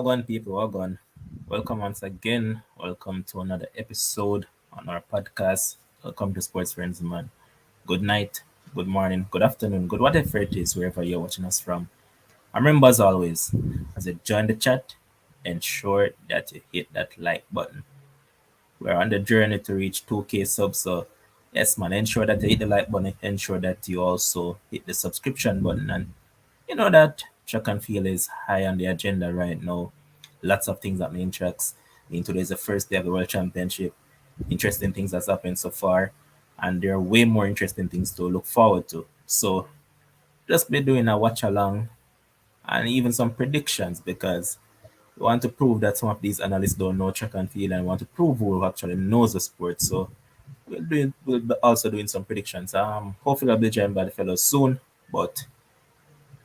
Wagwan people, Wagwan. Welcome once again. Welcome to another episode on our podcast. Welcome to Sports Friends, man. Good night, good morning, good afternoon, good whatever it is, wherever you're watching us from. And remember, as always, as you join the chat, ensure that you hit that like button. We're on the journey to reach 2K subs, so yes, man, ensure that you hit the like button, ensure that you also hit the subscription button, and you know that track and field is high on the agenda right now. Lots of things happening in tracks. Today's the first day of the World Championship. Interesting things that's happened so far, and there are way more interesting things to look forward to. So just be doing a watch along and even some predictions because we want to prove that some of these analysts don't know track and field and want to prove who actually knows the sport. So we'll be also doing some predictions. Hopefully I'll be joined by the fellows soon, but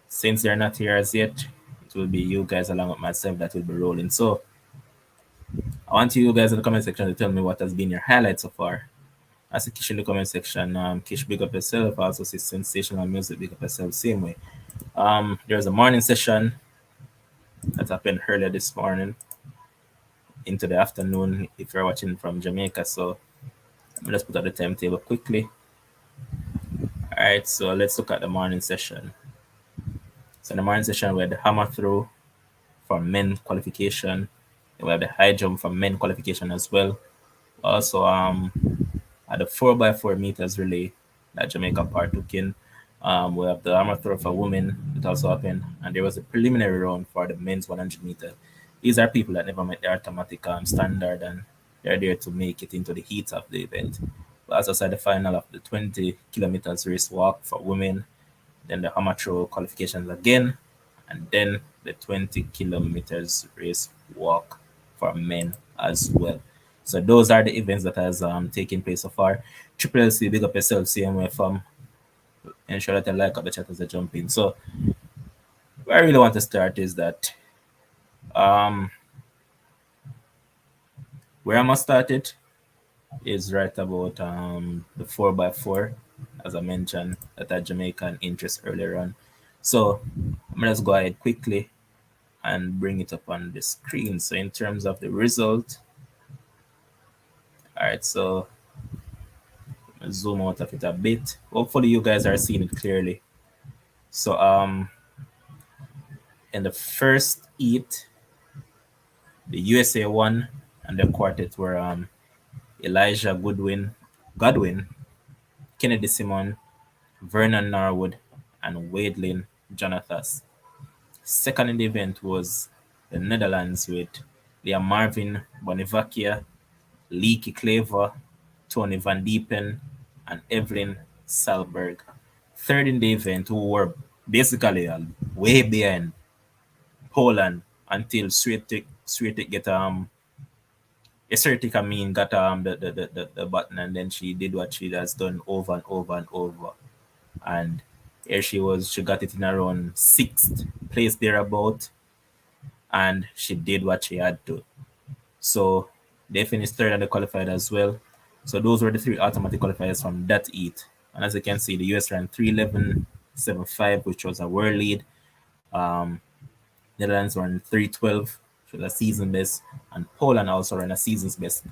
since they're not here as yet, it will be you guys along with myself that will be rolling. So I want you guys in the comment section to tell me what has been your highlight so far. I see Kish in the comment section. Kish, big up yourself. I also see sensational music, big up yourself, same way. There's a morning session that happened earlier this morning into the afternoon if you're watching from Jamaica. So let me just put up the timetable quickly. All right, so let's look at the morning session. So in the morning session, we had the hammer throw for men qualification. We have the high jump for men qualification as well. Also, at the 4x4 meters relay that Jamaica partook in, we have the hammer throw for women. It also happened, and there was a preliminary round for the men's 100 meter. These are people that never met the automatic standard, and they're there to make it into the heat of the event. But as I said, the final of the 20 kilometers race walk for women, then the hammer throw qualifications again, and then the 20 kilometers race walk for men as well. So those are the events that has taken place so far. Triple LC, big up yourself, same way from ensure that you like up the chat as I jump in. So where I really want to start is that where I must start it is right about the 4x4, as I mentioned, that had Jamaican interest earlier on. So I'm gonna just go ahead quickly and bring it up on the screen. So in terms of the result, all right, so zoom out of it a bit. Hopefully you guys are seeing it clearly. So in the first heat, the USA won, and the quartet were Elijah Godwin, Kennedy Simon, Vernon Norwood, and Wadelin Jonathas. Second in the event was the Netherlands with Liam Marvin Bonivacia, Leaky Claver, Tony Van Diepen, and Evelyn Salberg. Third in the event, who were basically way behind Poland until Swiatek get Swiatek got the button, and then she did what she has done over and over and over. And here she got it in around sixth place thereabout, and she did what she had to. So they finished third and they qualified as well. So those were the three automatic qualifiers from that heat. And as you can see, the US ran 3:11.75, which was a world lead. Netherlands ran 3:12, which was a season best, and Poland also ran a season's best.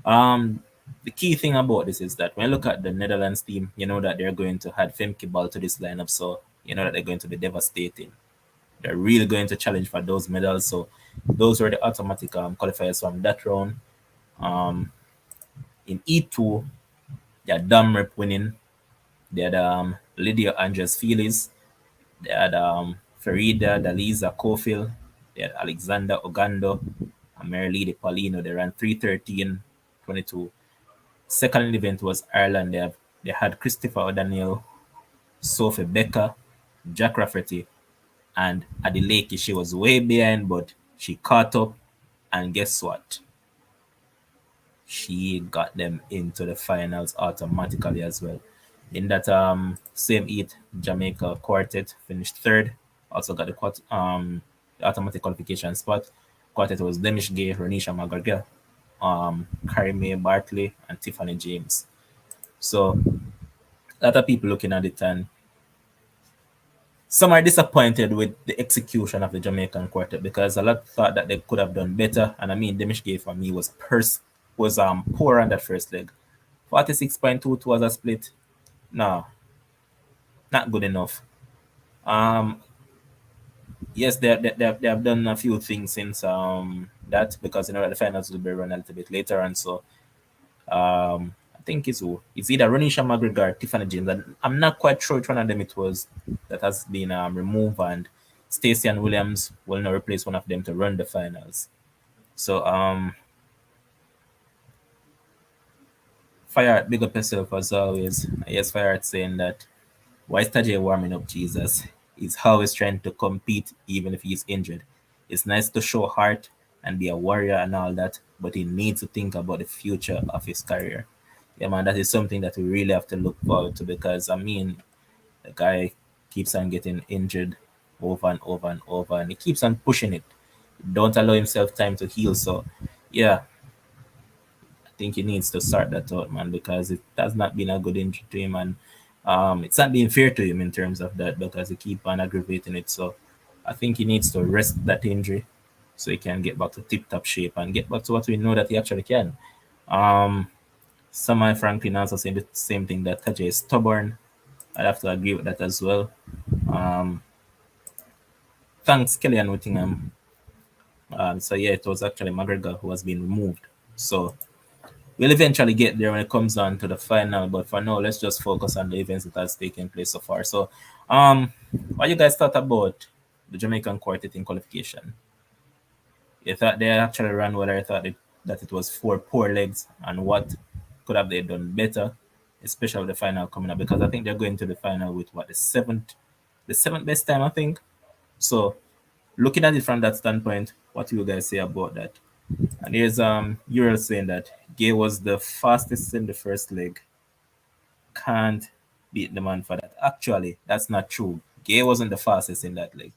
The key thing about this is that when you look at the Netherlands team, you know that they're going to add Femke Ball to this lineup, so you know that they're going to be devastating. They're really going to challenge for those medals. So those were the automatic qualifiers from that round. In E2, they had Damrep winning. They had Lydia Andres Feliz. They had Farida Daliza Kofil. They had Alexander Ogando and Marilady Paulino. They ran 3:13.22. Second event was Ireland. They had Christopher O'Daniel, Sophie Becker, Jack Rafferty, and Adilaki. She was way behind, but she caught up. And guess what? She got them into the finals automatically as well. In that same heat, Jamaica quartet finished third. Also got the automatic qualification spot. Quartet was Demish Gay, Renisha Magarga, Carrie Mae Bartley, and Tiffany James. So a lot of people looking at it and Some are disappointed with the execution of the Jamaican quartet because a lot thought that they could have done better. And I mean, Demishke for me was poor on that first leg. 46.22 was a split. No, not good enough. Um, yes, they have done a few things since that because the finals will be run a little bit later, and so I think it's either Ronisha McGregor or Tiffany James, and I'm not quite sure which one of them it was that has been removed, and Stacey and Williams will now replace one of them to run the finals. So Fire, big up yourself as always. Yes, Fire saying that why is Tajay warming up Jesus? He's always trying to compete even if he's injured. It's nice to show heart and be a warrior and all that, but he needs to think about the future of his career. Yeah, man, that is something that we really have to look forward to because, I mean, the guy keeps on getting injured over and over and over, and he keeps on pushing it. Don't allow himself time to heal. So, yeah, I think he needs to sort that out, man, because it has not been a good injury to him, and it's not being fair to him in terms of that because he keep on aggravating it. So I think he needs to rest that injury so he can get back to tip-top shape and get back to what we know that he actually can. Um, Samai Franklin also saying the same thing that Tajay is stubborn. I'd have to agree with that as well. Um, Thanks, Kellyanne Whittingham. So yeah, it was actually McGregor who has been removed. So we'll eventually get there when it comes down to the final, but for now, let's just focus on the events that has taken place so far. So, what you guys thought about the Jamaican quartet in qualification? You thought they actually ran well, or you thought that it was four poor legs, and what could have they done better, especially with the final coming up? Because I think they're going to the final with what the seventh best time, I think. So, looking at it from that standpoint, what do you guys say about that? And here's Ural saying that Gay was the fastest in the first leg. Can't beat the man for that. Actually, that's not true. Gay wasn't the fastest in that leg.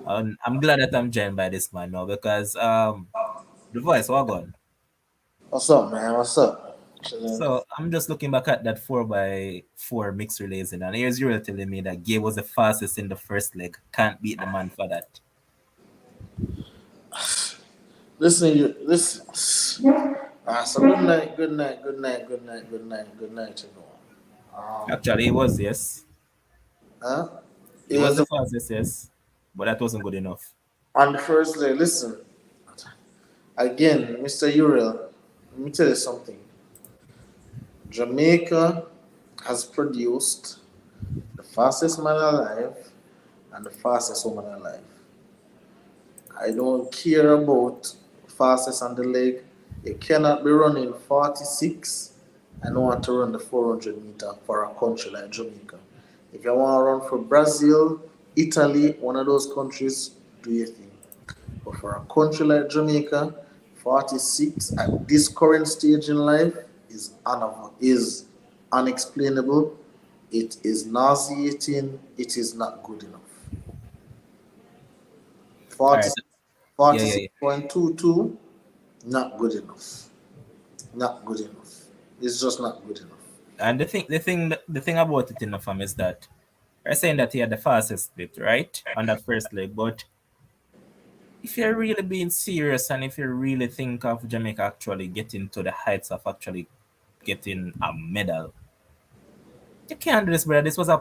I'm glad that I'm joined by this man now because the voice was gone. What's up, man? What's up? Chilling. So I'm just looking back at that 4x4 mixed relays and here's Ural telling me that Gay was the fastest in the first leg. Can't beat the man for that. Listen, you listen. So good night, good night, good night, good night, good night, good night, everyone. Actually, it was yes. Huh? It It was was the fastest, yes. But that wasn't good enough. on the first day. Listen, again, Mr. Uriel. Let me tell you something. Jamaica has produced the fastest man alive and the fastest woman alive. I don't care about fastest on the leg. You cannot be running 46 and want to run the 400-meter for a country like Jamaica. If you want to run for Brazil, Italy, one of those countries, do your thing. But for a country like Jamaica, 46 at this current stage in life is unexplainable. It is nauseating. It is not good enough. All right. 40, Yeah, yeah, yeah. 46.22, not good enough. Not good enough. It's just not good enough. And the thing about it in the farm is that they're saying that he had the fastest split, right, on that first leg. But if you're really being serious and if you really think of Jamaica actually getting to the heights of actually getting a medal, you can't do this, brother. This was a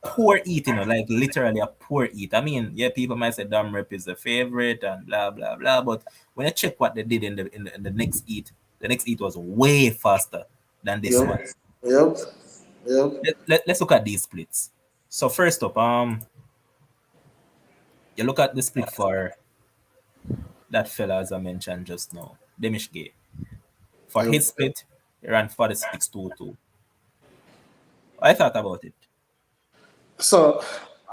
poor eat, like literally a poor eat. I mean, yeah, people might say Dom Rep is the favorite and blah blah blah, but when you check what they did in the next eat, the next eat was way faster than this Yep. one. Yep. Yep. Let's look at these splits. So first up, you look at the split for that fella as I mentioned just now, Demish Gay. For Yep. his split, he ran 46.22. I thought about it. So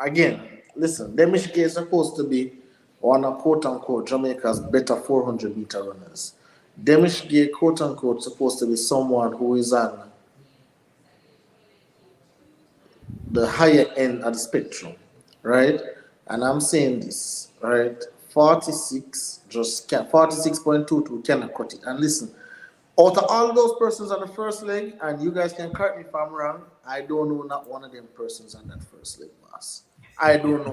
again, listen, Demish Gay is supposed to be one of quote unquote Jamaica's better 400-meter runners. Demish Gay, quote unquote, supposed to be someone who is on the higher end of the spectrum, right? And I'm saying this, right? 46.22 cannot cut it. And listen, out of all those persons on the first leg, and you guys can correct me if I'm wrong, I don't know not one of them persons on that first leg, boss. I don't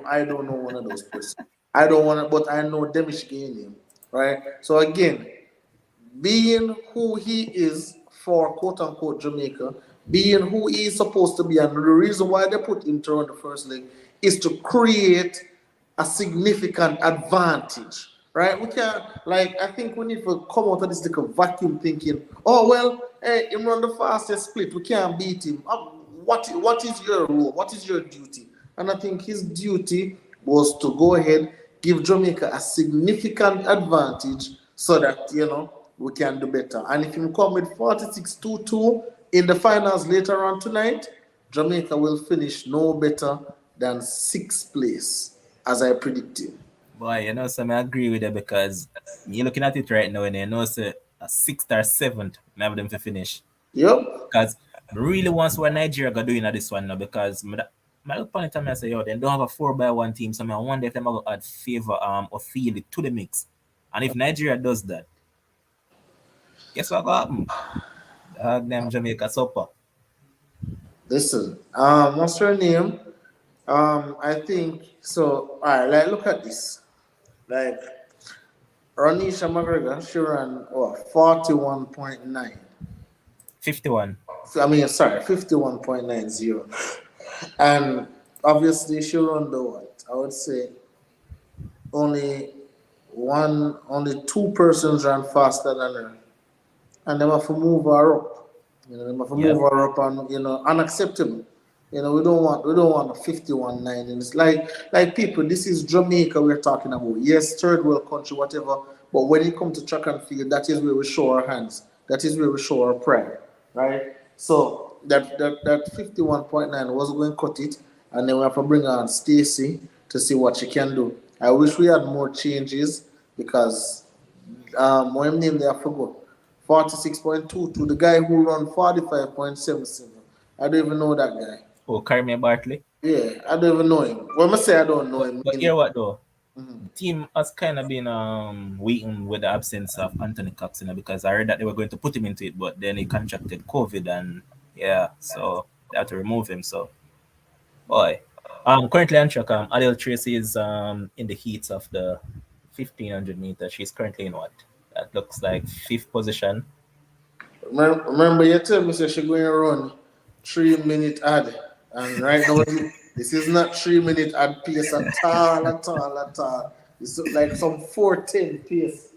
know one of those persons. I don't want to, but I know Demish Gane, right? So again, being who he is for quote unquote Jamaica, being who he is supposed to be, and the reason why they put him through on the first leg is to create a significant advantage. Right? We can't like I think we need to come out of this little vacuum thinking, oh well, hey, him run the fastest split, we can't beat him. What is your role? What is your duty? And I think his duty was to go ahead, give Jamaica a significant advantage so that we can do better. And if you come with 46-2 in the finals later on tonight, Jamaica will finish no better than sixth place, as I predicted. Boy, so I agree with that because you're looking at it right now and you know, say a sixth or seventh, I have them to finish. Yep. Because I really want what Nigeria got doing at this one now because my look upon it and I say, yo, they don't have a 4-by-1 team, so I wonder if they going to add favor or feel it to the mix. And if Nigeria does that, guess what will happen? Dog them Jamaica supper. Listen, what's her name? I think so. All right, like look at this. Like Ronisha McGregor, she ran 41.9. 51. I mean, sorry, 51.90. And obviously, she run the what? I would say only only two persons ran faster than her, and they have to move her up. They have to move Yep. her up, and unacceptable. We don't want a 51.9. And it's like people. This is Jamaica we're talking about. Yes, third world country, whatever. But when it comes to track and field, that is where we show our hands. That is where we show our pride, right? So that 51.9 was going to cut it, and then we have to bring on Stacy to see what she can do. I wish we had more changes because my name there I forgot. 46.22. The guy who run 45.77. I don't even know that guy. Oh, Carmi Bartley. Yeah, I don't even know him. When I say I don't know him, But meaning hear what though? mhm. The team has kind of been waiting with the absence of Anthony Cox, because I heard that they were going to put him into it, but then he contracted COVID and yeah, so they had to remove him. So boy. Currently on track, Adil Tracy is in the heats of the 1500 meters. She's currently in what? That looks like fifth position. Remember you tell me say she going to run 3 minute ad, and right now this is not 3 minute ad pace at all, at all, at all. It's like some 410 pace,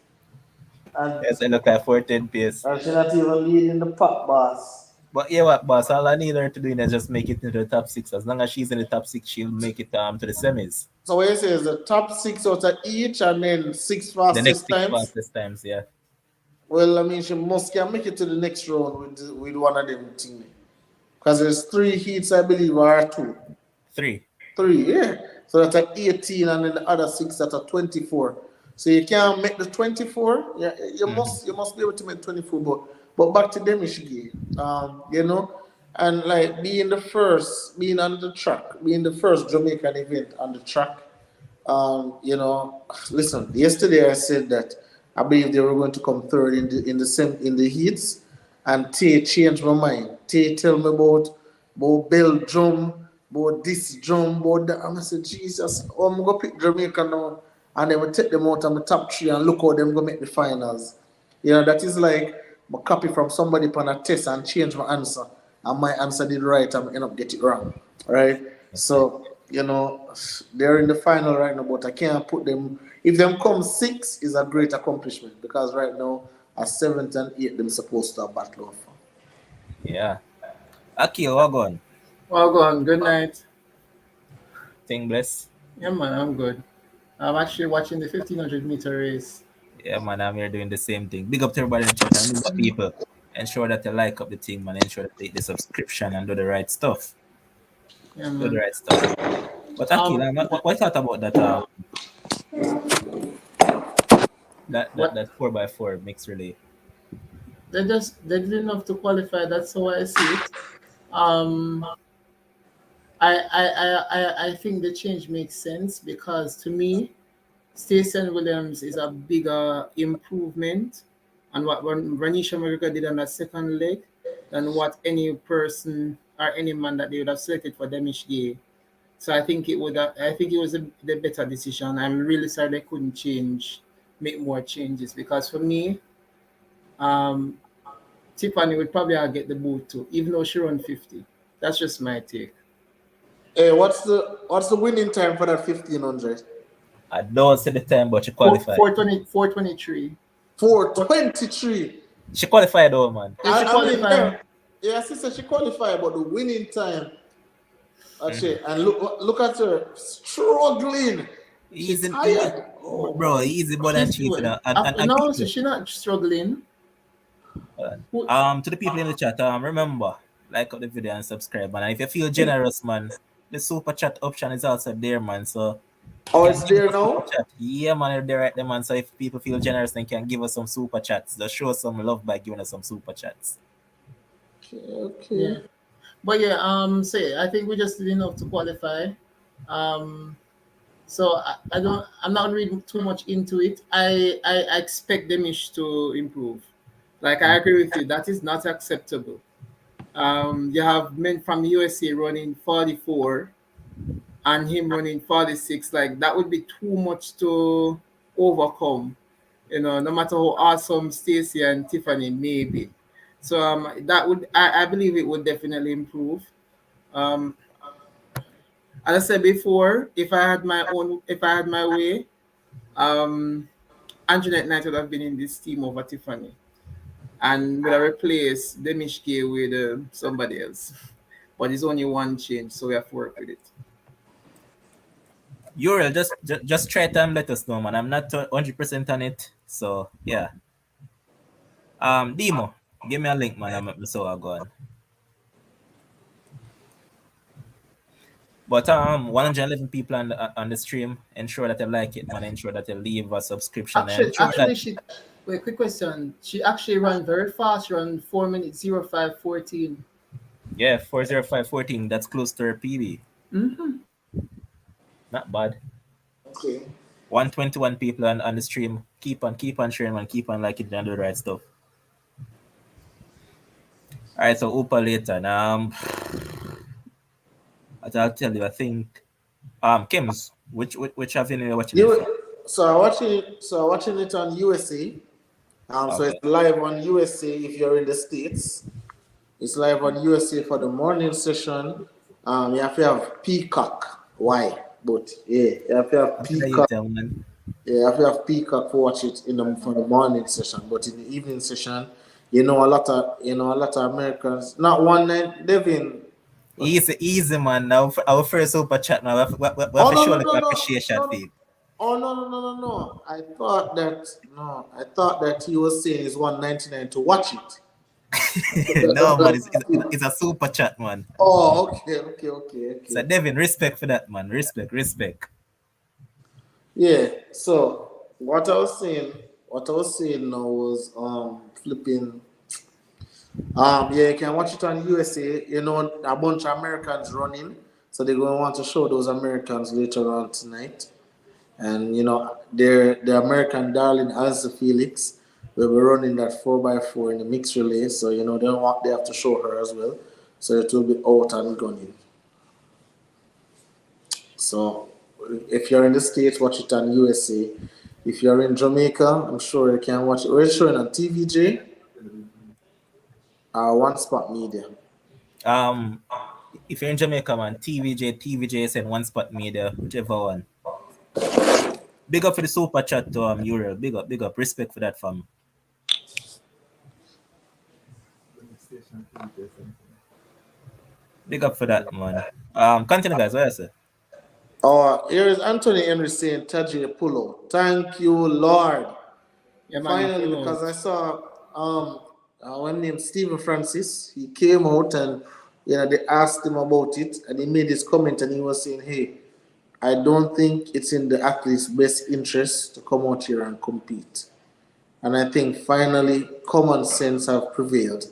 and Yes, I look at 14 pace. she not even leading the pop boss. But yeah, what boss? All I need her to do is just make it into the top six. As long as she's in the top six, she'll make it to the semis. So what you say is the top six out of each, and then six The next fastest six times. fastest times, yeah. Well, I mean, she must can make it to the next round with one of them things. Because there's three heats, I believe, or two. Three. Three, yeah. So that's at 18, and then the other six that are 24. So you can't make the 24. Yeah, you must be able to make 24. But back to them, Michigan. And like being on the track, being the first Jamaican event on the track. Listen. Yesterday I said that I believe they were going to come third in the heats, and Tay changed my mind. Tay tell me about Belgium, about this drum, about that. And I said, Jesus, I'm gonna pick Jamaica now, and then we take them out of the top three and look how them gonna make the finals. That is like I copy from somebody upon a test and change my answer, and my answer did right, and I end up get it wrong, right? So they're in the final right now, but I can't put them. If them come six, is a great accomplishment because right now, a seventh and eighth, them supposed to have battle over. Yeah. Aki, Wagon. Well, go on. Good night. Thing bless. Yeah, man, I'm good. I'm actually watching the 1500-meter race. Yeah, man, I'm here doing the same thing. Big up to everybody in the chat and remember, people. Ensure that you like up the thing, man. Ensure that you hit the subscription and do the right stuff. Yeah, Do the man. right stuff. But Aki, Um, like, what thought about that what that 4x4 mixed relay? they did enough to qualify. That's how I see it. Um, I think the change makes sense because to me, Stacey Williams is a bigger improvement on what Ranisha Marika did on that second leg than what any person or any man that they would have selected for Demish Gay. So I think it would. I think it was the better decision. I'm really sorry they couldn't make more changes because for me, um, Tiffany would probably get the boot too, even though she run 50. That's just my take. Hey, what's the winning time for that 1500? I don't see the time, but she Four, qualified. 420, 423. 423. She qualified though, man. If she I mean, yeah, qualify, yeah, sister, she qualified, but the winning time, Mm-hmm. actually, and look at her struggling. She Easy, tired. bro. Easy more than she's cheap, you know. And no, so people, she's not struggling. Who- to the people in the chat, remember, like up the video and subscribe, man. And if you feel generous, man, the super chat option is also there, man. So you Oh, can it's give us there a super now? chat. Yeah, man, you're there right there, man. So if people feel generous, then can give us some super chats. Just show some love by giving us some super chats. Okay, okay. yeah, but yeah, say I think we just did enough to qualify. Um, so I don't. I'm not reading too much into it. I expect Demish to improve. Like I agree with you. That is not acceptable. You have men from USA running 44 and him running 46. Like that would be too much to overcome. No matter how awesome Stacy and Tiffany may be. So that would I believe it would definitely improve. Um, as I said before, if I had my way, um, Anjanette Knight would have been in this team over Tiffany, and would have replaced Demish Gay with somebody else. But it's only one change, so we have to work with it. Uriel, just try to let us know, man. I'm not 100% on it. So yeah. Demo, give me a link, man. I'm so I go on. But 111 people on the stream. Ensure that you like it, man. Ensure that you leave a subscription and ensure that She wait. Quick question. She actually ran very fast. Run 4 minutes 05:14. yeah 40514. That's close to her PB. Mm-hmm. Not bad. Okay. 121 people on the stream. Keep on sharing, man. Keep on liking and do the right stuff. All right, so Upa later. As I'll tell you, I think Kims, which avenue you're watching it from? So I'm watching it on USA. So it's Okay. live on USA if you're in the States. It's live on USA for the morning session. You have to have Peacock. Why? But yeah, you have to have What did you Peacock. tell, man? Yeah, you have to have Peacock to watch it for the morning session. But in the evening session, a lot of Americans. Not one night, Devin. But Easy, man. Now, our first super chat now. We have oh to no show no like no no appreciation for no. it. Oh no. I thought that he was saying it's 199 to watch it. No, man. It's a super chat, man. Oh, okay. So, Devin, respect for that, man. Respect. Yeah. So what I was saying now was flipping. Yeah, you can watch it on USA. A bunch of Americans running, so they're going to want to show those Americans later on tonight. And the American darling Alza Felix will be running that 4x4 in the mixed relay. So they have to show her as well. So it will be out and gunning. So if you're in the States, watch it on USA. If you're in Jamaica, I'm sure you can watch it. We're showing on TVJ or One Spot Media. Um, if you're in Jamaica, man, TVJ send One Spot Media, whichever one. Big up for the super chat to Uriel. Big up. Respect for that, fam. Big up for that, man. Continue, guys. What I say? Here is Anthony Henry saying, Taji Pulo. Thank you, Lord. Yeah, man. Finally, Pull because out. I saw one named Stephen Francis. He came out and they asked him about it, and he made his comment, and he was saying, "Hey, I don't think it's in the athlete's best interest to come out here and compete." And I think finally common sense have prevailed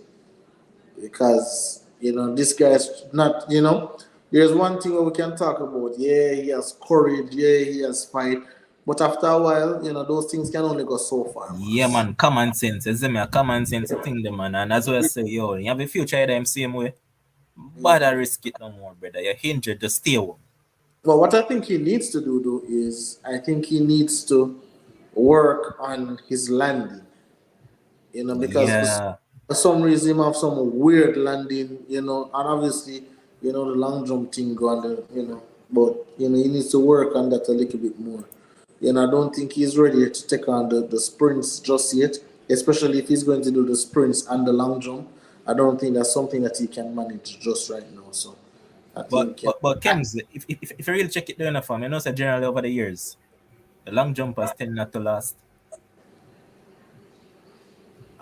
because this guy's not. There's one thing we can talk about. Yeah, he has courage. Yeah, he has fight. But after a while, those things can only go so far, Yeah, boss. man. Common sense. Is me a common sense thing, the man. And as well as say, yo, you have a future them same way. But I risk it no more, brother. You're injured, just stay home. Well, what I think he needs to do though is I think he needs to work on his landing. Because Yeah, for some reason him have some weird landing, and obviously, the long jump thing go on but he needs to work on that a little bit more. I don't think he's ready to take on the sprints just yet, especially if he's going to do the sprints and the long jump. I don't think that's something that he can manage just right now. So I but think but but Kems, if you really check it down from, you know, say generally over the years, the long jumpers tend not to last.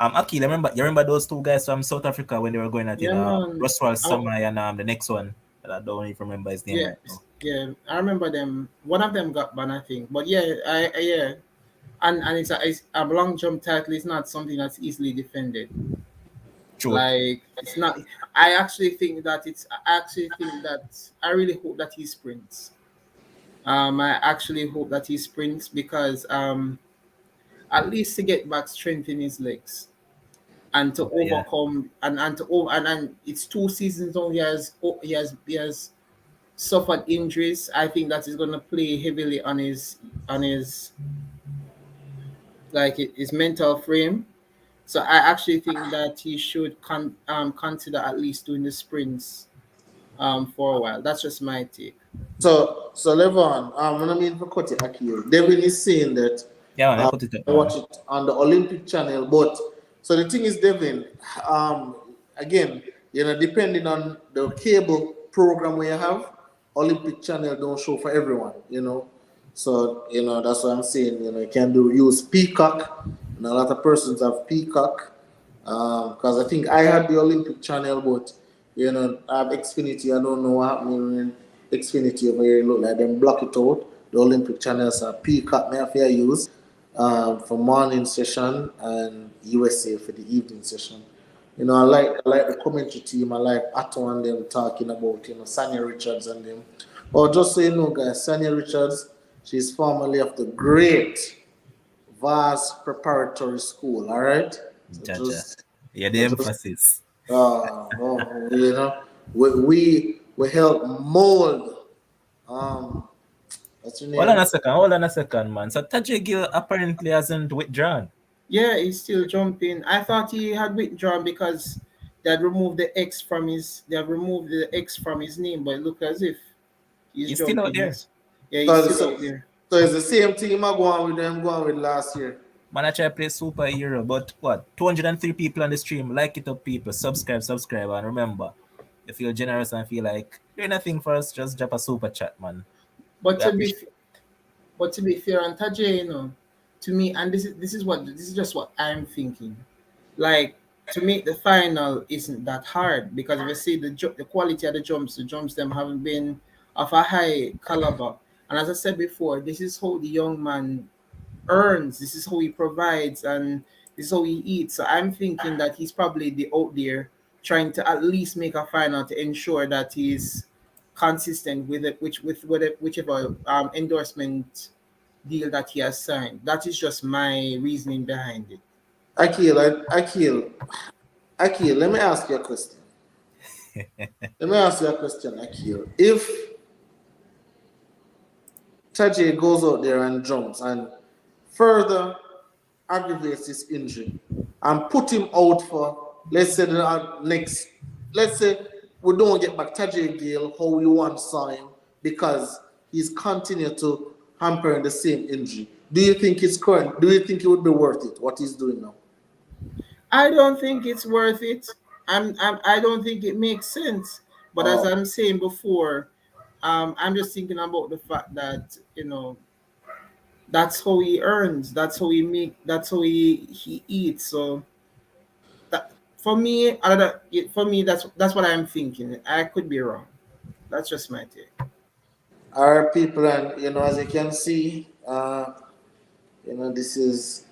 Akil, you remember those two guys from South Africa when they were going at it, Yeah, man. Russell Oh, Samai and the next one that I don't even remember his name yeah, right now. yeah. I remember them. One of them got banned, I think. But yeah, yeah. And it's a long jump title is not something that's easily defended. True. Like it's not. I actually think that it's. I actually think that I really hope that he sprints. I actually hope that he sprints because at least to get back strength in his legs and to Yeah. overcome and to over and it's 2 seasons only he has suffered injuries. I think that is going to play heavily on his his mental frame. So I actually think that he should consider at least doing the sprints for a while. That's just my take. So Levon, when I mean for cut it, Akil, Devin is saying that Yeah, man, I uh, put it up, I man. watch it on the Olympic channel, but so the thing is, Devin, um, again, depending on the cable program we have, Olympic channel don't show for everyone. So that's what I'm saying. You can use Peacock, and a lot of persons have Peacock. Because I think I had the Olympic channel, but I have Xfinity. I don't know what happening when Xfinity over here look like them block it out. The Olympic channels are Peacock me have to use for morning session and USA for the evening session. I like the commentary team. I like Atto and them talking about Sanya Richards and them. Or just so you know, guys, Sanya Richards, she's formerly of the great vast preparatory school. All right, so Jaja. just Yeah, the so just emphasis. oh, we help mold what's your name? Hold on a second, man. So Tajay Gill apparently hasn't withdrawn. Yeah, he's still jumping. I thought he had withdrawn because they had removed the X from his name, but it looked as if he's He's still out jumping. there. Yeah, he's So, still so, out there. so it's the same team I going with last year. Man, I try to play superhero, but what? 203 people on the stream. Like it up, people. Subscribe, and remember, if you're generous and feel like doing nothing for us, just drop a super chat, man. But We to be appreciate it. but to be fair, and Tajay, to me, and this is just what I'm thinking. Like to make the final isn't that hard because if you see the quality of the jumps them haven't been of a high caliber. And as I said before, this is how the young man earns. This is how he provides, and this is how he eats. So I'm thinking that he's probably the out there trying to at least make a final to ensure that he's consistent with it, whichever endorsement deal that he has signed. That is just my reasoning behind it. Akil, let me ask you a question. Akil. If Tajay goes out there and jumps and further aggravates his injury and put him out for, let's say, the next, let's say we don't get back Tajay Gale how we once saw him because he's continued to hamper in the same injury. Do you think it's current? Do you think it would be worth it, what he's doing now? I don't think it's worth it. I don't think it makes sense. But as Oh, I'm saying before, I'm just thinking about the fact that that's how he earns. That's how he make. That's how he eats. So that for me, that's what I'm thinking. I could be wrong. That's just my take. our people, and as you can see, this is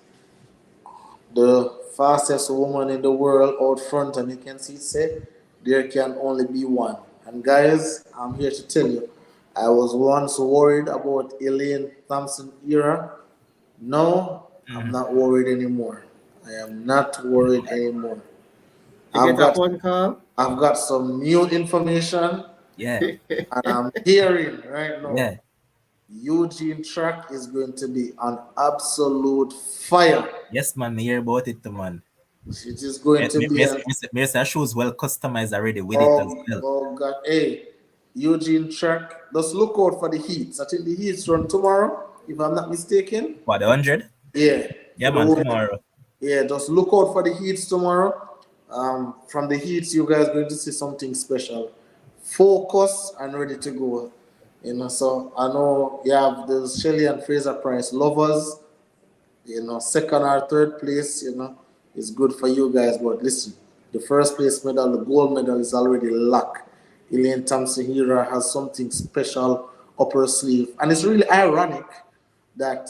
the fastest woman in the world out front, and you can see say there can only be one. And guys, I'm here to tell you, I was once worried about Elaine Thompson era. No, I'm Mm. not worried anymore. I am not worried anymore. You I've get a got phone call. I've got some new information. Yeah, And I'm hearing right now, yeah. Eugene track is going to be an absolute fire. Yes, man. Me hear about it, too, man. It is going to be an Me say shoes well customized already with it as oh well. oh god. Hey, Eugene track. Just look out for the heats. I think the heats run tomorrow, if I'm not mistaken. What, the 100? Yeah, Yeah, for the man, women. tomorrow. Yeah, just look out for the heats tomorrow. From the heats, you guys going to see something special. Focus and ready to go. So I know you have the Shelley and Fraser Price lovers. Second or third place, is good for you guys. But listen, the first place medal, the gold medal is already locked. Elaine Thompson here has something special up her sleeve. And it's really ironic that,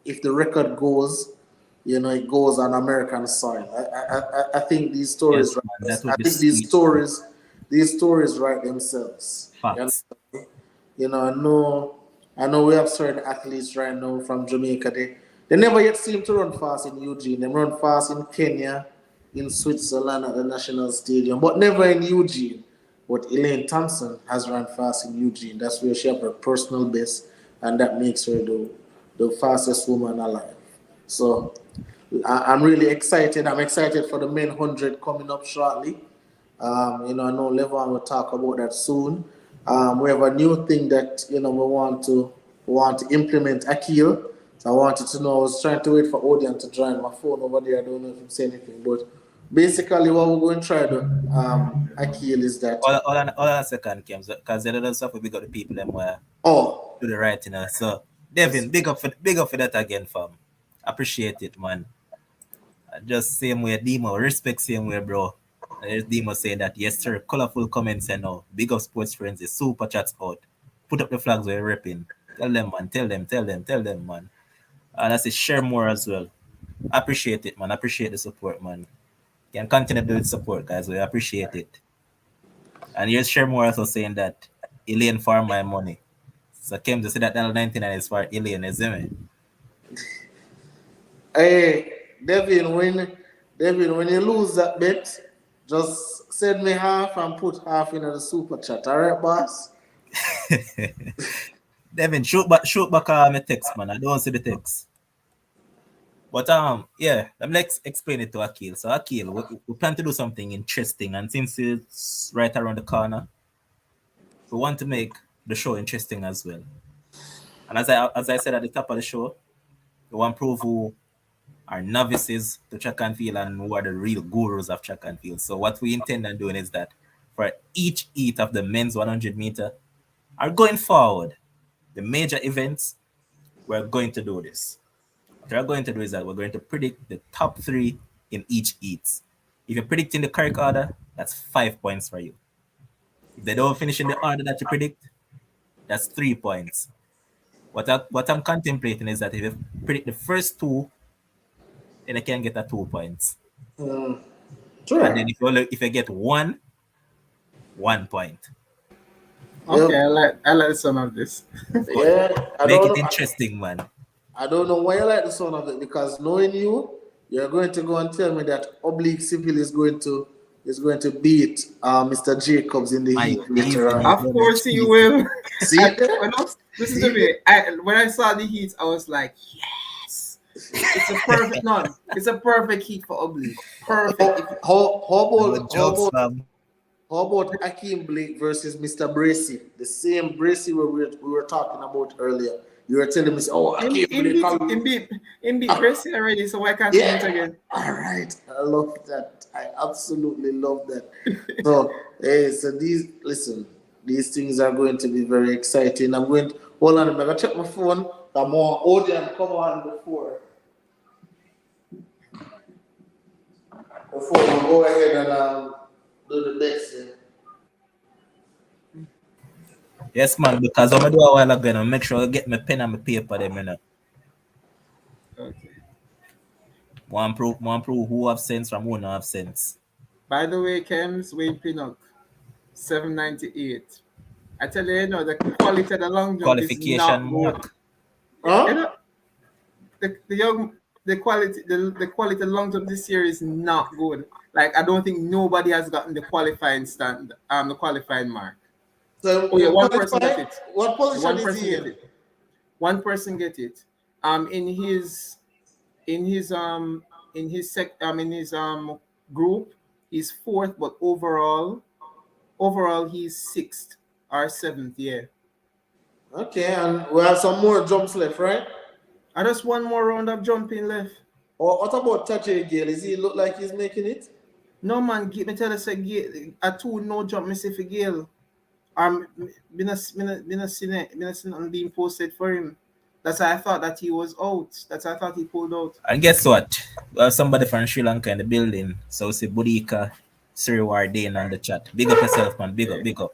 if the record goes, it goes on American soil. I think these Yes, stories, man, that I would be think sweet. these stories write themselves. Facts. I know we have certain athletes right now from Jamaica. They never yet seem to run fast in Eugene. They run fast in Kenya, in Switzerland at the National Stadium, but never in Eugene. But Elaine Thompson has run fast in Eugene. That's where she has her personal best, and that makes her the fastest woman alive. So I'm really excited. I'm excited for the men 100 coming up shortly. I know Levon will talk about that soon. We have a new thing that we want to implement Akil. So I wanted to know. I was trying to wait for Odian to join my phone over there. I don't know if I'm saying anything, but basically what we're going to try to Akil is that All on a second, Kim, because the other stuff we got the people them where oh do the right, So, yes, Devin, big up for that again, fam. Appreciate it, man. Just same way, Demo, respect same way, bro. There's Demo saying that, yes, sir. Colorful comments and all. Big up sports friends, the super chats out. Put up the flags we're repping. Tell them, man. Tell them, man. And I say share more as well. Appreciate it, man. Appreciate the support, man. Can continue to do the support, guys. We appreciate it. And here's share more also saying that Elaine for my money. So came to say that $99 is for Elaine, is it? hey Devin, when you lose that bet, just send me half and put half in the super chat. All right, boss. Devin, shoot back my text, man. I don't see the text. But yeah, let me explain it to Akil. So Akil, we plan to do something interesting, and since it's right around the corner, we want to make the show interesting as well. And as I said at the top of the show, we want to prove who are novices to track and field and who are the real gurus of track and field. So what we intend on doing is that for each heat of the men's 100-meter, are going forward, the major events, we're going to do this. What we're going to do is that we're going to predict the top three in each heat. If you're predicting the correct order, that's 5 points for you. If they don't finish in the order that you predict, that's 3 points. What I'm contemplating is that if you predict the first two, then you can get a 2 points. Mm, And then sure. if you get 1 point. Okay, Yep. I like the sound of this. But Yeah. I make don't it know. interesting, man. I don't know why you like the sound of it because knowing you, you're going to go and tell me that Oblique Civil is going to beat Mr. Jacobs in the My heat later even on. you Of don't course you cheesy. will. See there? Listen to See there? me. When I saw the heat, I was like, yes, it's a perfect none. It's a perfect heat for Oblique. Perfect. If No How jokes, about fam. Akeem Blake versus Mr. Bracy? The same Bracy we were talking about earlier. You were telling me, oh, Akeem Blake. in beat Gracie already, so why can't he beat Yeah. again? All right. I love that. I absolutely love that. So, so these things are going to be very exciting. Hold on, I'm going to check my phone. The more audience come on before we go ahead and do the next thing. Yes, man, because I'm gonna do a while ago, and make sure I get my pen and my paper them, Okay. One prove who have sense from who not have sense. By the way, Kems, Wayne Pinnock, 798. I tell you, the quality of the long jump is Qualification not good. mark. Yeah, Huh? the quality of long jump this year is not good. Like I don't think nobody has gotten the qualifying mark. So Oh yeah, you one person qualify. get it. What position One is person he get in? it. One person get it. In his in his in his group, he's fourth, but overall he's sixth or seventh. Yeah. Okay, and we have some more jumps left, right? I just one more round of jumping left. Or what about Tajay Gale? Is he look like he's making it? No man, me tell us a two no jump. Me say for Gale. Been a seen it. Been a seen on being posted for him. That's why I thought that he was out. That's why I thought he pulled out. And guess what? We have somebody from Sri Lanka in the building. So see Budika Siriwardane on the chat. Big up yourself, man. Big up, Yeah. big up.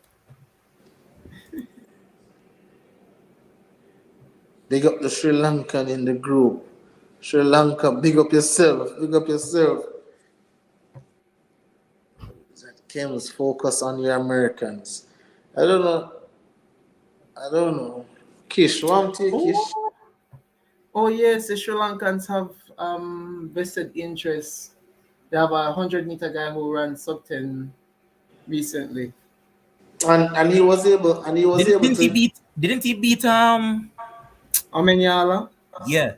Big up the Sri Lankan in the group. Sri Lanka, big up yourself. Big up yourself. Kim's focus on your Americans. I don't know. I don't know. Kish, one take Kish. Oh, oh yes, the Sri Lankans have vested interests. They have a 100-meter guy who ran sub 10 recently. And he was Didn't, able didn't he to. beat didn't he beat Amenyala. yeah.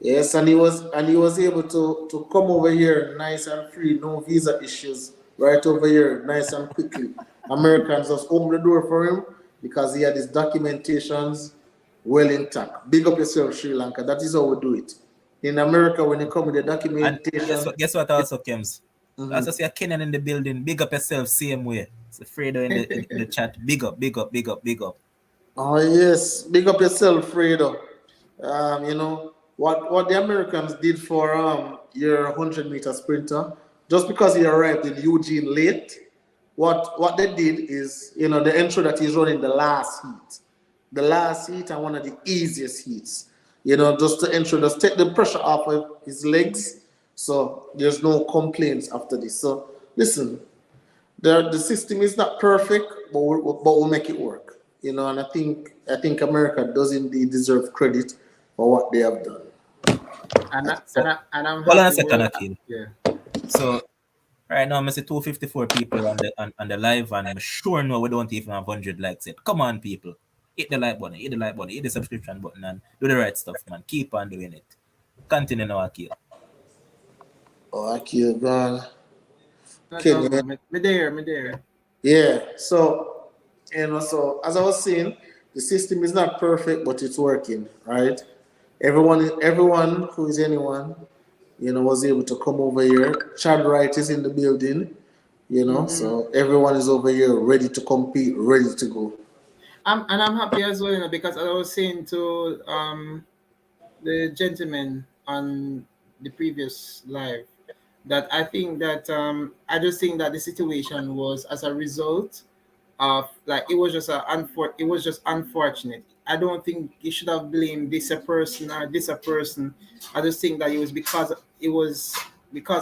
Yes, and he was able to come over here nice and free, no visa issues, right over here, nice and quickly. Americans just opened the door for him because he had his documentations well intact. Big up yourself, Sri Lanka. That is how we do it. In America, when you come with the And guess documentation, what? Guess what? Also, Kems. mhm. Also, see a Kenyan in the building. Big up yourself, same way. It's Fredo in the chat. Big up, big up, big up, big up. Oh yes, big up yourself, Fredo. You know what the Americans did for your 100-meter sprinter, just because he arrived in Eugene late. What they did is, they ensure that he's running the last heat and one of the easiest heats. Just to ensure, just take the pressure off of his legs, so there's no complaints after this. So listen, the system is not perfect, but we'll make it work. And I think America does indeed deserve credit for what they have done. So, And I'm hold on a happy second, with Akil. yeah. So, right now, I see 254 people on the live, and I'm sure no, we don't even have 100 likes yet. Come on, people. Hit the like button, hit the like button, hit the subscription button, and do the right stuff, man. Keep on doing it. Continue now, Akil. Oh, Akil gone. Not all Kenya. man. Me there. Yeah. So as I was saying, the system is not perfect, but it's working, right? Everyone who is anyone, was able to come over here. Chad Wright is in the building, Mm-hmm. so everyone is over here ready to compete, ready to go. I'm happy as well, because I was saying to the gentleman on the previous live that I think that I just think that the situation was as a result of, like, it was just unfortunate. I don't think you should have blamed this a person or this a person. I just think that it was because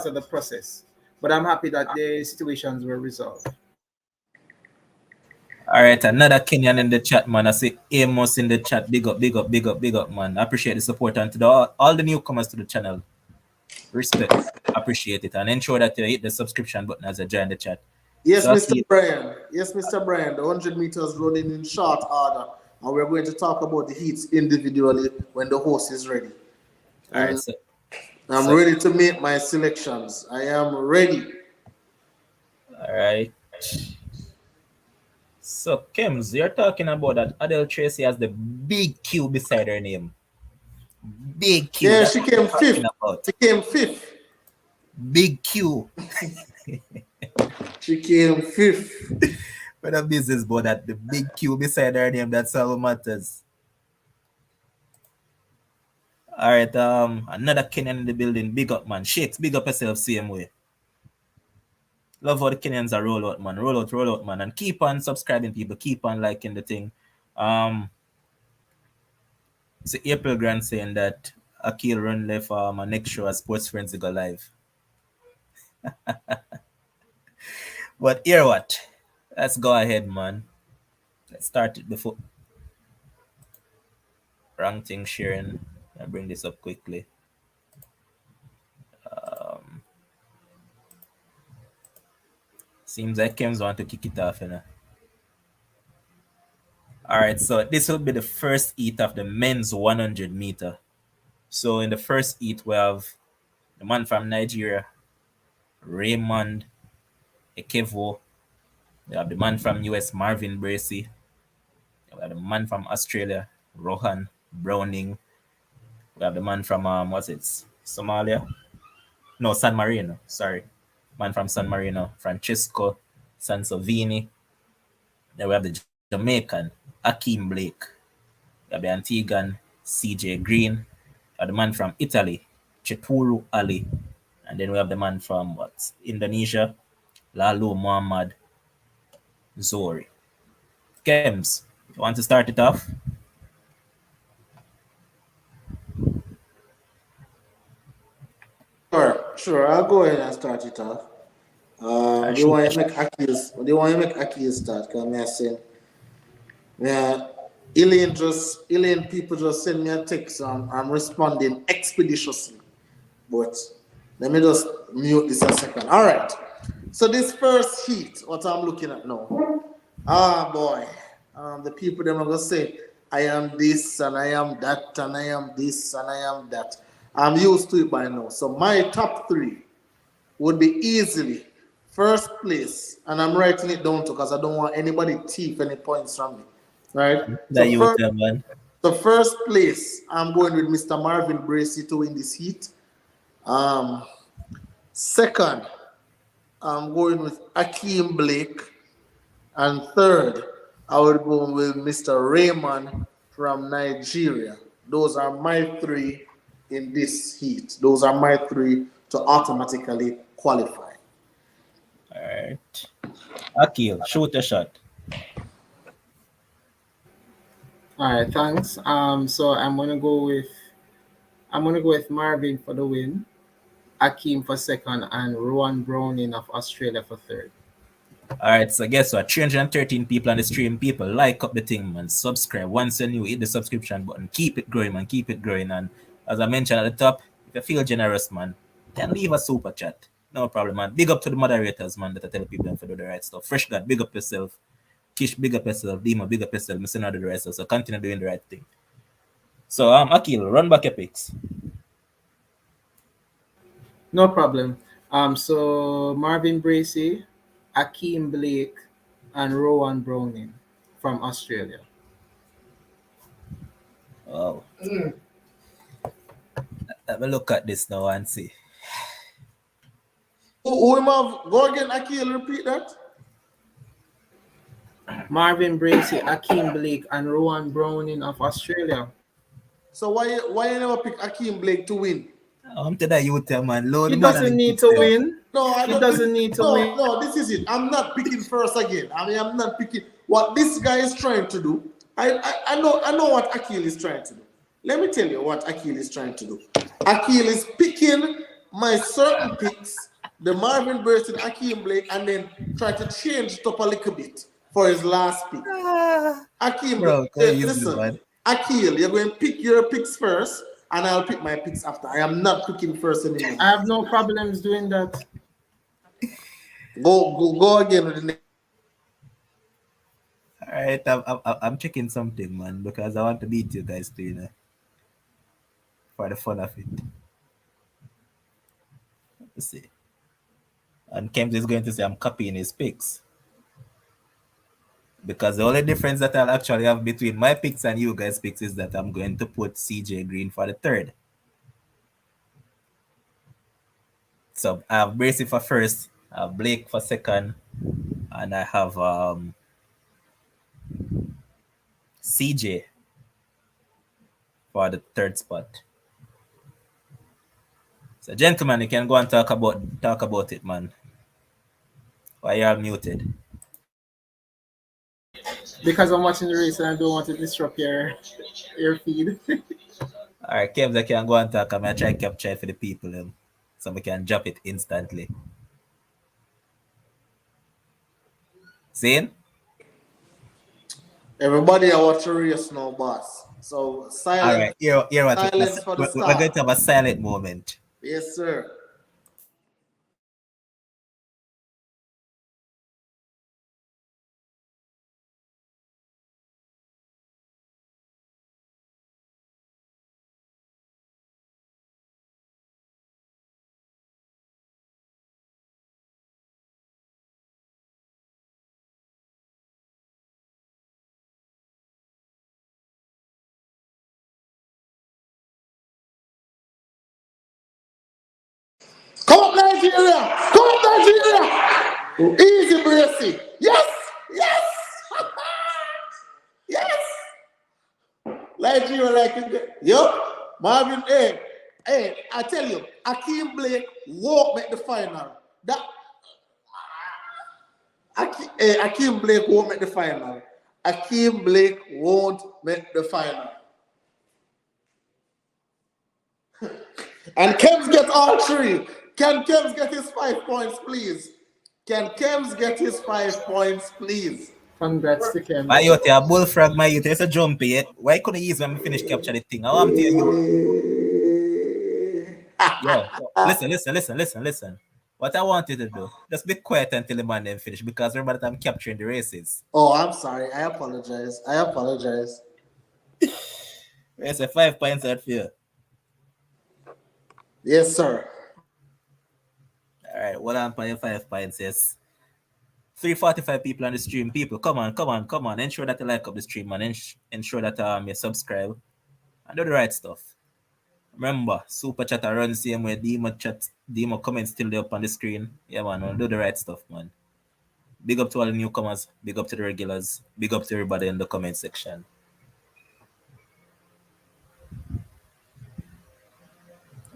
of the process. But I'm happy that the situations were resolved. All right, another Kenyan in the chat, man. I see Amos in the chat. Big up, big up, big up, big up, man. I appreciate the support, and to all the newcomers to the channel. Respect, appreciate it, and ensure that you hit the subscription button as you join the chat. Yes, So, Mr. Akil, Brian. Yes, Mr. Brian. The 100 meters running in short order, and we're going to talk about the heats individually when the horse is ready. all right, And so, I'm so ready to make my selections. I am ready. all right. So, Kems, you're talking about that Adil Tracy has the big Q beside her name. Big Q. Yeah, That's she what you're came talking fifth. about. She came fifth. Big Q. She came fifth. But a business, but that the big Q beside her name, that's all matters. All right, another Kenyan in the building. Big up, man. Shakes, big up yourself, same way. Love how the Kenyans are roll out, man. Roll out, man. And keep on subscribing, people. Keep on liking the thing. It's April Grant saying that Akil run left my next show as Sports Friends to go live. But here what? Let's go ahead, man. Let's start it before wrong thing sharing. I bring this up quickly. Seems like Kems want to kick it off, you know. All right, so this will be the first heat of the men's 100 meter. So in the first heat, we have the man from Nigeria, Raymond Ekevo. We have the man from US, Marvin Bracy. We have the man from Australia, Rohan Browning. We have the man from what's it, Somalia? No, San Marino. Sorry, man from San Marino, Francesco Sansovini. Then we have the Jamaican, Akeem Blake. We have the Antiguan, CJ Green. We have the man from Italy, Cheturu Ali. And then we have the man from what? Indonesia, Lalu Muhammad Zori. Kems, you want to start it off? Sure. I'll go ahead and start it off. They Shoot want the to shot. make Achilles. They want to make Achilles start. Cause me I saying, yeah, Elaine people just send me a text. I'm responding expeditiously. But let me just mute this a second. All right. So this first heat, what I'm looking at now. Ah boy. The people them are gonna say, I am this and I am that and I am this and I am that. I'm used to it by now. So my top three would be easily first place, and I'm writing it down too because I don't want anybody to thief any points from me. Right? So That you first tell, man. so first place, I'm going with Mr. Marvin Bracy to win this heat. Um, Second, I'm going with Akeem Blake. And third, I would go with Mr. Raymond from Nigeria. Those are my three in this heat. Those are my three to automatically qualify. All right. Akil, shoot a shot. All right, thanks. So I'm gonna go with Marvin for the win, Akeem for second, and Rowan Browning of Australia for third. All right, so guess what? 313 people on the stream. People, like up the thing, man. Subscribe. Once you're new, hit the subscription button. Keep it growing, man. Keep it growing. And as I mentioned at the top, if you feel generous, man, then leave a super chat. No problem, man. Big up to the moderators, man, that I tell people to do the right stuff. Fresh God, big up yourself. Kish, big up yourself. Dima, big up yourself. Mr. Not do the right stuff. So continue doing the right thing. So, Akil, run back your picks. No problem. So Marvin Bracy, Akeem Blake, and Rowan Browning from Australia. Wow. Let me look at this now and see. Who am I? Go again, Akil, repeat that. Marvin Bracy, Akeem Blake, and Rowan Browning of Australia. So why you never pick Akeem Blake to win? I'm telling that you tell, man. He Load man doesn't and need picks to them. win. No, I He don't. doesn't need to No, win. no, this is it. I'm not picking first again. I mean, I'm not picking what this guy is trying to do. I know what Akil is trying to do. Let me tell you what Akil is trying to do. Akil is picking my certain picks, the Marvin Burst and Akeem Blake, and then try to change it up a little bit for his last pick. Akeem, Bro, crazy, listen, man. Akil, you're going to pick your picks first, and I'll pick my picks after. I am not picking first anymore. I have no problems doing that. Go again with the next. All right, I'm checking something, man, because I want to beat you guys too, for the fun of it. Let's see. And Kems is going to say I'm copying his picks. Because the only difference that I'll actually have between my picks and you guys' picks is that I'm going to put CJ Green for the third. So I have Bracy for first, I have Blake for second, and I have CJ for the third spot. So gentlemen, you can go and talk about it, man. Why you are muted? Because I'm watching the race and I don't want to disrupt your feed. All right, Kems, I can go and talk. I'm gonna try and capture it for the people, so we can drop it instantly. Zane? Everybody, I watch the race now, boss. So All right, here what silence for the we're going start. to have a silent moment. Yes, sir. Come up, Nigeria! Come up, Nigeria! Easy, Bracy. Yes! Yes! Yes! Nigeria like it. Yup. Marvin, hey, I tell you, Akeem Blake won't make the final. That Akeem Blake won't make the final. Akeem Blake won't make the final. And Kems get all three. Can Kems get his 5 points, please? Can Kems get his 5 points, please? Congrats to My Kems. youth, a bullfrog, my youth, it's a jumpy yet. Why couldn't you use when I finish capture the thing? I want to you. Yo, listen. What I want you to do, just be quiet until the man then finish because remember that I'm capturing the races. Oh, I'm sorry. I apologize. I apologize. It's a 5 points out for you. Yes, sir. All right, what on for your 5 points? Yes. 345 people on the stream. People, come on. Ensure that you like up the stream, man. Ensure that you subscribe and do the right stuff. Remember, super chat runs same way. Demo comments still there up on the screen. Yeah, man. Do the right stuff, man. Big up to all the newcomers. Big up to the regulars. Big up to everybody in the comment section.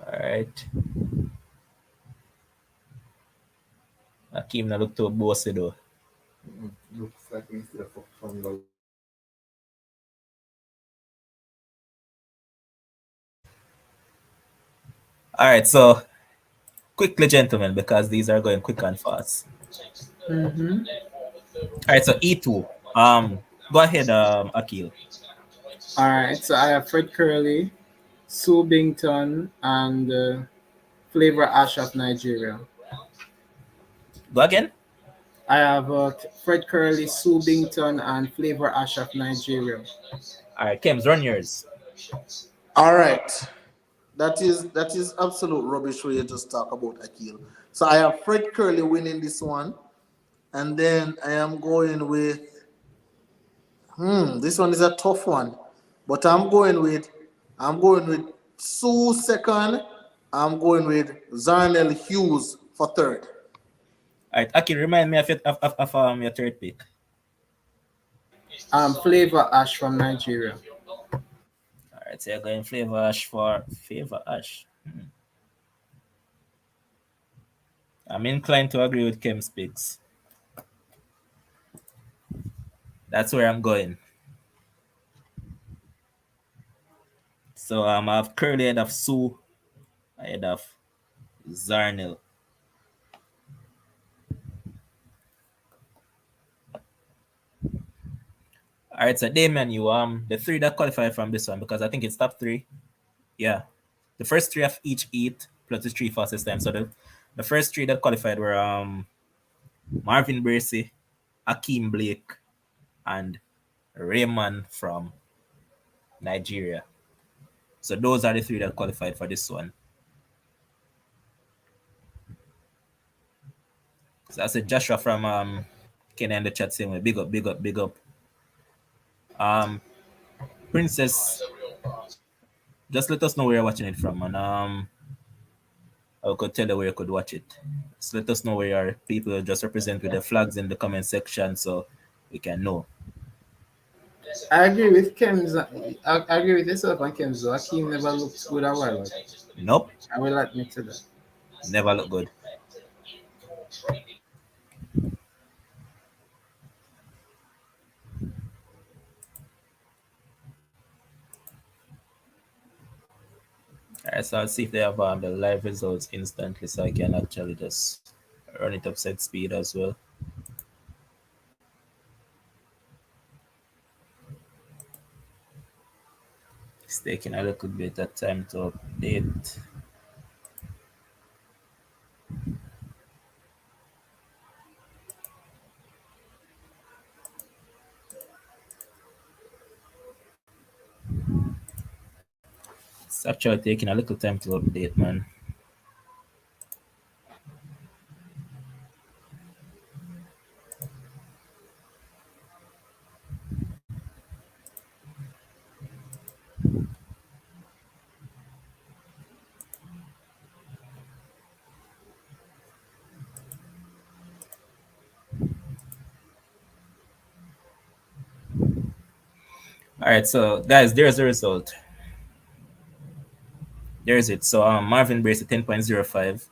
All right. Akeem now look too bossy though. Looks like we still from the All right, so quickly, gentlemen, because these are going quick and fast. Mm-hmm. All right, so E2. Go ahead, Akil. All right, so I have Fred Curley, Sue Bington, and Flavor Ash of Nigeria. Go again. I have Fred Curley, Sue Bington, and Flavor Ash of Nigeria. All right, Kems, run yours. All right. That is absolute rubbish where you just talk about Akil. So I have Fred Curley winning this one. And then I am going with this one is a tough one. But I'm going with Sue second. I'm going with Zarnell Hughes for third. All right, Akil, remind me of your third pick. Flavor Ash from Nigeria. All right, so you're going Flavor Ash for Favor Ash. I'm inclined to agree with Kem's picks. That's where I'm going. So I have Curly ahead of Sue, ahead of Zarnel. All right, so Damien, you the three that qualify from this one because I think it's top three. Yeah, the first three of each eight plus the three fastest time. So the first three that qualified were Marvin Bracy, Akeem Blake, and Raymond from Nigeria. So those are the three that qualified for this one. So I said Joshua from Kenya in the chat saying big up, big up, big up. Princess, just let us know where you're watching it from, and I could tell you where you could watch it. Just let us know where your people just represent with the flags in the comment section so we can know. I agree with Kems. I agree with yourself and Kems. Though Akeem never looked good a while ago. Nope, I will admit to that. never look good. Alright, so I'll see if they have the live results instantly so I can actually just run it up set speed as well. It's taking a little bit of time to update. It's actually taking a little time to update, man. right, so guys, there's the result. There's it. So Marvin Brace 10.05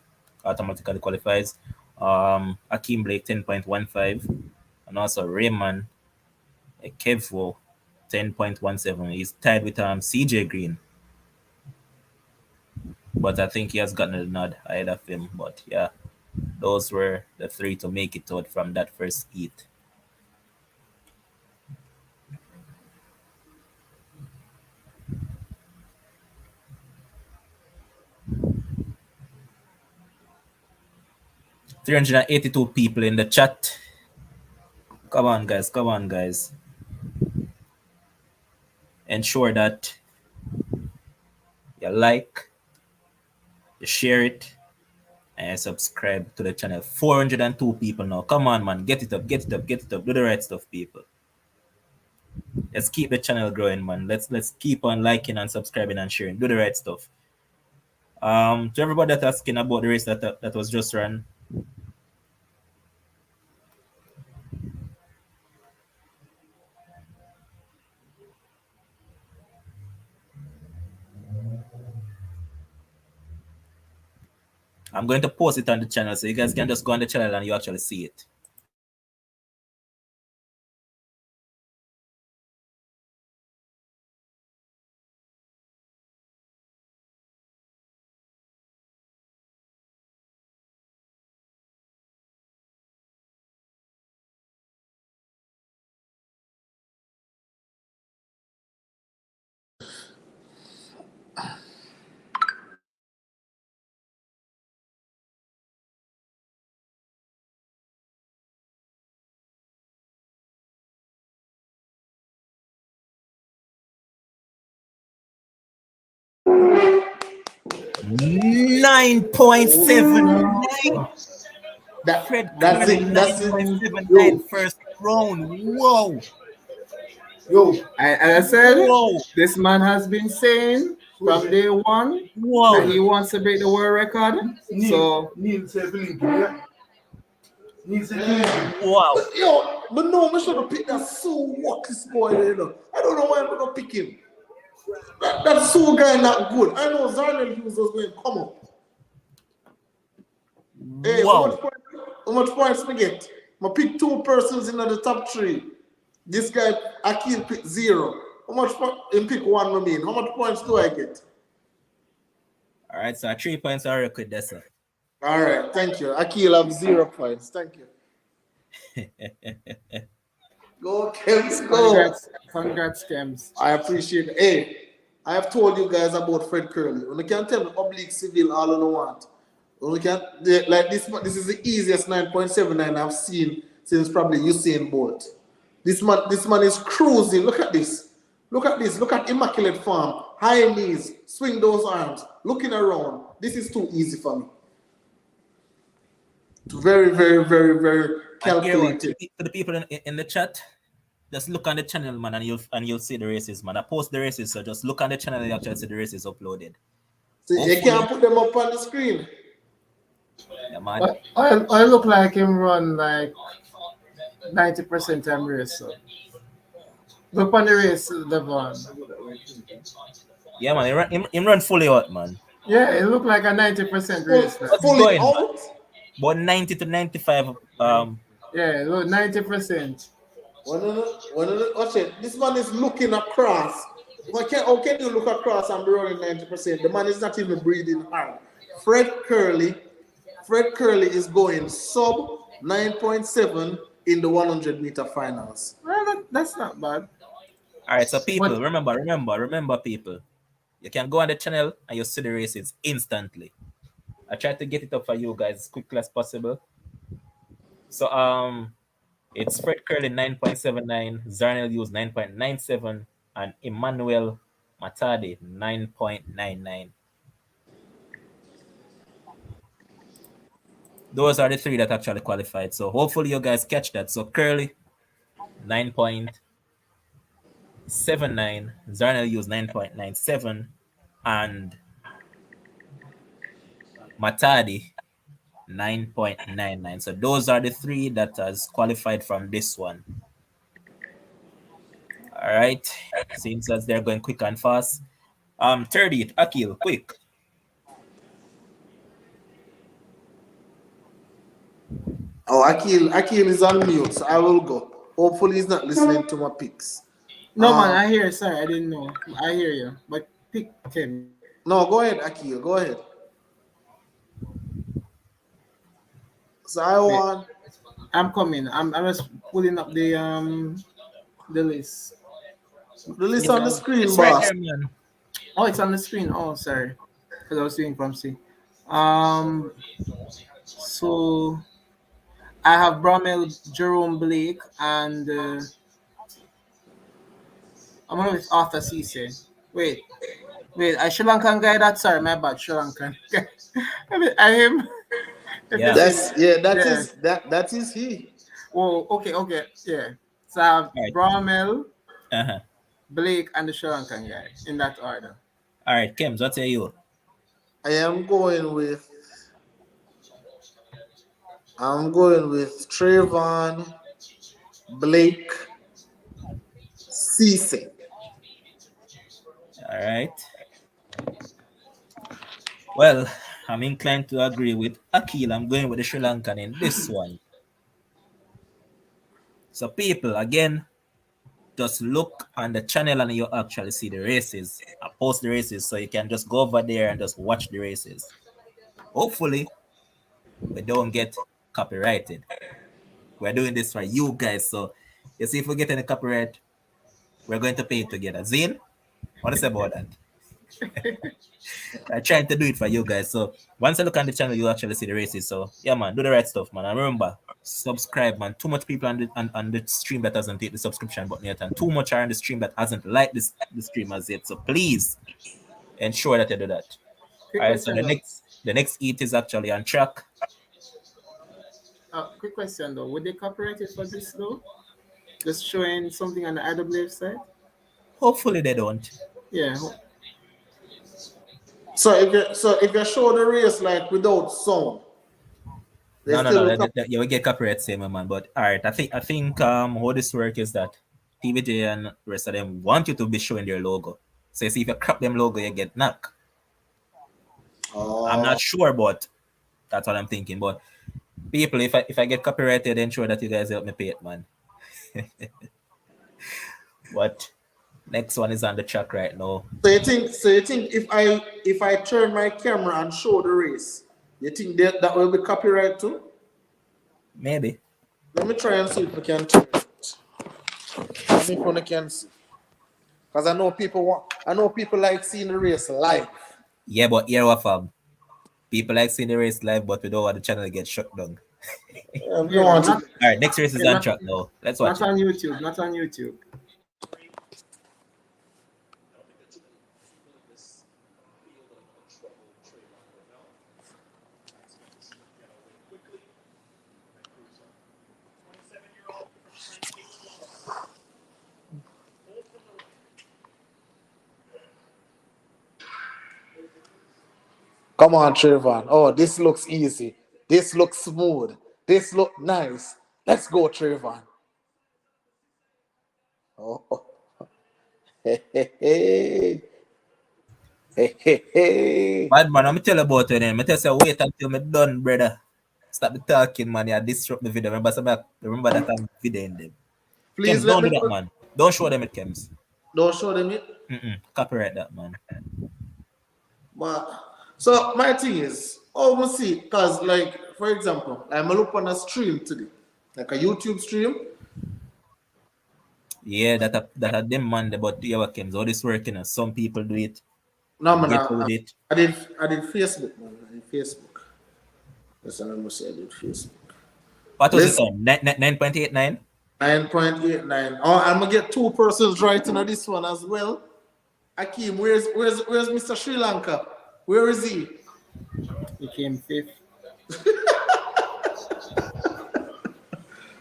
automatically qualifies. Akeem Blake 10.15, and also Raymond Kevwo 10.17. He's tied with CJ Green, but I think he has gotten a nod ahead of him. But yeah, those were the three to make it out from that first heat. $382 people in the chat. Come on, guys. Come on, guys. Ensure that you like, you share it, and subscribe to the channel. 402 people now. Come on, man. Get it up, get it up, get it up. Do the right stuff, people. Let's keep the channel growing, man. Let's keep on liking and subscribing and sharing. Do the right stuff. To everybody that's asking about the race that was just run, I'm going to post it on the channel so you guys can just go on the channel and you actually see it. $9.79. Fred That's Curley it. That's it. 9.79 Yo, first round. Whoa. yo, And I said, Whoa. this man has been saying from day one that Whoa. he wants to break the world record. So Neil said believe me, yeah? Neil said believe me. Wow. Yo, but no, I should have picked that so what this boy, you know. I don't know why I'm gonna pick him. That so guy not good. I know Zarnell Hughes was going to come up. Hey, Wow. how much points me get? I pick two persons in the top three. This guy, Akil, pick zero. How much him pick one, I mean? How much points do I get? All right, so 3 points are record there, sir. All right, thank you. Akil have 0 points. Thank you. Go, Kems, go. congrats, Kems. I appreciate it. Hey, I have told you guys about Fred Curley. When you can tell me oblique civil all you want. When you can like this is the easiest 9.79 I've seen since probably Usain Bolt. This man is cruising. Look at this. Look at this. Look at immaculate form. High knees. Swing those arms. Looking around. This is too easy for me. Very, very, very, very And here, what, calculated. to the people in the chat, just look on the channel, man, and you'll see the races, man. I post the races, so just look on the channel and you actually see the races uploaded. So you can't put them up on the screen. Yeah, man. I look like him run like 90% time race. So. Look on the race, Devon. Yeah, man. Him run fully out, man. Yeah, it looked like a 90% race. What's Fully going, man? out. About 90 to 95. Yeah, look, 90%. Watch it. This man is looking across. How can you look across and be running 90%? The man is not even breathing hard. Fred Curley is going sub 9.7 in the 100-meter finals. Well, that's not bad. All right, so people, But- remember, people. You can go on the channel and you see the races instantly. I tried to get it up for you guys as quickly as possible. So it's Fred Curley 9.79, Zarnell Hughes 9.97, and Emmanuel Matadi 9.99. Those are the three that actually qualified. So hopefully you guys catch that. So Curley 9.79, Zarnell Hughes 9.97, and Matadi 9.99. So those are the three that has qualified from this one. All right. Seems as they're going quick and fast. Third it, Akil, quick. Oh, Akil is on mute, so I will go. Hopefully, he's not listening to my picks. No man, I hear. Sorry, I didn't know. I hear you. But pick Kems. No, go ahead, Akil. Go ahead. So I Wait, want. I'm coming. I'm just pulling up the list. The list It's, on the screen, it's right boss. there, man. Oh, it's on the screen. Oh, sorry, because I was doing from C. Um, so I have Bromel, Jerome Blake, and I'm going with Arthur Cisse. Wait, I Sri Lankan guy. That's sorry, my bad. Sri Lankan. I am. If you Yeah. see, yeah. That is he. Oh, okay, yeah. So I have All right. Bromel, Uh-huh. Blake, and the Sri Lankan guy in that order. All right, Kems, what say you? I am going with. I'm going with Trayvon, Blake, Cisse. All right. Well, I'm inclined to agree with Akil. I'm going with the Sri Lankan in this one. So, people, again, just look on the channel and you actually see the races. I post the races so you can just go over there and just watch the races. Hopefully, we don't get copyrighted. We're doing this for you guys. So, you see, if we get any copyright, we're going to pay it together. Zane, what do you say about that? I'm trying to do it for you guys. So once you look on the channel, you actually see the races. So yeah, man, do the right stuff, man. And remember, subscribe, man. Too much people on the stream that hasn't hit the subscription button yet, and too much are on the stream that hasn't liked the stream as yet. So please ensure that you do that. Quick All right. So question though. the next eat is actually on track. Quick question though. Would they copyright it for this though? Just showing something on the IWF side? Hopefully they don't. Yeah. So if you show the race like without sound, they No, no, still no. look up. You will get copyright same, man. But all right, I think how this work is that TVJ and the rest of them want you to be showing their logo. So you see if you crop them logo, you get knocked. I'm Oh, not sure, but that's what I'm thinking. But people, if I get copyrighted, ensure that you guys help me pay it, man. But next one is on the track right now. so you think if I turn my camera and show the race, you think that will be copyright too? Maybe. Let me try and see if we can turn it. Let me if I can see. Because I know people like seeing the race live. Yeah, but here what fam. People like seeing the race live, but we don't want the channel to get shut down. You don't Yeah, want not to. All right, next race is yeah, on not, track now. Let's watch not it. on YouTube. Not on YouTube. Come on, Trayvon. Oh, this looks easy. This looks smooth. This look nice. Let's go, Trayvon. Oh, oh. Hey, hey, hey. Hey, hey, hey. Bad man, I'm tell you about it then. I tell you, wait until me done, brother. Stop the talking, man. You disrupt the video. Remember that I'm videoing them. Please Kems, let don't me do that, man. Don't show them it, Kems. don't show them it. Copyright that, man. But so my thing is, oh, we see, cause like for example, I'm look on a stream today, like a YouTube stream. Yeah, that are them, man. But yeah, Kems, all this working. Some people do it. No man, Get with it. I did Facebook, man. I did Facebook. That's what I'm gonna say. I did Facebook. What was it Listen, on? 9.89? 9.89. Oh, I'm gonna get two persons right into this one as well. Akeem, where's Mr. Sri Lanka? Where is he? He came fifth.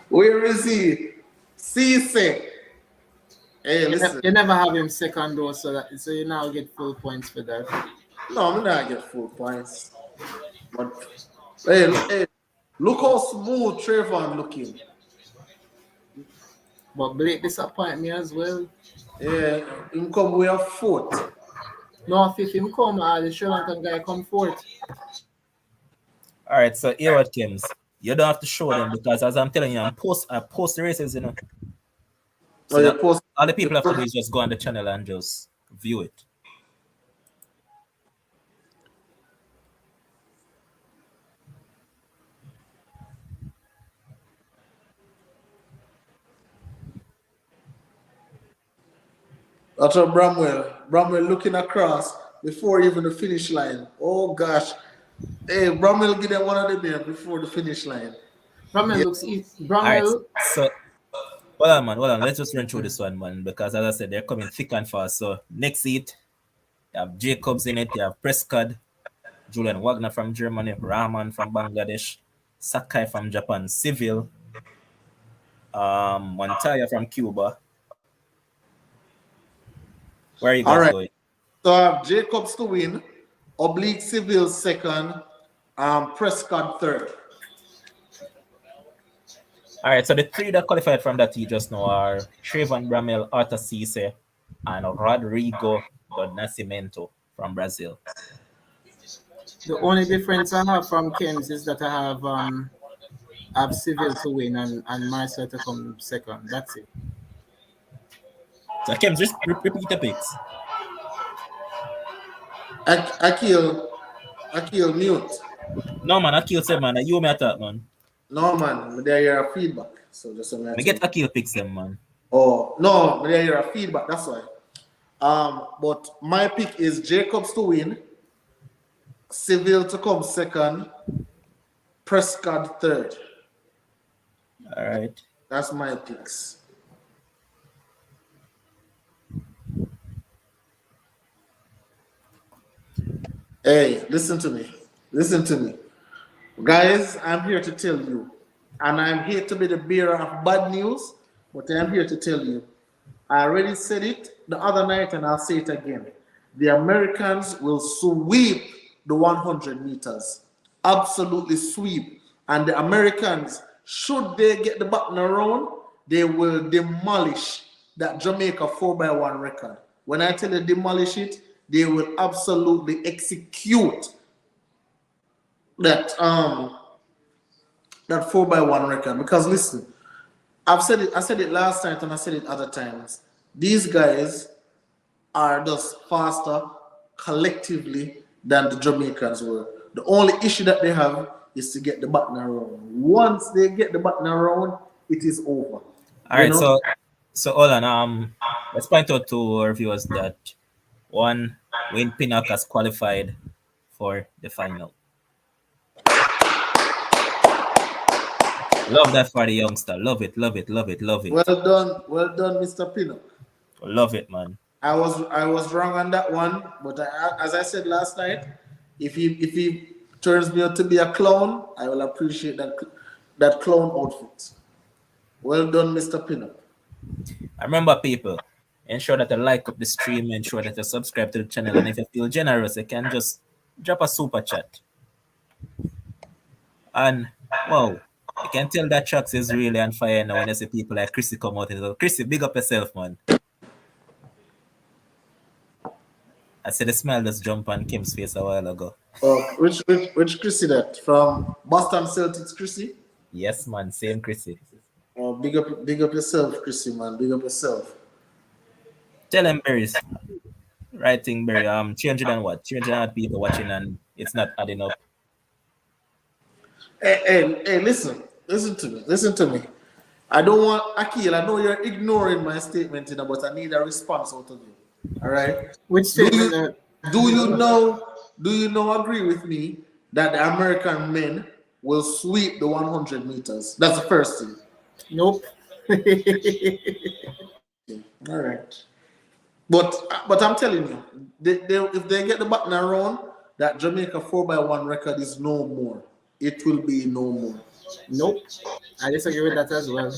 Where is he? Cisse. Hey, listen. You never have him second though, so you now get full points for that. No, I'm not get full points. But hey, look how smooth Trayvon looking. But Blake disappoint me as well. Yeah, him come with a foot. No, if him come, the Sri Lankan guy come fourth. All right, so here what comes. You don't have to show them because as I'm telling you, I post the races, Oh, So you that post. all the people have to do is just go on the channel and just view it. That's what Bramwell. Bramwell looking across before even the finish line. Oh gosh. Hey, Bramwell give them one of them there before the finish line. Bramwell Yeah. looks easy. All right, Bramwell, so hold on, man. Hold on. Let's just run through this one, man. Because as I said, they're coming thick and fast. So next seat, you have Jacobs in it. You have Prescott, Julian Wagner from Germany, Rahman from Bangladesh, Sakai from Japan, Civil, Montaya from Cuba. Where are you All guys right. going? So I have Jacobs to win, Oblique Civil second, Prescott third. All right, so the three that qualified from that heat just now are Trayvon Bramel, Arthur Cisse, and Rodrigo do Nascimento from Brazil. the only difference I have from Ken's is that I have Civil to win and Marcel to come second. That's it. So Kim, just repeat the picks. Akil mute. No man, Akil said man, you me attack man. No man, there your feedback. So just a Me minute. get Akil picks them man. Oh no, there your feedback. That's why. But my pick is Jacobs to win, Civil to come second, Prescott third. All right. That's my picks. Hey, listen to me. Listen to me. Guys, I'm here to tell you, and I'm here to be the bearer of bad news, but I'm here to tell you. I already said it the other night, and I'll say it again. The Americans will sweep the 100 meters. Absolutely sweep. And the Americans, should they get the button around, they will demolish that Jamaica 4x1 record. When I tell you demolish it, they will absolutely execute that 4x1 record. Because listen, I said it last night and I said it other times. These guys are just faster collectively than the Jamaicans were. The only issue that they have is to get the button around. Once they get the button around, it is over. All right, so hold on. Let's point out to our viewers that one, Wayne Pinnock has qualified for the final. Love that for the youngster. Love it, love it, love it, love it. Well done, Mr. Pinnock. Love it, man. I was wrong on that one, but as I said last night, if he turns me out to be a clown, I will appreciate that clown outfit. Well done, Mr. Pinnock. I remember people, ensure that you like up the stream, ensure that you subscribe to the channel, and if you feel generous, you can just drop a super chat. And wow, you can tell that Chucks is really on fire now when you see people like Chrissy come out and go, Chrissy, big up yourself, man. I see the smile just jump on Kim's face a while ago. Oh, which Chrissy that? From Boston Celtics, Chrissy? Yes, man, same Chrissy. Oh, big up yourself, Chrissy, man. Big up yourself. Tell them, Berries. Right thing, Berry. Changing and what? Changing and people watching and it's not adding up. Hey, listen to me. I don't want Akil. I know you're ignoring my statement, but I need a response out of you. All right. Which statement? Do you know? Agree with me that the American men will sweep the 100 meters? That's the first thing. Nope. All right. But I'm telling you, if they get the button around, that Jamaica 4x1 record is no more. It will be no more. Nope. I disagree with that as well.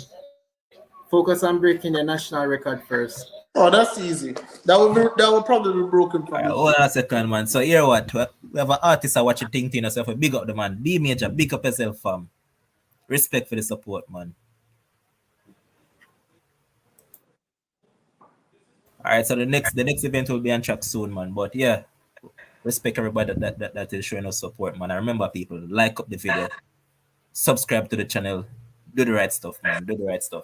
Focus on breaking the national record first. Oh, that's easy. That will probably be broken from. Right, hold on a second, man. So here what? We have an artist that watching thing to yourself. Big up the man. Be major. Big up yourself, fam. Respect for the support, man. All right, so the next event will be on track soon, man. But yeah, respect everybody that is showing us support, man. I remember people like up the video, subscribe to the channel, do the right stuff, man. Do the right stuff.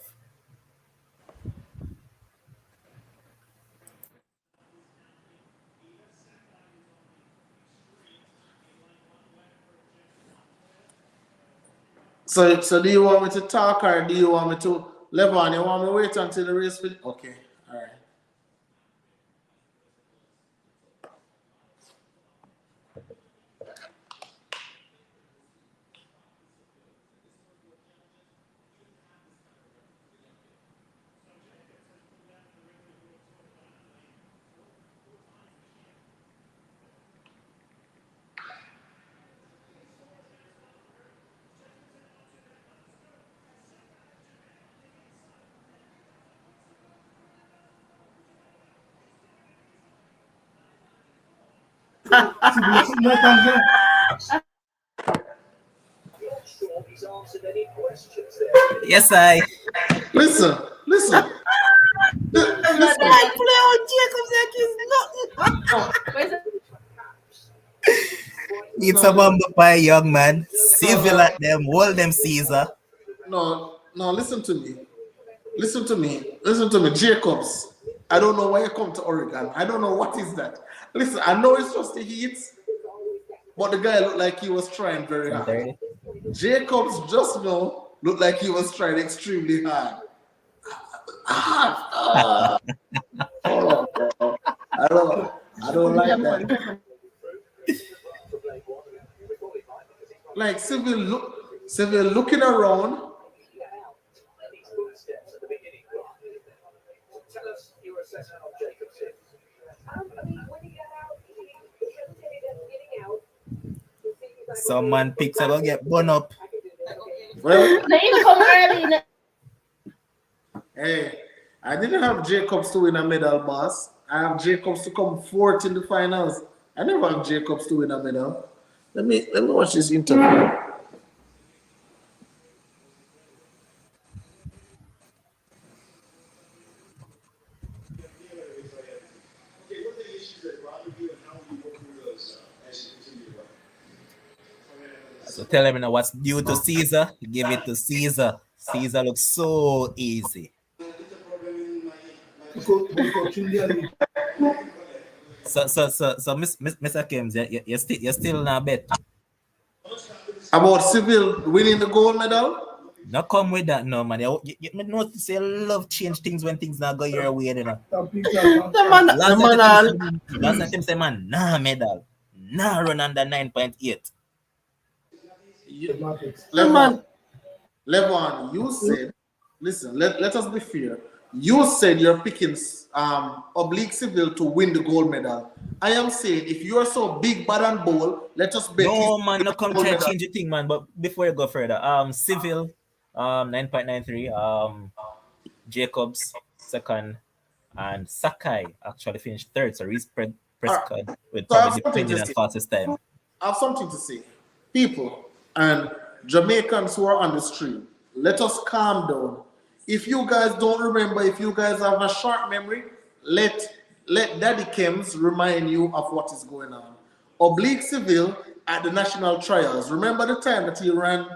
So do you want me to talk or do you want me to live on? You want me to wait until the race? Okay, all right. Let us go. Yes, I. Listen, listen. Listen. I play on Jacobs like he's nothing. It's a No, listen. bumble pie, young man. No, Civil no, at them, hold them, Caesar. no. Listen to me. Listen to me. Listen to me. Jacobs. I don't know why you come to Oregon. I don't know what is that. Listen, I know it's just the heat, but the guy looked like he was trying very hard. 7:30. Jacobs just now looked like he was trying extremely hard. Hold on, bro. I don't like that. Like Civil looking around. Some man picks are gonna get bun up. Well, No, you come early. hey, I didn't have Jacobs to win a medal, boss. I have Jacobs to come fourth in the finals. I never have Jacobs to win a medal. Let me watch this interview. So tell him, you know, what's due to Caesar, give it to Caesar. Caesar looks so easy. Because Trinidad, Mr. Kims, you're still in a bet. About Civil winning the gold medal. Not come with that, no, man. You notice you love change things when things not go your way, you know. The man, Last time say, man, nah, medal. Nah, run under 9.8. the man. Levon, you said, listen, let us be fair. You said you're picking Oblique Civil to win the gold medal. I am saying if you're so big, bad, and bold, let us bet he's No, man, no come gold try medal. change the thing, man. But before you go further, Civil, 9.93, Jacobs, second, and Sakai actually finished third. So Reese All right. Prescott with So I probably have something to depending on say. fastest time. I have something to say. People and Jamaicans who are on the stream, let us calm down. If you guys don't remember, if you guys have a short memory, let Daddy Kems remind you of what is going on. Oblique Civil at the national trials. Remember the time that he ran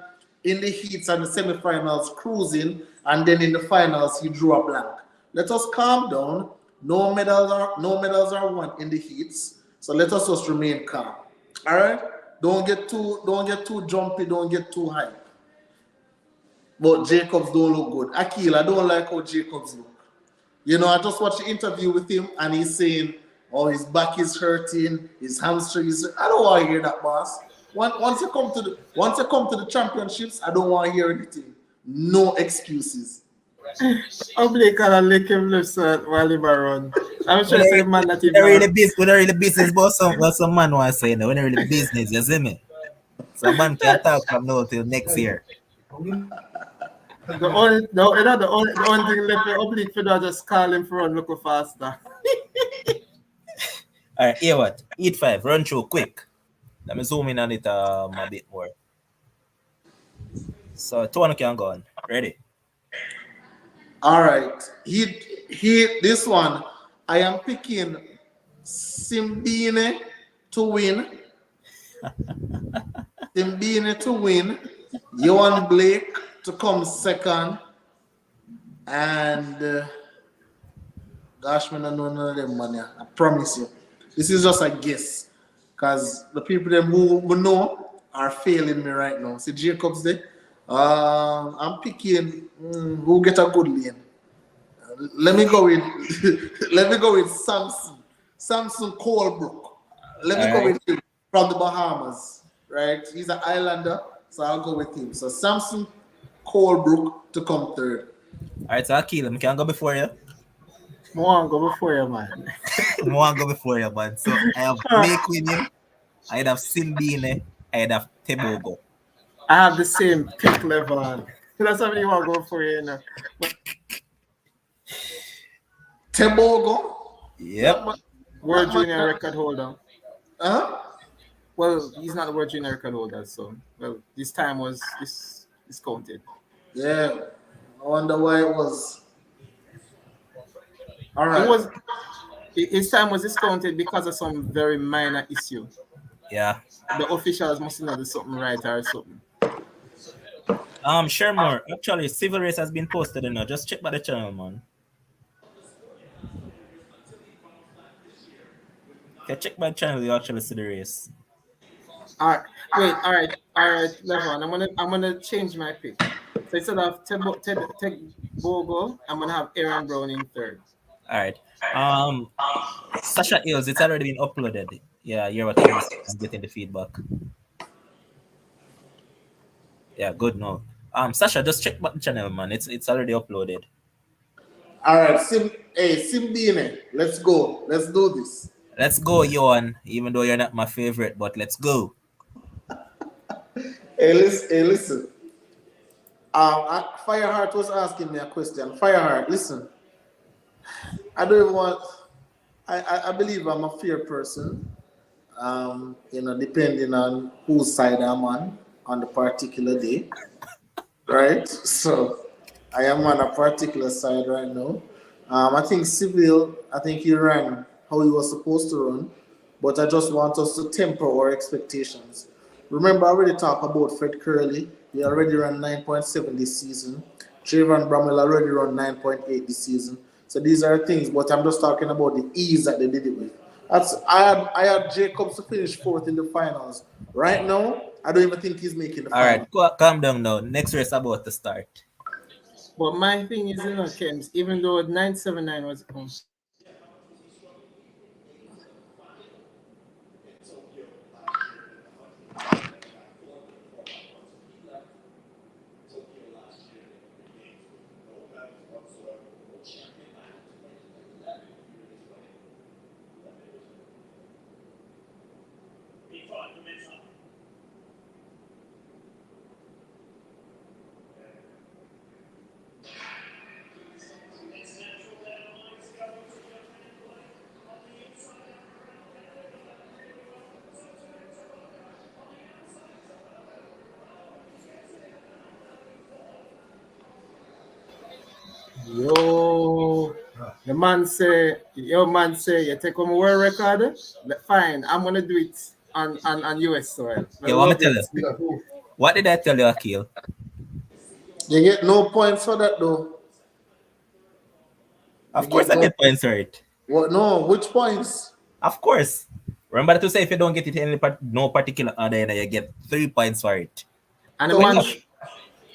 in the heats and the semifinals cruising, and then in the finals he drew a blank. Let us calm down. No medals are won in the heats. So let us just remain calm. All right? Don't get too jumpy, don't get too high. But Jacobs don't look good. Akil, I don't like how Jacobs look. You know, I just watched the interview with him and he's saying, oh, his back is hurting, his hamstring is. I don't want to hear that, boss. Once you come to the championships, I don't want to hear anything. No excuses. Oblique and lick him left while he run. I'm When sure say man that he when I really business about what some man was saying, when I really business, you see me? Some man can talk from now till next year. the only thing left for Oblique for that just call him for run look faster. All right, here what? Eat five, run through quick. Let me zoom in on it a bit more. So, Tuano can go on. Ready? All right. This one, I am picking Simbine to win. Simbine to win. Johan Blake to come second. And gosh, man, I know none of them, man. I promise you. This is just a guess. Because the people them who know are failing me right now. See Jacobs there? I'm picking who get a good lane. Let me go with let me go with Samson. Samson Colebrook. Let All me go right. with him from the Bahamas. Right? He's an islander, so I'll go with him. So Samson Colebrook to come third. All right, so Akil, I can go before you. I want to go before you, man. I want to go before you, man. So I have Blake winning. I'd have Simbine. I'd have Tebogo. I have the same pick level on. That's something you want to go for, you know. Tebogo. Yep. World Junior record holder. Huh? Well, he's not the World Junior record holder, so this time was this counted. Yeah. I wonder why it was. All It right. was his time was discounted because of some very minor issue. Yeah. The officials must not do something right or something. Share more. Actually, Civil Race has been posted, Just check by the channel, man. If you check my channel, you actually see the race. All right, wait, all right, Levon. I'm gonna change my pick. So instead of Bogo, I'm gonna have Aaron Brown in third. All right. Sasha Hills, it's already been uploaded. Yeah, you're what I'm getting the feedback. Yeah, good now. Sasha, just check back the channel, man. It's already uploaded. All right. Simbine. Let's go. Let's do this. Let's go, Johan. Even though you're not my favorite, but let's go. Hey, listen. Fireheart was asking me a question. Fireheart, listen. I don't even want. I believe I'm a fair person. Depending on whose side I'm on the particular day, right? So I am on a particular side right now. I think Civil, I think he ran how he was supposed to run, but I just want us to temper our expectations. Remember, I already talked about Fred Curley. He already ran 9.7 this season. Trayvon Bramwell already run 9.8 this season. So these are things, but I'm just talking about the ease that they did it with. I had Jacobs to finish fourth in the finals. Right now, I don't even think he's making the All right, final. calm down now. Next race about to start. But my thing is, Kems, even though 979 was yo. Your man say, you take home a world record. Fine, I'm gonna do it on US soil. I Okay, what me love tell it. you? What did I tell you, Akil? You get no points for that though. You Of course get I no. get points for it. What? No, which points? Of course. Remember to say if you don't get it in no particular order, then you get 3 points for it. And So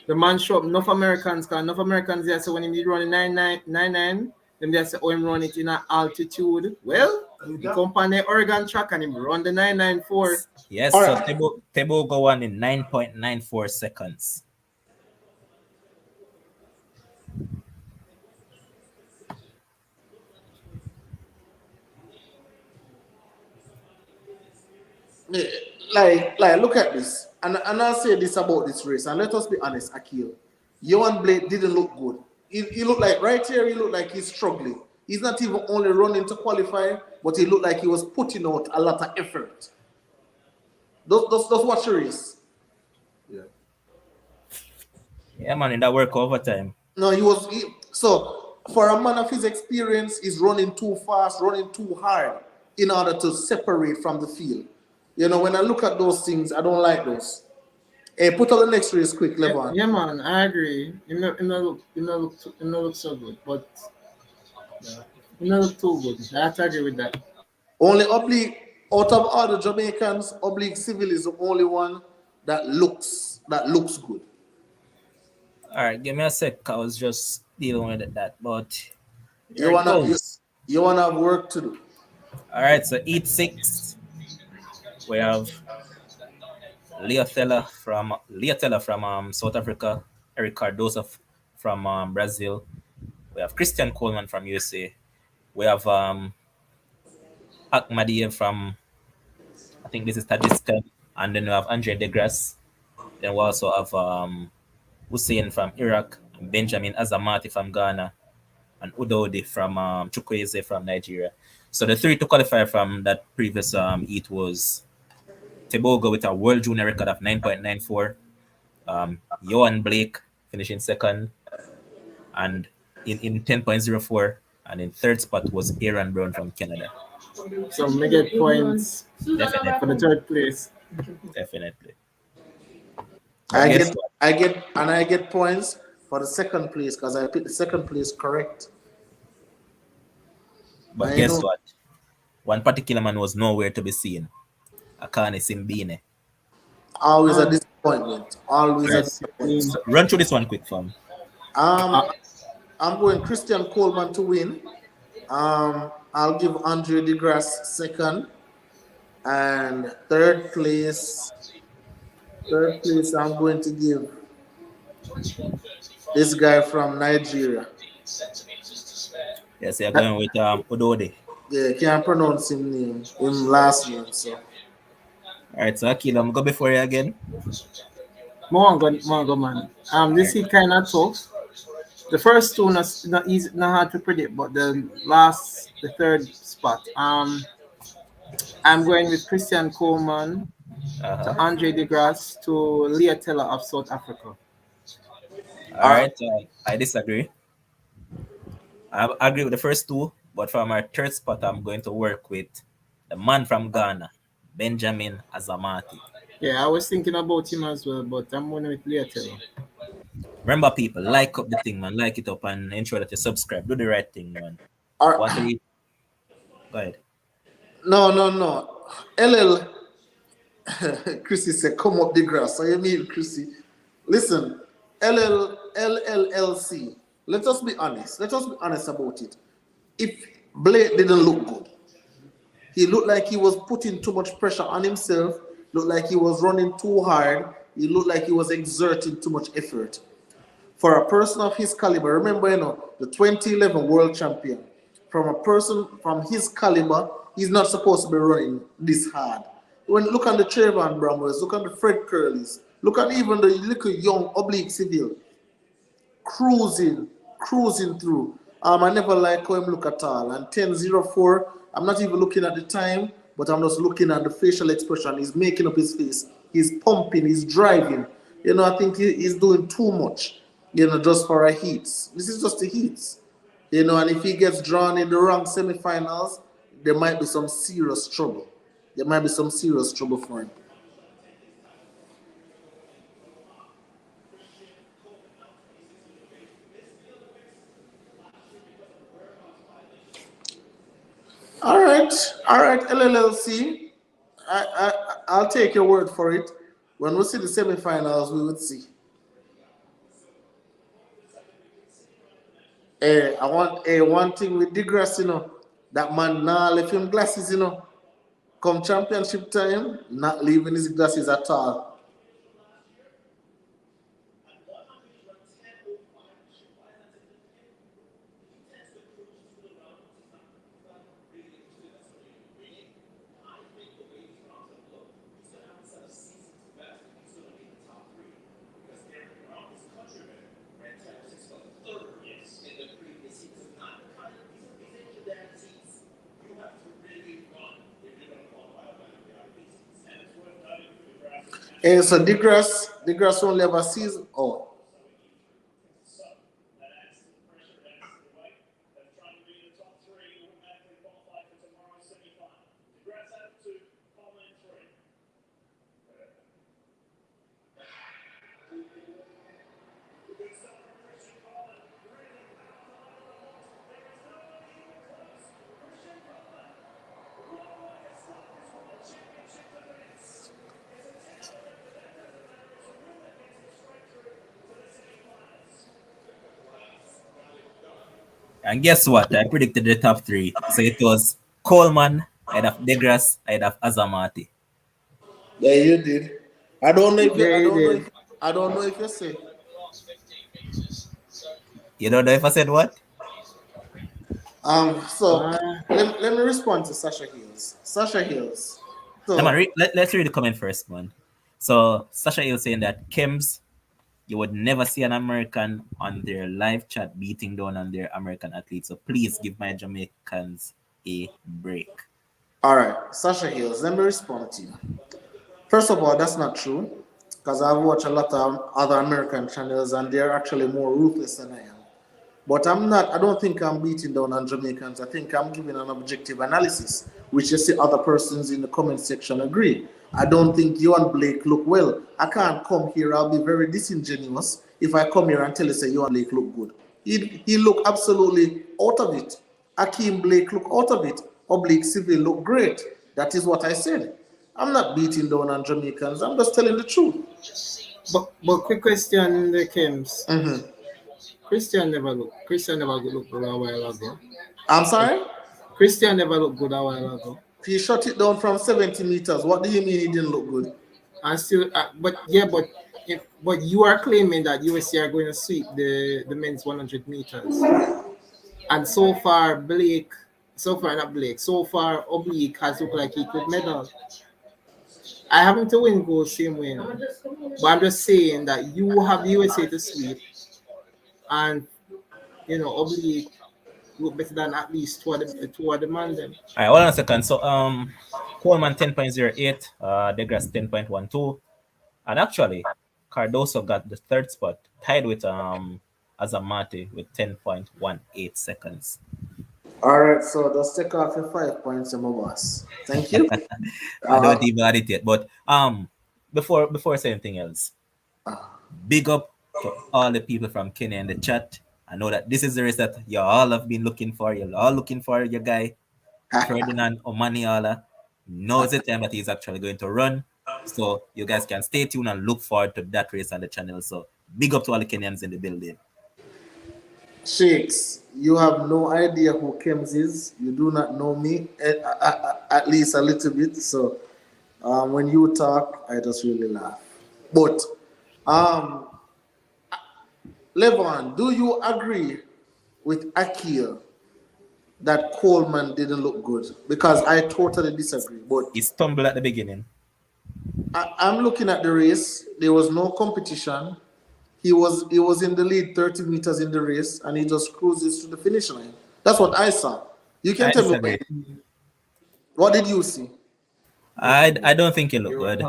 the man show up enough Americans, cause enough Americans there. So when he run 9999, then they say, oh, him run it in an altitude. Well, he come on the Oregon track and him run the 994. Yes, all so right. Tebogo won in 9.94 seconds. Like, look at this. And I'll say this about this race. And let us be honest, Akil. Johan Blake didn't look good. He looked like right here. He looked like he's struggling. He's not even only running to qualify, but he looked like he was putting out a lot of effort. Those watch the race. Yeah, man, in that work overtime. No, he was. So for a man of his experience, is running too fast, running too hard in order to separate from the field. When I look at those things, I don't like those. Hey, put up the next race quick, Yeah, Levon. yeah, man, I agree. It not look so good, but it not look too good. I have to agree with that. Only Oblique, out of all the Jamaicans, Oblique Civil is the only one that looks good. All right, give me a sec. I was just dealing with that, but here You it wanna you, goes. you wanna have work to do. All right, so eat six. We have Leotella from South Africa, Eric Cardoso from Brazil. We have Christian Coleman from USA. We have Ahmadiyya from, I think this is Tajikistan, and then we have Andre DeGrasse. Then we also have Hussein from Iraq, and Benjamin Azamati from Ghana, and Udodi from Chukwueze from Nigeria. So the three to qualify from that previous heat was Tebogo with a world junior record of 9.94, Johan Blake finishing second, and in 10.04, and in third spot was Aaron Brown from Canada. So we get points Definitely, for the third place. definitely. But I guess get what? I get points for the second place because I picked the second place correct. But I guess know what? One particular man was nowhere to be seen. Akane Simbine. always a Ah, disappointment. Always All a right, yes, disappointment. Eugene. so run through this one quick, fam. Um, Uh, I'm going Christian Coleman to win. I'll give Andre DeGrasse second, and third place, I'm going to give this guy from Nigeria. Yes, you're that, going with Odode. Yeah, can't pronounce him last name. So All right, so Akil, I'm go before you again. more go, man. All This right, is kind of tough. The first two not easy, not hard to predict, but the third spot. I'm going with Christian Coleman to uh-huh. Andre DeGrasse to Leah Teller of South Africa. All I, right, I disagree. I agree with the first two, but for my third spot, I'm going to work with the man from Ghana, Benjamin Azamati. Yeah, I was thinking about him as well, but I'm going with Leah Teller. Remember, people, like up the thing, man. Like it up and ensure that you subscribe. Do the right thing, man. Want to I, read? Go ahead. no, no, no. LL Chrissy said, "Come up the grass." So you mean, Chrissy? Listen, LLLC. Let us be honest. Let us be honest about it. If Blake didn't look good, he looked like he was putting too much pressure on himself. Looked like he was running too hard. He looked like he was exerting too much effort. For a person of his caliber, remember, the 2011 world champion, from a person from his caliber, he's not supposed to be running this hard. When look at the Trayvon Bramwells, look at the Fred Curleys, look at even the little young oblique civil cruising, cruising through. I never like how him look at all. And 10:04, I'm not even looking at the time, but I'm just looking at the facial expression. He's making up his face. He's pumping. He's driving. I think he's doing too much. Just for a heat. This is just the heats. And if he gets drawn in the wrong semifinals, there might be some serious trouble. There might be some serious trouble for him. All right, LLLC. I'll take your word for it. When we see the semifinals, we would see. I want one thing with Degrasse, that man now left him glasses, Come championship time, not leaving his glasses at all. So Degrasse only have a season. Oh, And guess what? I predicted the top three. So it was Coleman, I'd have Degrasse, I'd have Azamati. Yeah, you did. I don't know if you. Yeah, I he don't know did. if. I don't know if you say. You don't know if I said what? So Uh, let me respond to Sasha Hills. Sasha Hills. Come on, So let's read the comment first, man. So Sasha Hill saying that Kims, you would never see an American on their live chat beating down on their American athletes. So please give my Jamaicans a break. all right, Sasha Hills. Let me respond to you. First of all, that's not true, because I've watched a lot of other American channels and they're actually more ruthless than I am. But I'm not, I don't think I'm beating down on Jamaicans. I think I'm giving an objective analysis, which you see other persons in the comment section agree. I don't think you and Blake look well. I can't come here, I'll be very disingenuous if I come here and tell you, say, you and Blake look good. He look absolutely out of it. Akeem Blake look out of it. Oblique Civil look great. That is what I said. I'm not beating down on Jamaicans, I'm just telling the truth. but quick question, the Kims. Mhm. Christian never looked good a while ago. I'm sorry? Christian never looked good a while ago. He shot it down from 70 meters. What do you mean he didn't look good? And still, but yeah, but you are claiming that USC are going to sweep the men's 100 meters, and so far not Blake, so far Oblique has looked like he could medal. I haven't to win goal same win, but I'm just saying that you have the USA to sweep, and Oblique look better than at least two of the man them. All right, hold on a second. So Coleman 10.08, Degrasse 10.12. And actually, Cardoso got the third spot, tied with Azamati with 10.18 seconds. All right, so just take off your 5 points, my boss. Thank you. I don't Uh, even add it yet. But before I say anything else, big up to all the people from Kenya in the chat. I know that this is the race that you all have been looking for. You're all looking for your guy, Ferdinand Omaniala. Knows the time that he's actually going to run. So you guys can stay tuned and look forward to that race on the channel. So big up to all the Kenyans in the building. Shakes, you have no idea who Kems is. You do not know me, at least a little bit. So when you talk, I just really laugh. But um, Levon, do you agree with Akil that Coleman didn't look good? Because I totally disagree. But He stumbled at the beginning. I'm looking at the race. There was no competition. He was in the lead 30 meters in the race, and he just cruises to the finish line. That's what I saw. You can I tell me disagree. what did you see? I don't think he looked good.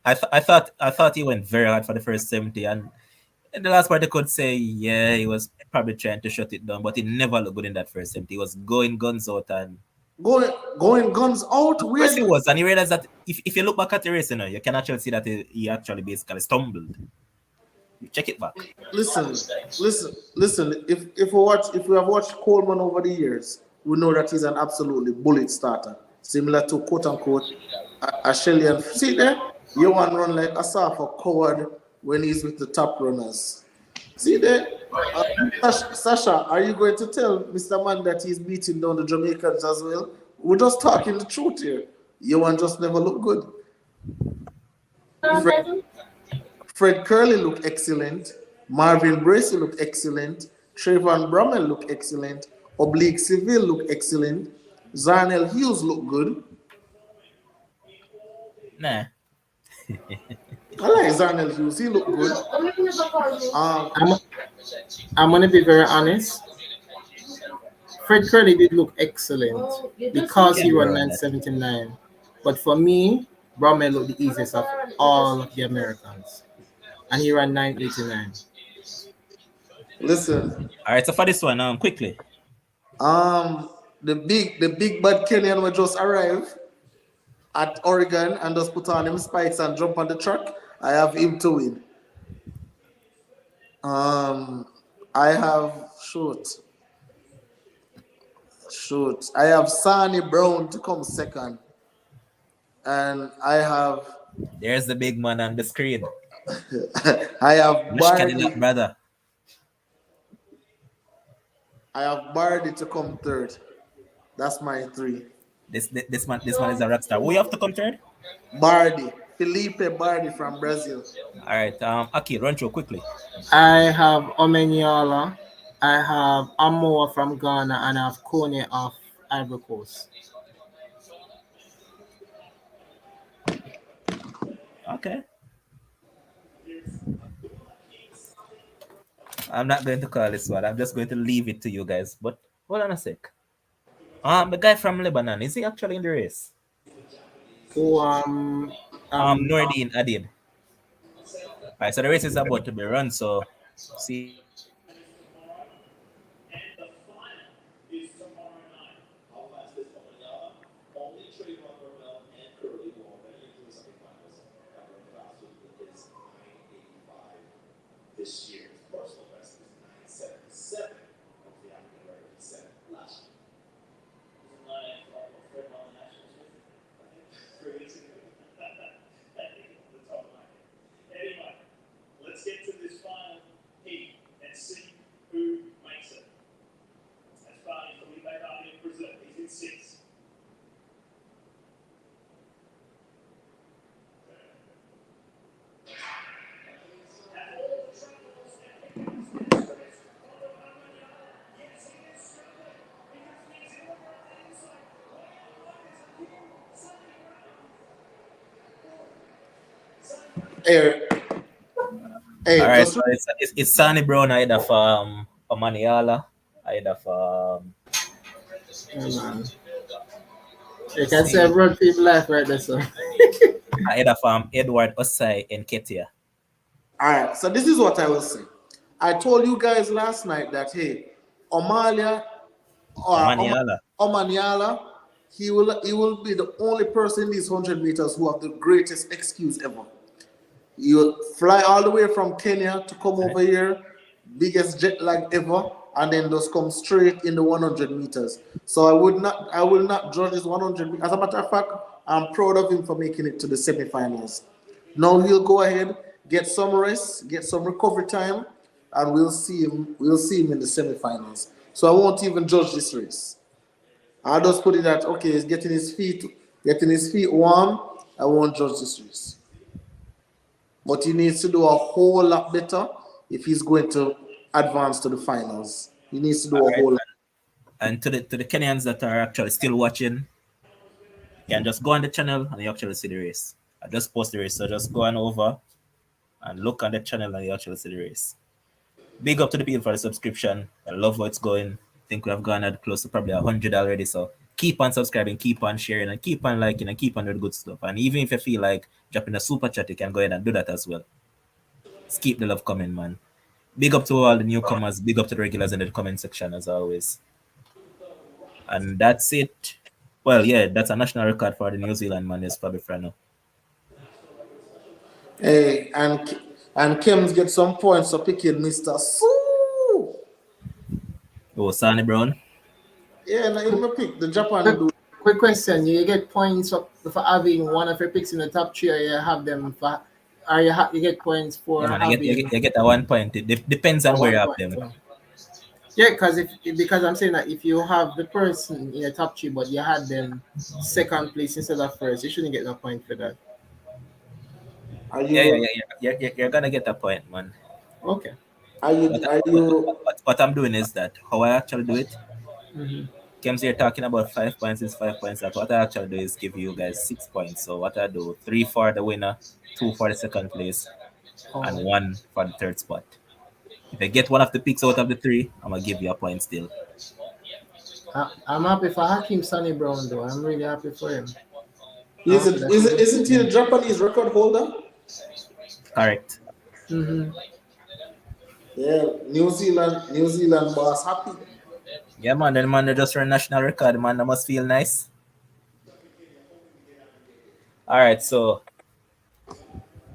I thought he went very hard for the first 70, and in the last part I could say yeah, he was probably trying to shut it down, but he never looked good in that first 70. He was going guns out, and Going guns out. of course he Where? was, and he realized that if you look back at the race, you can actually see that he actually basically stumbled. You check it back. Listen, listen. If we have watched Coleman over the years, we know that he's an absolutely bullet starter, similar to quote unquote a Shelly. See there, you want run like a soft coward when he's with the top runners. See there, Sasha, are you going to tell Mr. Man that he's beating down the Jamaicans as well? We're just talking the truth here. You want just never look good. Fred, Fred Curley looked excellent. Marvin Bracey looked excellent. Trayvon Brummel looked excellent. Oblique Seville looked excellent. Zarnell Hughes looked good. Nah. I like Zarnell Hughes. He looked good. I'm I'm gonna be very honest. Fred Curley did look excellent because Can't he be ran wrong that. 979. But for me, Bromell looked the easiest of all the Americans. And he ran 989. Listen, All right, so for this one, quickly. the big bad Kenyan will just arrive at Oregon and just put on him spikes and jump on the truck. I have him to win. Um, I have shoot. I have Sani Brown to come second, and I have There's the big man on the screen. I have Bush Cadillac, Barney. brother. I have Bardi to come third. That's my three. This man is a rock star. Who you have to come third? Bardi, Felipe Bardi from Brazil. All right. Aki, run through quickly. I have Omeniola, I have Amoa from Ghana, and I have Kone of Ivory Coast. Okay. I'm not going to call this one. I'm just going to leave it to you guys. But hold on a sec. The guy from Lebanon, is he actually in the race? Who Nordin Adid. All right, so the race is about to be run. So see if he can join us. Hey, All hey, right, just so it's Sunny Brown either from Omaniala, either from man. You let's can say see, run people life right there, so. either from Edward Osai and Ketia. all right. So this is what I will say. I told you guys last night that hey, Omalia or Omaniala. Omaniala, he will be the only person in these 100 meters who have the greatest excuse ever. You fly all the way from Kenya to come Right? over here, biggest jet lag ever, and then just come straight in the 100 meters. So I will not judge this 100. As a matter of fact, I'm proud of him for making it to the semifinals. Now he'll go ahead, get some rest, get some recovery time, and we'll see him. We'll see him in the semifinals. So I won't even judge this race. I'll just put it that okay, he's getting his feet warm. I won't judge this race. But he needs to do a whole lot better if he's going to advance to the finals. He needs to All do a right. whole lot. And to the Kenyans that are actually still watching, you can just go on the channel and you actually see the race. I just post the race, so just go on over and look on the channel and you actually see the race. Big up to the people for the subscription. I love how it's going. I think we have gone at close to probably 100 already. So keep on subscribing, keep on sharing, and keep on liking and keep on doing good stuff. And even if you feel like dropping a super chat, you can go ahead and do that as well. Just keep the love coming, man. Big up to all the newcomers. Big up to the regulars in the comment section as always. And that's it. Well, yeah, that's a national record for the New Zealand man. Is Fabi Frano. Hey, and Kim's get some points for picking Mr. Sue. Oh, Sonny Brown. Yeah, now in my pick, the Japan quick, dude. quick question: you get points for having one of your picks in the top three, or you have them for, or you get points Yeah, for man. having You get a 1 point. It depends a on where you one have point. them. Yeah, because I'm saying that if you have the person in the top three, but you had them second place instead of first, you shouldn't get no point for that. Are Yeah. you You're gonna get a point, man. Okay. are you What, are what, you what I'm doing is that how I actually do it. Mm-hmm. Kems here talking about 5 points is 5 points. That what I actually do is give you guys 6 points. So what I do, three for the winner, two for the second place, and Oh, one for the third spot. If I get one of the picks out of the three, I'm gonna give you a point still. I'm happy for Hakeem Sunny Brown though. I'm really happy for him. I'm is happy it that he is it did. isn't he the Japanese record holder? Correct. Mm-hmm. Yeah, New Zealand boss happy. Yeah, man. Then man, they just run national record, man. That must feel nice. All right. So Hold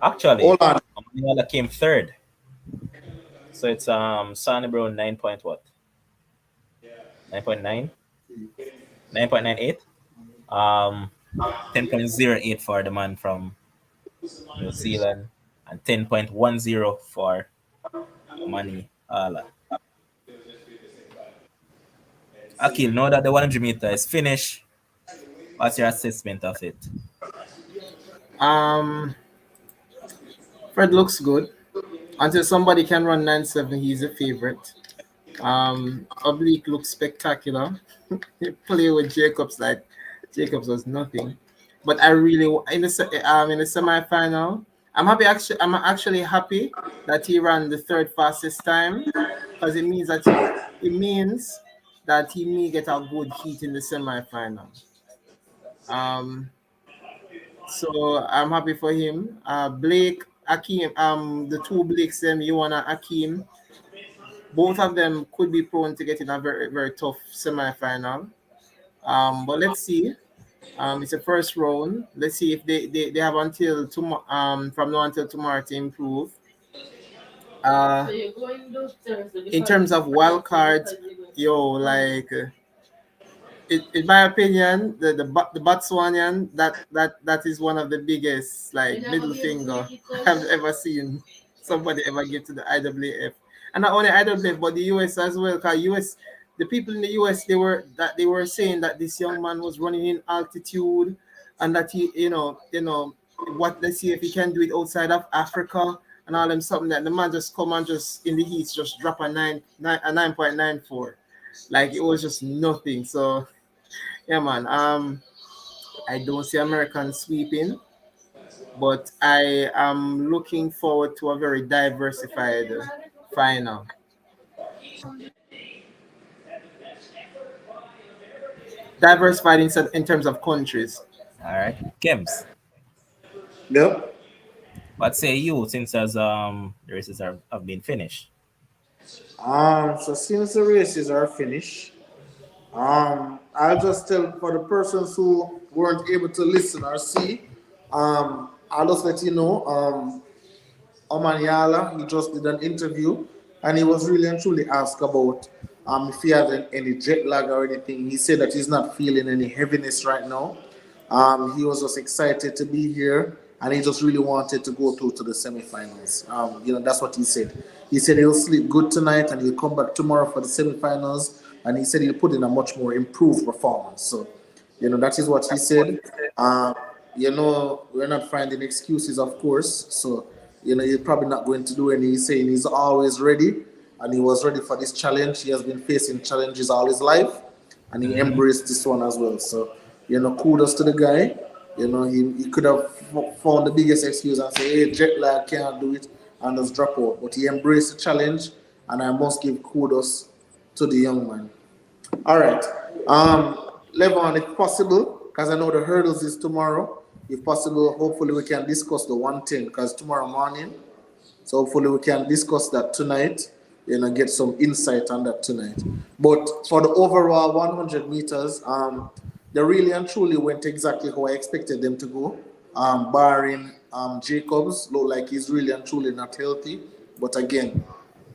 actually, on. Manila came third. So it's Sonny Brown 9 point what? 9.9? 9.98? 10.08 for the man from New Zealand and 10.10 for Omani Ala. Akil, now that the 100 meter is finished, what's your assessment of it? Um, Fred looks good. Until somebody can run 9.7, he's a favorite. Oblique looks spectacular. He play with Jacobs like Jacobs was nothing. But I really in the semi-final, I'm actually happy that he ran the third fastest time because it means that he may get a good heat in the semi-final. Um, so I'm happy for him. Blake, Akeem, the two Blakes, them, you and Akeem, both of them could be prone to getting a very, very tough semi-final. But let's see. It's a first round. Let's see if they have until tomorrow, from now until tomorrow to improve. Uh, in terms of wild cards, like in my opinion, the Botswanian that is one of the biggest like middle finger I've ever seen somebody ever give to the IWF, and not only IWF but the US as well. Cause US, the people in the US they were saying that this young man was running in altitude, and that he what, let's see if he can do it outside of Africa and all them something that the man just come and just in the heat just drop a 9.94, like it was just nothing. So yeah, man. I don't see Americans sweeping, but I am looking forward to a very diversified final. Diversified in terms of countries. All right, Kems, Yep. what say you since as the races have been finished? So since the races are finished, I'll just tell for the persons who weren't able to listen or see, I'll just let you know, Omanyala, he just did an interview and he was really and truly asked about if he had any jet lag or anything. He said that he's not feeling any heaviness right now. He was just excited to be here and he just really wanted to go through to the semifinals. That's what he said. He said he'll sleep good tonight and he'll come back tomorrow for the semifinals. And he said he'll put in a much more improved performance. So, that is what he said. Um, we're not finding excuses, of course. So, he's probably not going to do any. He's saying he's always ready, and he was ready for this challenge. He has been facing challenges all his life, and he Mm-hmm. embraced this one as well. So, kudos to the guy. He could have found the biggest excuse and say, hey, jet lag, can't do it, and just drop out. But he embraced the challenge, and I must give kudos to the young man. All right. Levon, if possible, because I know the hurdles is tomorrow. If possible, hopefully we can discuss the 110 because tomorrow morning. So hopefully we can discuss that tonight, get some insight on that tonight. But for the overall 100 meters, they really and truly went exactly how I expected them to go. Barring Jacobs, look like he's really and truly not healthy. But again,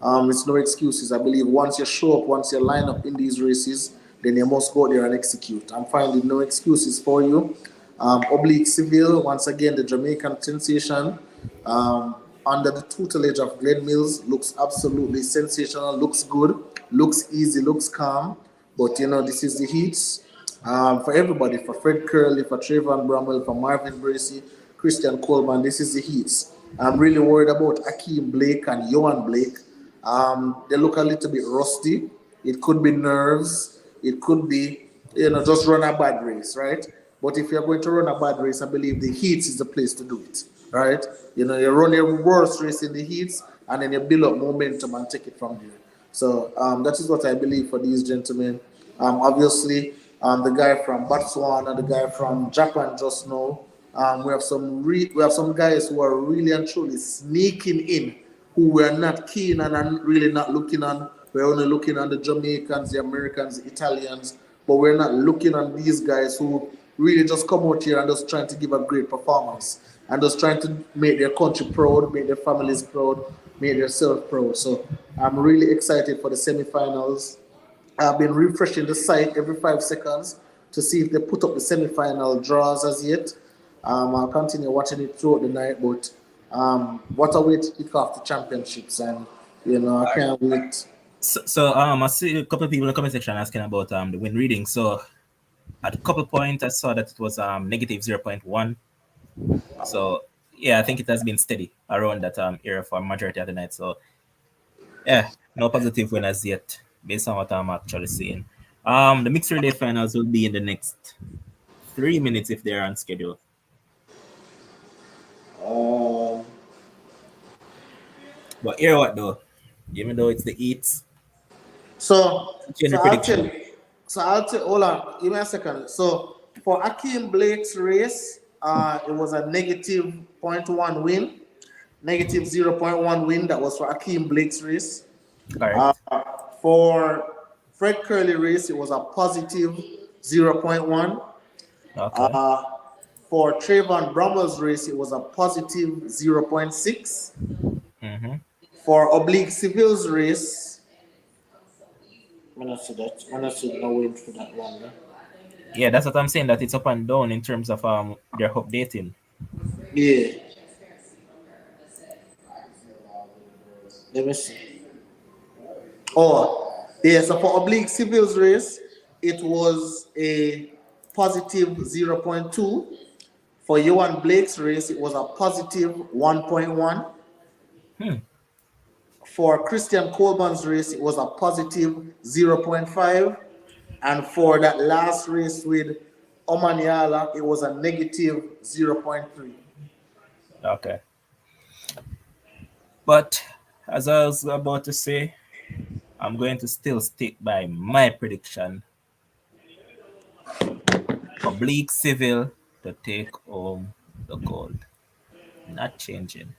it's no excuses. I believe once you show up, once you line up in these races, then you must go there and execute. I'm finding no excuses for you. Oblique Civil, once again, the Jamaican sensation, under the tutelage of Glenn Mills, looks absolutely sensational, looks good, looks easy, looks calm. But this is the heats for everybody, for Fred Curley, for Trayvon Bramwell, for Marvin Bracey, Christian Coleman. This is the heats. I'm really worried about Akeem Blake and Johan Blake. They look a little bit rusty. It could be nerves. It could be, just run a bad race, right? But if you're going to run a bad race, I believe the heats is the place to do it, right? You run your worst race in the heats, and then you build up momentum and take it from there. So that is what I believe for these gentlemen. Obviously, the guy from Botswana, the guy from Japan just now. We have some guys who are really and truly sneaking in, who we're not keen on and really not looking on. We're only looking on the Jamaicans, the Americans, the Italians, but we're not looking on these guys who really just come out here and just trying to give a great performance and just trying to make their country proud, make their families proud, make themselves proud. So I'm really excited for the semifinals. I've been refreshing the site every 5 seconds to see if they put up the semi-final draws as yet. I'll continue watching it throughout the night, but what a way to kick off the championships, and I can't wait. I see a couple of people in the comment section asking about the win reading. So at a couple point I saw that it was negative 0.1. So yeah, I think it has been steady around that area for majority of the night. So yeah, no positive win as yet, based on what I'm actually seeing. The mixed relay finals will be in the next 3 minutes if they're on schedule. Um, But here what though? Even though it's the eats, so, change so your I'll tell prediction. you. So I'll tell. Hold on, give me a second. So for Akeem Blake's race, it was a negative zero point 0.1 win, negative 0.1 win. That was for Akeem Blake's race. Uh, Correct. for Fred Curley race, it was a positive 0.1. Okay. Uh, for Trayvon Brummel's race, it was a positive 0.6. Mm-hmm. For Oblique Civil's race, I'm not see that. I'm not see no wait for that one. No? Yeah, that's what I'm saying. That it's up and down in terms of their updating. Yeah, let me see. Oh, yeah. So for Oblique Civil's race, it was a positive 0.2. For Johan Blake's race, it was a positive 1.1. Hmm. For Christian Coleman's race, it was a positive 0.5. And for that last race with Omaniala, it was a negative 0.3. Okay. But as I was about to say, I'm going to still stick by my prediction. Oblique Civil to take home the gold. Not changing.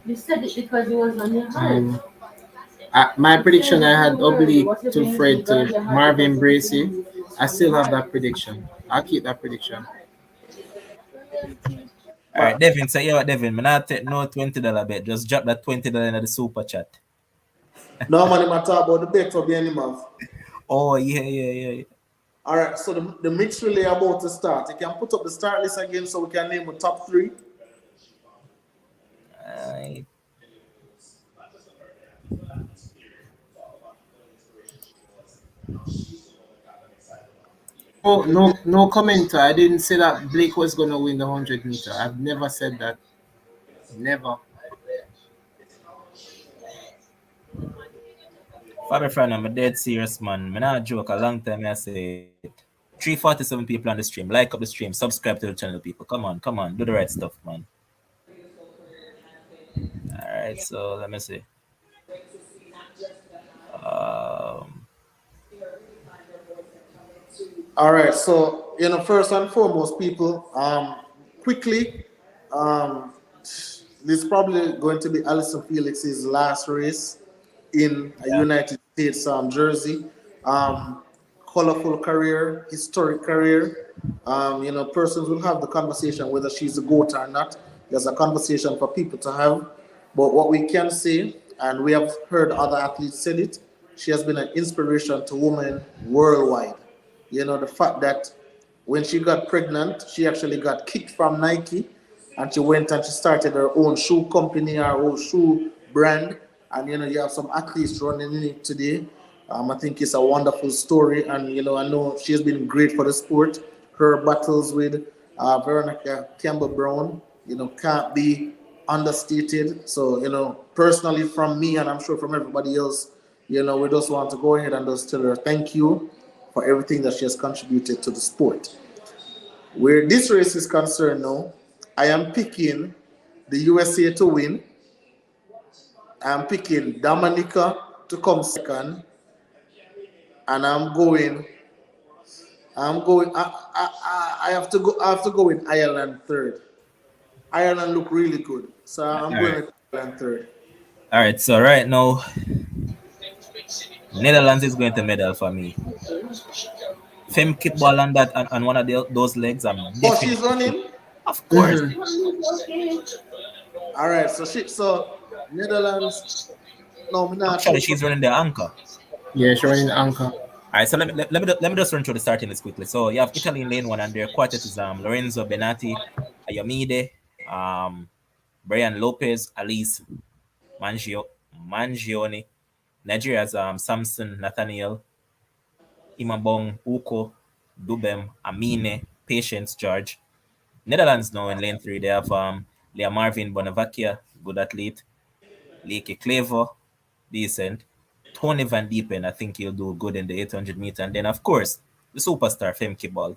You said it because it was on your heart. My prediction I had oblique to Fred to Marvin Bracy. I still have that prediction. I'll keep that prediction. All right, But Devin, say, yeah, what, Devin, man, I take no $20 bet. Just drop that $20 in the super chat. no money matter about the bet of the animals. Oh, yeah, yeah, yeah, yeah. All right, so the mixed relay about to start. You can put up the start list again so we can name the top three. Alright. No commenter. I didn't say that Blake was gonna win the 100 meter. I've never said that. Never. For friend, I'm a dead serious man. Me not joke. A long time I say it. 347 people on the stream. Like up the stream. Subscribe to the channel, people. Come on. Do the right stuff, man. Alright, so let me see. Um, All right, so first and foremost, people, quickly, um, this is probably going to be Alison Felix's last race in a yeah. United States jersey. Um, Colorful career, historic career. Persons will have the conversation whether she's a goat or not. There's a conversation for people to have. But what we can say, and we have heard other athletes said it, she has been an inspiration to women worldwide. The fact that when she got pregnant, she actually got kicked from Nike and she went and she started her own shoe company, her own shoe brand. And you have some athletes running in it today. I think it's a wonderful story, and I know she has been great for the sport. Her battles with Veronica Campbell Brown, can't be understated. So, personally from me, and I'm sure from everybody else, we just want to go ahead and just tell her thank you for everything that she has contributed to the sport. Where this race is concerned now, I am picking the USA to win. I'm picking Dominica to come second, and I have to go. I have to go with Ireland third. Ireland look really good, so I'm going Alright. with Ireland third. Alright, so right now, Netherlands is going to medal for me. Fem kick ball on that on one of those legs, I'm Oh, she's definitely. running. Of course. Mm-hmm. All right, so Netherlands. No, me not Actually, choose for. she's running the anchor. Yeah, showing the anchor. All right, so let me just run through the starting list quickly. So you have Italy in lane one, and their quartet is Lorenzo Benatti, Ayomide, um, Brian Lopez, Alice Mangione, Nigeria's Samson, Nathaniel, Imabong, Uko, Dubem, Amine, Patience, George. Netherlands now in lane 3, they have Leah Marvin, Bonavacia, good athlete. Leke Clever, decent. Tony Van Diepen, I think he'll do good in the 800 meter. And then, of course, the superstar Femke Ball.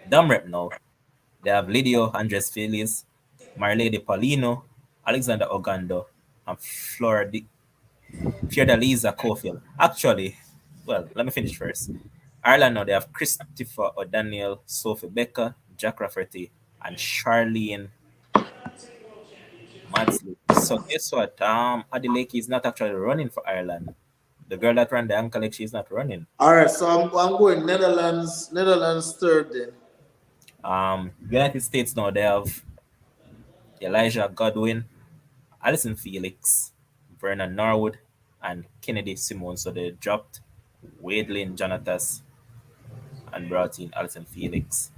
Dumrep now, they have Lidio Andres Feliz, Marlene Paulino, Alexander Ogando, and Fiordaliza Cofield. Actually, well, let me finish first. Ireland now, they have Christopher O'Daniel, Sophie Becker, Jack Rafferty, and Charlene Madsky. So guess what? Adeleke is not actually running for Ireland. The girl that ran the ankle leg, she's not running. All right, so I'm going Netherlands third then. United States now, they have Elijah Godwin, Alison Felix, Vernon Norwood, and Kennedy Simone. So they dropped Wade Lynn Jonatas and brought in Alison Felix.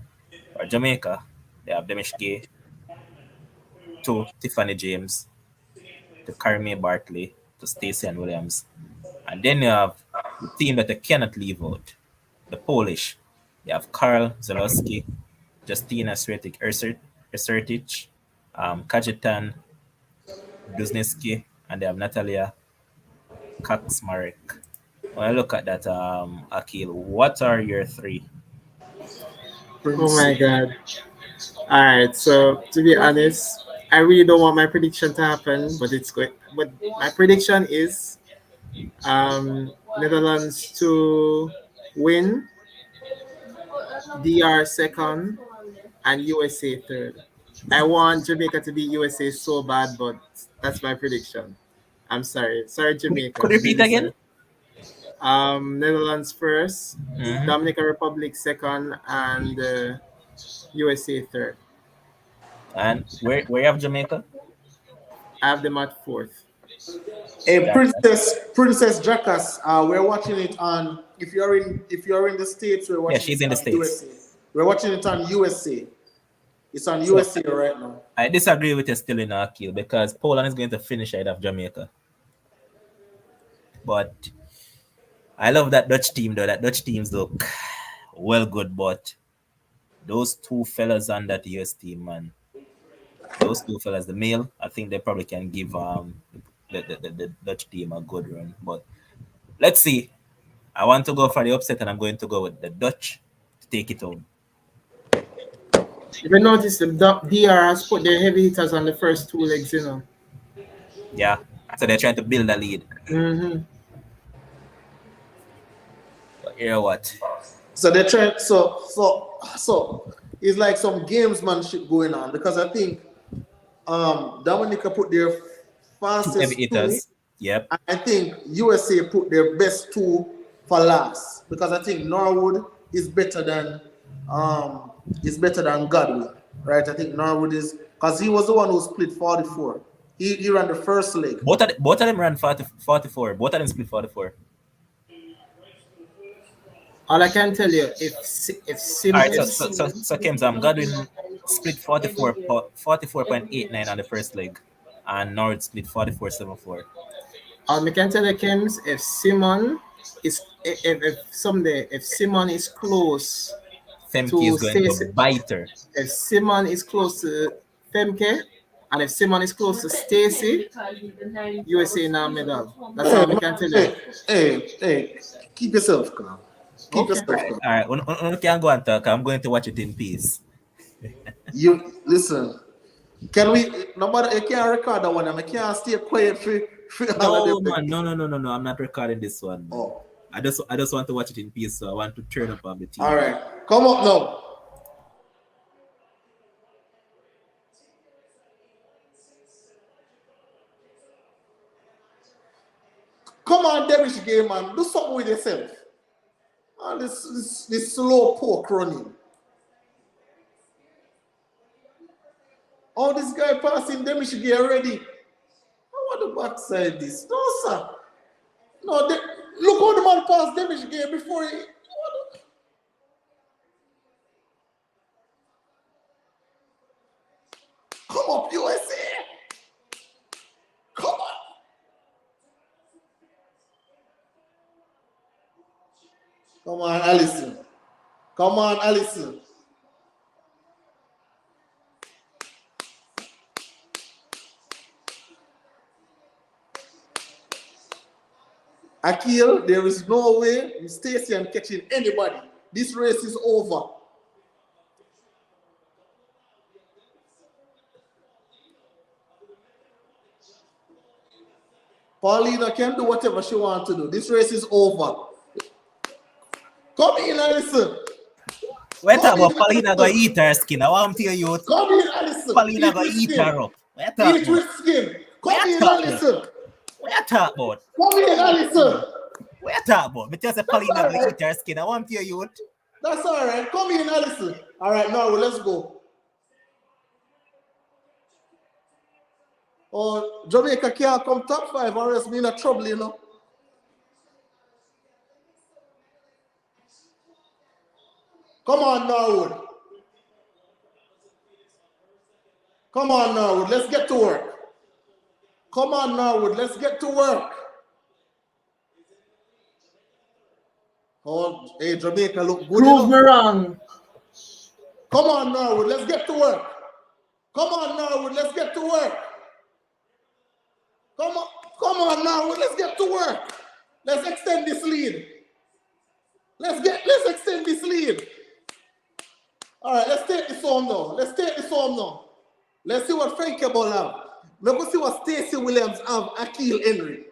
For Jamaica, they have Demish Gay, to Tiffany James, to Carmi Bartley, to Stacey and Williams. And then you have the team that I cannot leave out, the Polish. They have Karl Zalewski, Justina Sertic, Kajetan Duzneski, and they have Natalia Kaczmarek. When I look at that, Akil, what are your three? Oh my God. All right. So to be honest, I really don't want my prediction to happen, but it's going. But my prediction is Netherlands to win, DR second, and USA third. I want Jamaica to beat USA so bad, but that's my prediction. I'm sorry. Sorry, Could Jamaica. you repeat Really again? sorry. Netherlands first, Mm-hmm. Dominican Republic second, and USA third. And where you have Jamaica? I have them at fourth. Hey, That, Princess Jackass, we're watching it on. If you're in the states, we're yeah, watching she's it in the on States. USA. We're watching it on USA. It's on So USA right now. I disagree with you still in Akil because Poland is going to finish ahead of Jamaica. But I love that Dutch team though. That Dutch teams look well good, but those two fellas on that US team, man. Those two fellas, the male, I think they probably can give the Dutch team a good run. But let's see. I want to go for the upset, and I'm going to go with the Dutch to take it home. If you notice, the DR has put their heavy hitters on the first two legs, you know. Yeah. So they're trying to build a lead. Mm-hmm. But you know what? So they're trying. So it's like some gamesmanship going on because I think Dominica put their Two heavy fastest two. hitters. Yep. I think USA put their best two for last because I think Norwood um is better than Godwin, right? I think Norwood is because he was the one who split 44. He ran the first leg. Both of them ran 44. Both of them split 44. All I can tell you, if All Sim right, if so Kems, Godwin split 44.89 on the first leg, and Norwood split 44.74. I can tell you, Kims, if Simon is if someday if Simon is close Femke is to going to Stacey, bite her. if Simon is close to Femke, and if Simon is close to Stacey, USA now medal. That's Hey, all I can tell you. hey, keep yourself calm. Keep Okay. yourself calm. All right, you can go and talk. I'm going to watch it in peace. You listen. Can we? Nobody. You can't record that one. I can't stay quiet for all of No, them. man, no. I'm not recording this one, man. Oh, I just want to watch it in peace, so I want to turn up on the all TV. right. Come up now. Come on, Demish game, man. Do something with yourself. Oh, this slow poke running. Oh, this guy passing Demish game already. I want the backside this. No, sir. No, look how the man passed Demish game before he. Come up, USA. Come on. Come on, Allison. Come on, Allison. Akil, there is no way Stacey and catching anybody. This race is over. Paulina can do whatever she wants to do. This race is over. Come in, Allison. Wait about Paulina go eat her skin. I want to hear you. Come in, Allison. Paulina go eat her up. Eat with skin. Come in, Allison. What you talk about? Come in, Allison. What you talk about? But you say Paulina go eat her skin. I want to hear you. That's all right. Come in, Allison. All right, now let's go. Oh, Jamaica can't come top 5 or else me in a trouble, you know. Come on, Norwood. Come on, Norwood. Let's get to work. Come on, Norwood. Let's get to work. Oh, hey, Jamaica look good. Prove me wrong. Come on, Norwood. Let's get to work. Come on, Norwood. Let's get to work. Come on, Norwood. Let's get to work. Let's extend this lead. Let's extend this lead. All right, let's take this home now. Let's see what Frankie Ball have. Let's see what Stacey Williams have. Akil Henry,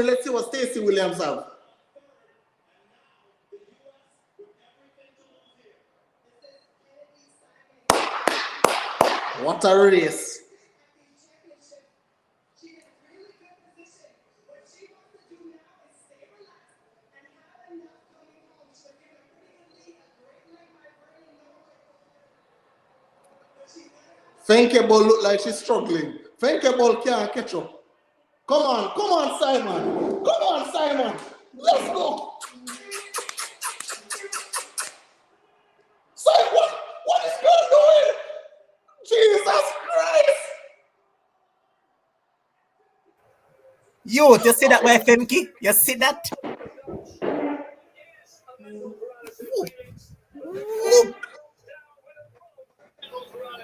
let's see what Stacey Williams have. What a race. Fenkable look like she's struggling. Fenkable can't catch up. Come on, Simon. Let's go. Simon, what is God doing? Jesus Christ. You see that way, Femke? You see that?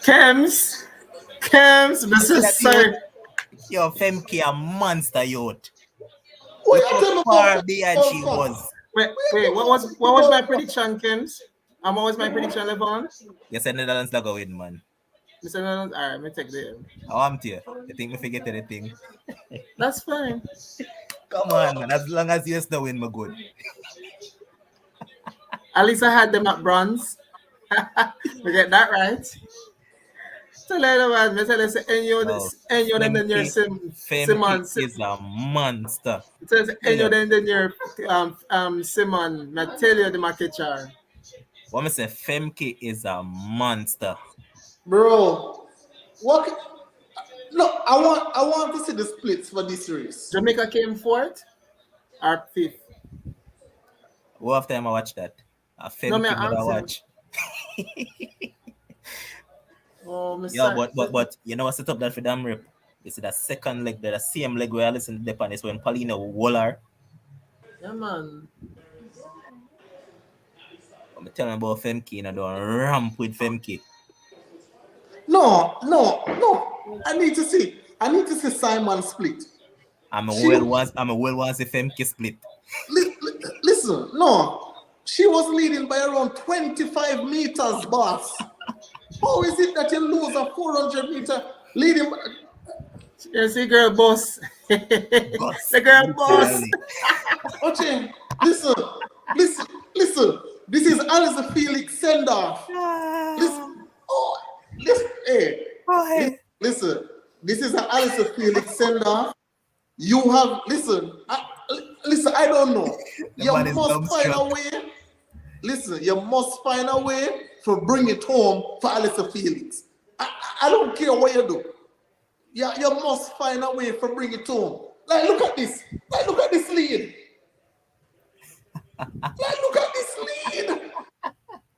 Kems, Mr. Sir. Yo, Femke a monster, youth. What Look how far behind she was. Wait, what was my prediction, Kems? What was my prediction, Levon? You said Netherlands not go win, man. Mr. Netherlands, all right, let me take the. I want you. You think me forget anything? That's fine. Come on, man. As long as you still win, me good. At least I had them at bronze. We get that right. So later, man, I tell you, Enyo then your Simon is a monster. It says Enyo then your Simon. I tell you the marketer. What me say? Femke is a monster, bro. What? Look, I want to see the splits for this race. Jamaica came fourth or fifth. What time I watch that? Femke never watch. Oh, yeah, but you know what set up that for damn rip? You see that second leg, the same leg where I listen to the pan is when Paulina Waller. Yeah, man. I'm telling about Femke and I don't ramp with Femke. No. I need to see Simon split. I'm a well once a Femke split. Listen, no. She was leading by around 25 meters, boss. How is it that you lose a 400-meter leading? You see, girl boss. The girl boss. Okay, listen. This is Alice Felix send-off. Listen. This is an Alice Felix send-off. You have listen. I don't know. You must find a way. Listen, you must find a way to bring it home for Alice Felix. I don't care what you do. Yeah, you must find a way to bring it home. Like, look at this. Look at this lead. Look at this lead.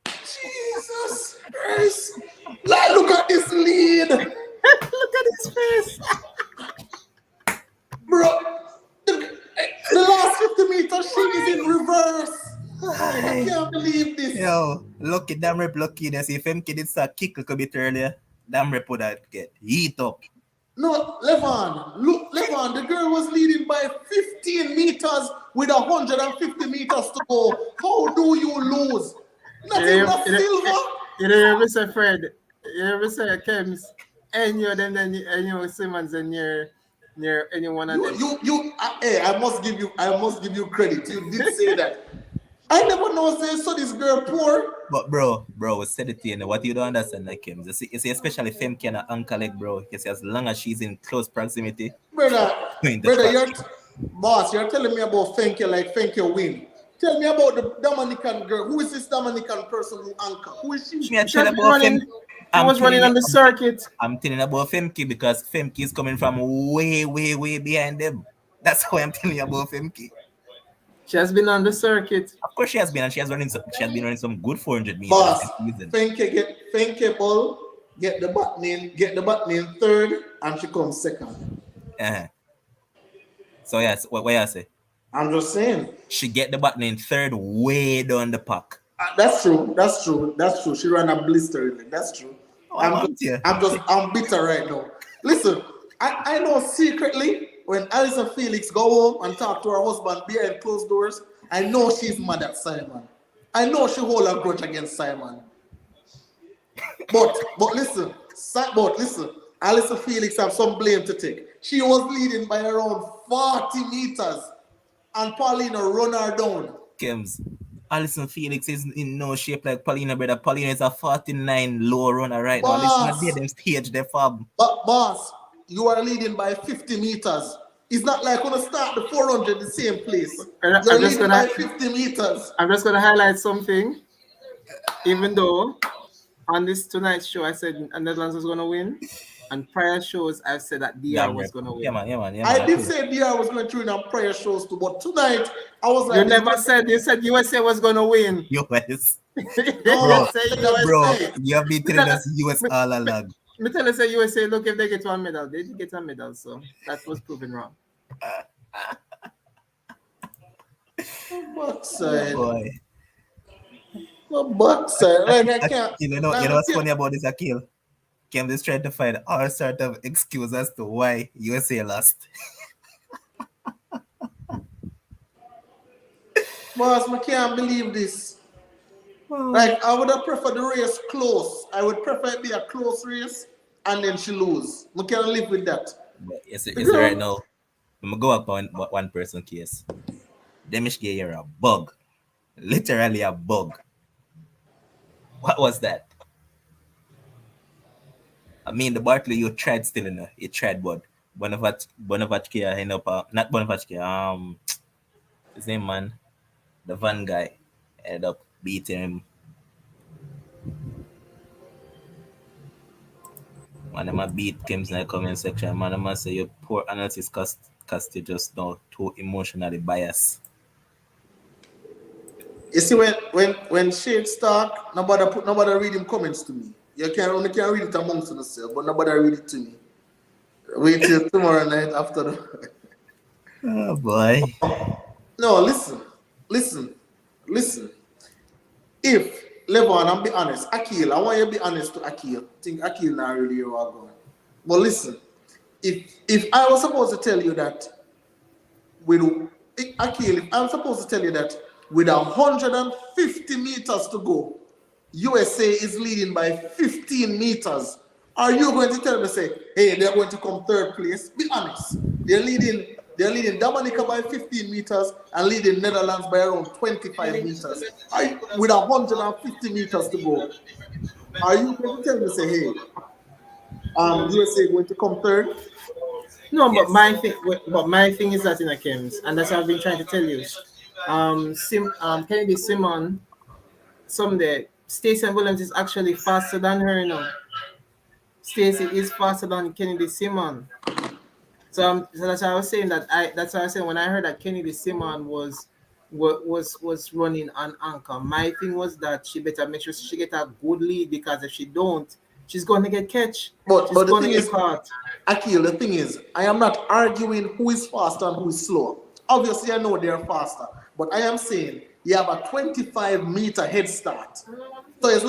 Jesus Christ. Look at this lead. Look at his face. Bro, the last 50 meters, she is in reverse. I can't believe this. Yo, lucky, damn rep lucky. They see if MK did start kick a little bit earlier, damn rep would have get heat up. No, Levon, look, Levon, the girl was leading by 15 meters with 150 meters to go. How do you lose? Not even a silver. You know, Mr. Fred, you know, Mr. Kems, and you and you Simmons and near anyone of them. Hey, I must give you credit. You did say that. I never know say so this girl poor. But bro, we said it here. What you don't understand, like him. You see, especially Femke and her uncle, like bro. You see, as long as she's in close proximity, Brother, going to brother, track. boss, you're telling me about Fenke like Fenke win. Tell me about the Dominican girl. Who is this Dominican person who anchor? Who is she? She had She tell was about running, Fem. she was running on the circuit. I'm telling you about Femke because Femke is coming from way, way, way behind them. That's why I'm telling you about Femke. She has been on the circuit. Of course, she has been, and she has been running some good 400 meters Boss, this season. Fenke ball, get the button in third, and she comes second. Uh-huh. So yes, what you say? I'm just saying. She get the button in third, way down the pack. That's true. She ran a blister. That's true. Oh, I'm bitter right now. Listen, I know secretly when Alison Felix go home and talk to her husband behind closed doors, I know she's mad at Simon. I know she hold a grudge against Simon. But listen, Alison Felix have some blame to take. She was leading by around 40 meters, and Paulina run her down. Kems, Alison Felix is in no shape like Paulina, brother. Paulina is a 49 low runner right now. Listen to them stage the fab. But boss, you are leading by 50 meters. It's not like when you start the 400 the same place. You're leading by 50 meters. I'm just going to highlight something. Even though on this tonight's show I said Netherlands was going to win, and prior shows I've said that DR was going to win. Yeah, man. I did say DR was going to win on prior shows too, but tonight I was like, you never said. You said USA was going to win. US. Bro, you have been telling us US all along. Me tell you, say USA, look, if they get one medal, they did get a medal, so that was proven wrong. Backside. Boy. Backside. Like I can't. You know what's funny about this, Akil? Kim is trying to find all sort of excuse as to why USA lost. Boss, I can't believe this. Like, I would have preferred the race close. I would prefer it be a close race and then she lose. I can't live with that. But it's right now. I'm going to go up on one person case. Demish gave you a bug. Literally a bug. What was that? I mean, the Bartley you tried still in it. You tried, but Bonavachke end up not Bonavachke. His name man, the van guy, ended up beating him. Man, I beat Kims in the comment section. Man, I say your poor analysis cast you just now too emotionally biased. You see, when Shades talk, nobody read him comments to me. You only can read it amongst yourself, but nobody read it to me. Wait till tomorrow night after the. Oh boy. No, listen. If Levon, I'm be honest, Akil, I want you to be honest to Akil. I think Akil not really you are going. But listen, if I was supposed to tell you that Akil, if I'm supposed to tell you that with 150 meters to go, USA is leading by 15 meters. Are you going to tell me, say, hey, they're going to come third place? Be honest. They're leading Dominica by 15 meters and leading Netherlands by around 25 meters. With 150 meters to go. Are you going to tell me, say, hey, USA going to come third? No, but my thing is that in a Kems, and that's what I've been trying to tell you. Kennedy Simon, someday, Stacey Williams is actually faster than her, you know. Stacey is faster than Kennedy Simon. So that's why I was saying that's why I was saying when I heard that Kennedy Simon was running on anchor. My thing was that she better make sure she get a good lead, because if she don't, she's going to get catch. But the going thing to is, get caught. Akil, the thing is, I am not arguing who is faster and who is slower. Obviously, I know they are faster, but I am saying you have a 25-meter head start. It's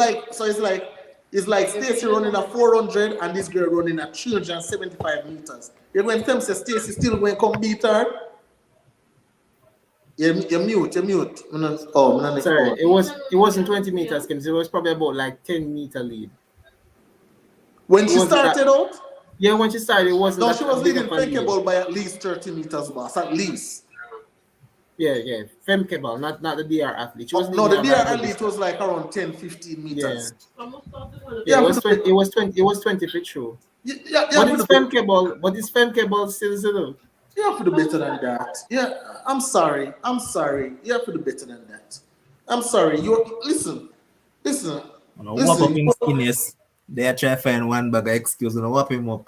like Stacy running a 400 and this girl running a 375 meters. You're going to tell me say Stacy still going to come beat her? You mute. Sorry, it wasn't 20 meters, Kim. It was probably about like 10-meter lead. When It she wasn't that. started out, Yeah, when she started, it wasn't no, that she was big leading of a lead. Fenkeball by at least 30 meters, boss. At least. Yeah. Femkeball, not the DR athlete. She wasn't No, the leading DR by a good athlete was distance. like around 10, 15 Yeah. meters. Yeah, it was 20. It was 20 for true. But it's Femkeball. But it's Femkeball still zero. You have to do better than that. Yeah, I'm sorry. You have to do better than that. I'm sorry. You listen. Whop up him skinniest. They are trying to find one bag of excuse and whop him up.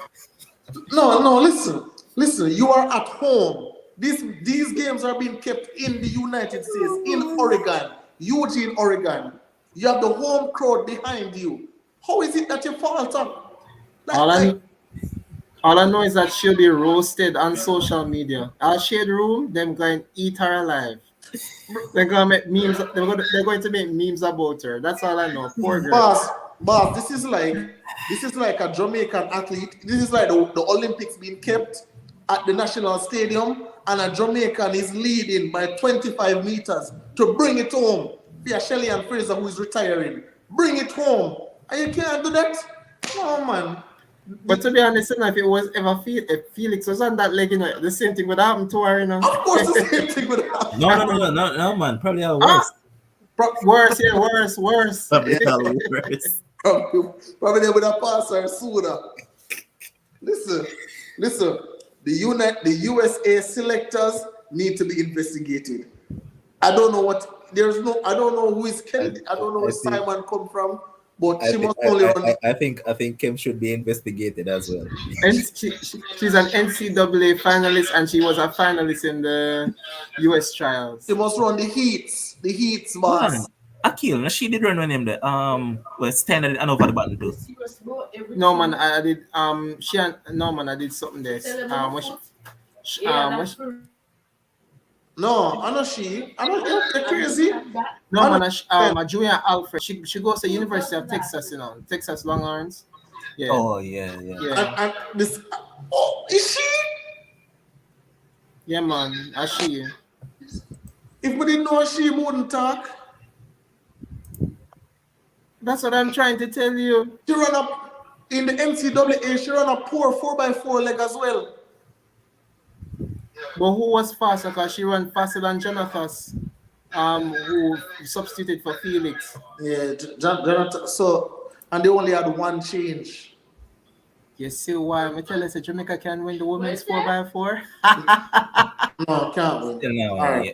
No, listen. You are at home. These games are being kept in the United States, in Oregon, Eugene, Oregon. You have the home crowd behind you. How is it that you falter? All I know is that she'll be roasted on social media. Our shade room, them going to eat her alive. They're gonna make memes. They're going to make memes about her. That's all I know. Poor girl. Boss, this is like a Jamaican athlete. This is like the Olympics being kept at the national stadium, and a Jamaican is leading by 25 meters to bring it home. Via Shelley and Fraser, who is retiring. Bring it home. And you can't do that? No, man. But to be honest, if it was ever if Felix was on that leg, the same thing would happen to her, Of course, the same thing would happen. No, man. Probably worse. Worse. Probably worse. Probably they would have passed her sooner. Listen. The USA selectors need to be investigated. I don't know who is Kennedy. I don't know where Simon come from. But she must only run. I think Kim should be investigated as well. And she's an NCAA finalist, and she was a finalist in the US trials. She must run the heats, boss. Akil, she did run him the standard and over the button too. No man, I did I did something there. No, I know she. I know you're crazy. No, man, Julia Alfred. She goes to University of Texas, Texas Longhorns. Yeah. Oh yeah. And this. Oh, is she? Yeah, man. Is she? If we didn't know she wouldn't talk. That's what I'm trying to tell you. She run up in the NCAA. She run a poor 4x4 leg as well. But who was faster? Because she ran faster than Jonathan, who substituted for Felix. Yeah, Jonathan. So, and they only had one change. You see why? I tell you, Jamaica can win the women's 4x4. No, can't win. No, right.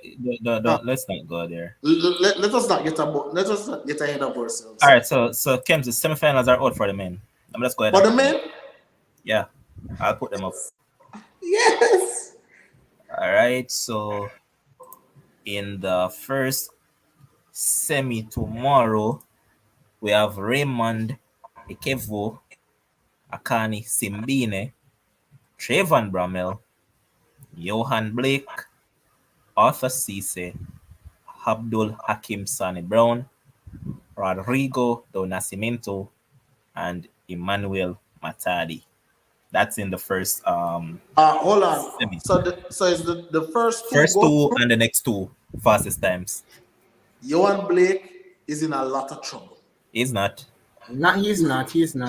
Let's not go there. Let us not get ahead of ourselves. All right, so Kems, the semifinals are out for the men. Let's go ahead. For the men? Yeah, I'll put them up. Yes. All right, so in the first semi tomorrow, we have Raymond Ikevo, Akani Simbine, Trayvon Bramell, Johan Blake, Arthur Cisse, Abdul Hakim Sani Brown, Rodrigo Do Nascimento, and Emmanuel Matadi. That's in the first hold on. semi. So it's the first two and the next two fastest times. Johan Blake is in a lot of trouble. He's not. He's not. He's in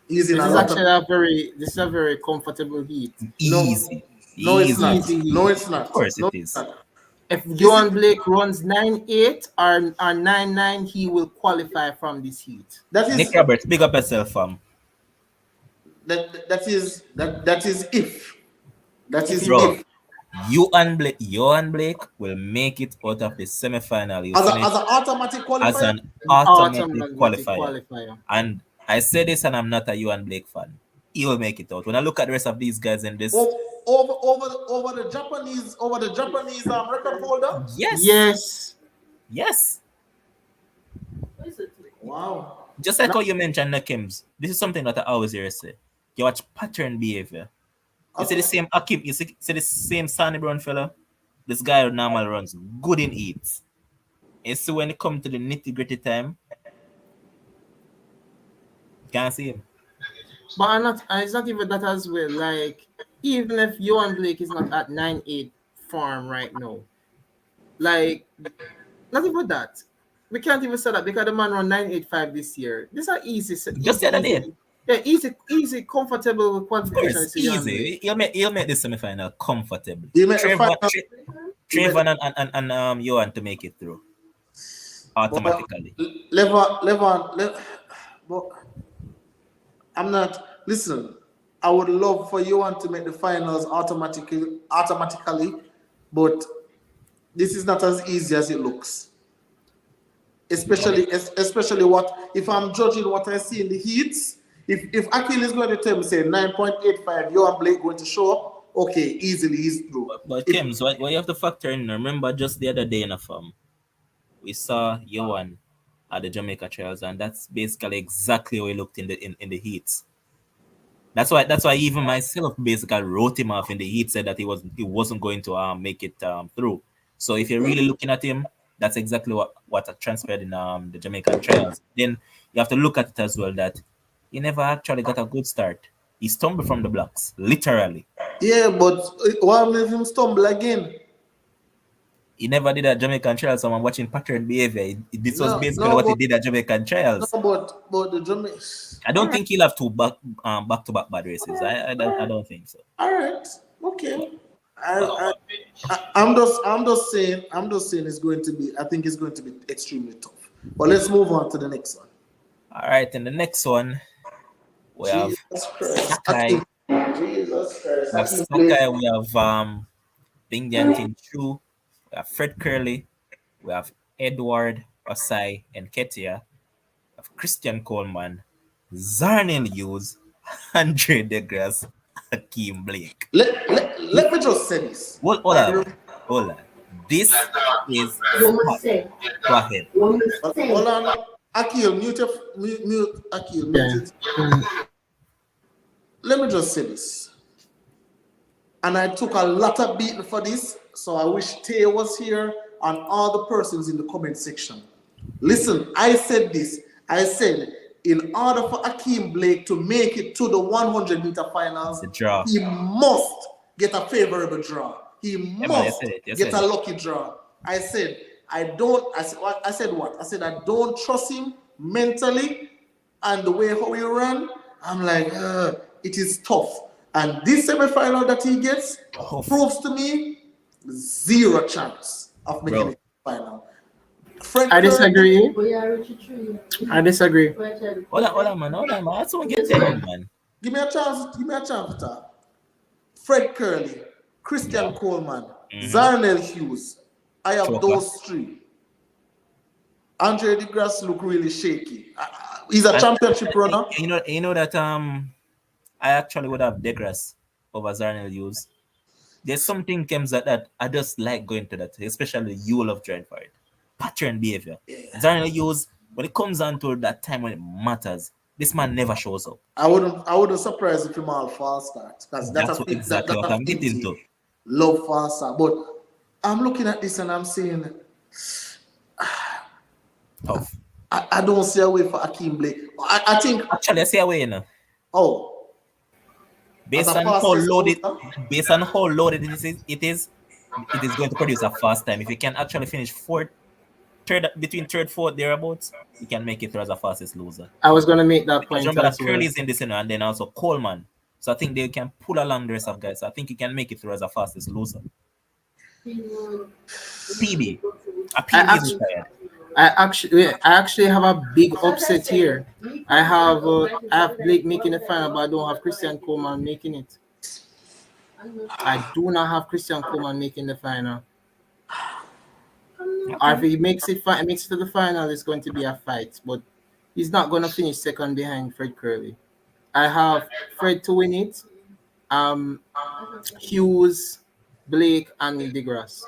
this is a very comfortable heat. Easy. No, it's not. No, it's not. Of course it is. If Johan Blake runs 9.8 or 9.9, he will qualify from this heat. Nick Roberts, big up yourself, fam. That is if. That is Bro, if. Johan Blake will make it out of the semi-final. As an automatic qualifier? As an automatic qualifier. And I say this, and I'm not a Johan Blake fan. He will make it out. When I look at the rest of these guys in this, over the Japanese record holder. Yes. Wow. Just like how you mentioned Nakims, this is something that I always hear say. You watch pattern behavior. You see the same Akim, you see the same Sonny Brown fella. This guy normal runs good in eats. And so when it comes to the nitty gritty time, can't see him. But it's not even that as well. Like, even if Johan Blake is not at 9-8 farm right now, like, not even that. We can't even say that because the man run 9.85 this year. These are Just the other day. easy, comfortable Of qualification course, to Johan Blake. easy. He'll make the semi-final comfortable. He made the final. Trayvon and Johan to make it through But automatically. but I'm not. Listen, I would love for you to make the finals automatically, but this is not as easy as it looks. Especially what if I'm judging what I see in the heats. If Akil is going to tell me say 9.85, you and Blake going to show up, okay, easily he's through. But Kems, what you have to factor in, remember just the other day in a farm, we saw Johan at the Jamaica trials, and that's basically exactly how he looked in the heats. That's why even myself basically wrote him off in the heat, said that he wasn't going to make it through. So if you're really looking at him, that's exactly what transpired in the Jamaican trials. Then you have to look at it as well that he never actually got a good start. He stumbled from the blocks, literally. Yeah, but why made him stumble again? He never did at Jamaican trials. So I'm watching pattern behavior. This was basically No, what he did at Jamaican trials. No, but the Jamaican. I don't think he'll have two back-to-back bad races. I don't think so. All right, okay. I'm just saying it's going to be. I think it's going to be extremely tough. But let's move on to the next one. All right, and the next one we have Sakai. Jesus Christ. We have Sakai. We have Bingian Tinchu. We have Fred Curley. We have Edward Osai and Ketia. We have Christian Coleman, Zarnil Hughes, Andre DeGrasse, Hakeem Blake. Let me just say this. Hold on. This is Go ahead. Hold on. Akil, mute Akil, mute it. Let me just say this. And I took a lot of beating for this, so I wish Tay was here and all the persons in the comment section. Listen, I said this. I said, in order for Hakeem Blake to make it to the 100-meter finals, he must get a favorable draw. He must get a lucky draw. I said I don't trust him mentally and the way how he ran. I'm like, it is tough. And this semi-final that he gets proves to me zero chance of making it final. I disagree. I disagree. Hold on, man. I just want to get to him, man. Give me a chance to talk. Fred Curley, Christian Coleman, Zarnel Hughes. I have those three. Andre DeGrasse look really shaky. He's a championship runner. You know that I actually would have DeGrasse over Zarnel Hughes. There's something comes that I just like going to that, especially you love trying for it. Pattern behavior. Yeah. Zarnel Hughes, when it comes down to that time when it matters, this man never shows up. I wouldn't surprise if him all false start, because that's exactly what I'm getting to. Love false start, but I'm looking at this and I'm saying, tough. I don't see a way for Hakeem Blake. I think actually I see a way now. Oh. Based on how loaded it is going to produce a fast time. If you can actually finish between third, fourth, thereabouts, you can make it through as a fastest loser. I was going to make that point. Remember that Curly is in this, and then also Coleman. So I think they can pull along the rest of guys. So I think you can make it through as a fastest loser. PB. I actually have a big upset here. I have Blake making the final, but I don't have Christian Coleman making it. I do not have Christian Coleman making the final. Or if he makes it to the final, it's going to be a fight. But he's not going to finish second behind Fred Curley. I have Fred to win it. Hughes, Blake, and DeGrasse.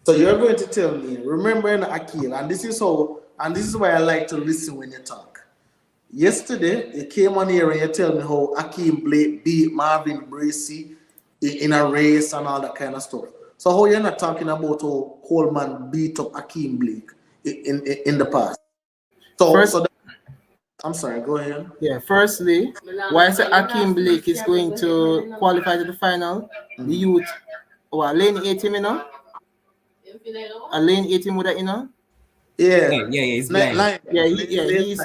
So you're going to tell me, remembering Akil, and this is why I like to listen when you talk. Yesterday, you came on here and you tell me how Hakeem Blake beat Marvin Bracy in a race and all that kind of stuff. So how you're not talking about how Coleman beat up Hakeem Blake? in the past. So First, so that, I'm sorry. Go ahead. yeah. Firstly, why I say Akeem Blake is going to qualify to the final? The youth, lane 18, a lane 18 with that, Yeah, Yeah, he's blind. Yeah, late he's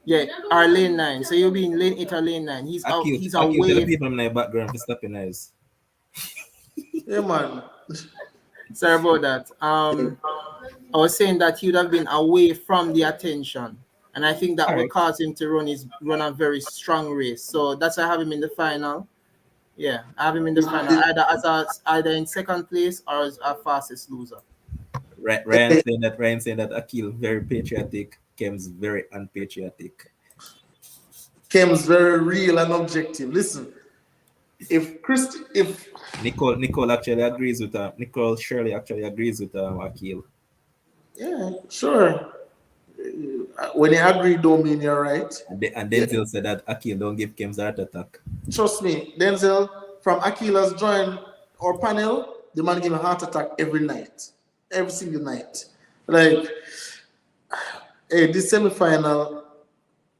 night. our lane 9. So you'll be in lane 8 or lane 9. He's out. He's Akil, tell the away. people in the background to stop your eyes. Yeah, man. Sorry about that. I was saying that he would have been away from the attention, and I think that All will right. cause him to run a very strong race. So that's why I have him in the final. Yeah, I have him in the final, either in second place or as our fastest loser. Ryan saying that Akil very patriotic, Kem's very unpatriotic. Kim's very real and objective. Listen, if Nicole actually agrees with Nicole Shirley actually agrees with Akil. yeah, sure. When you agree, don't mean you're right. And Yeah, Denzel said that Akil don't give Kem's heart attack. trust me, Denzel from Akila's joined our panel. The man give a heart attack every night, every single night. Like, hey, this semi-final,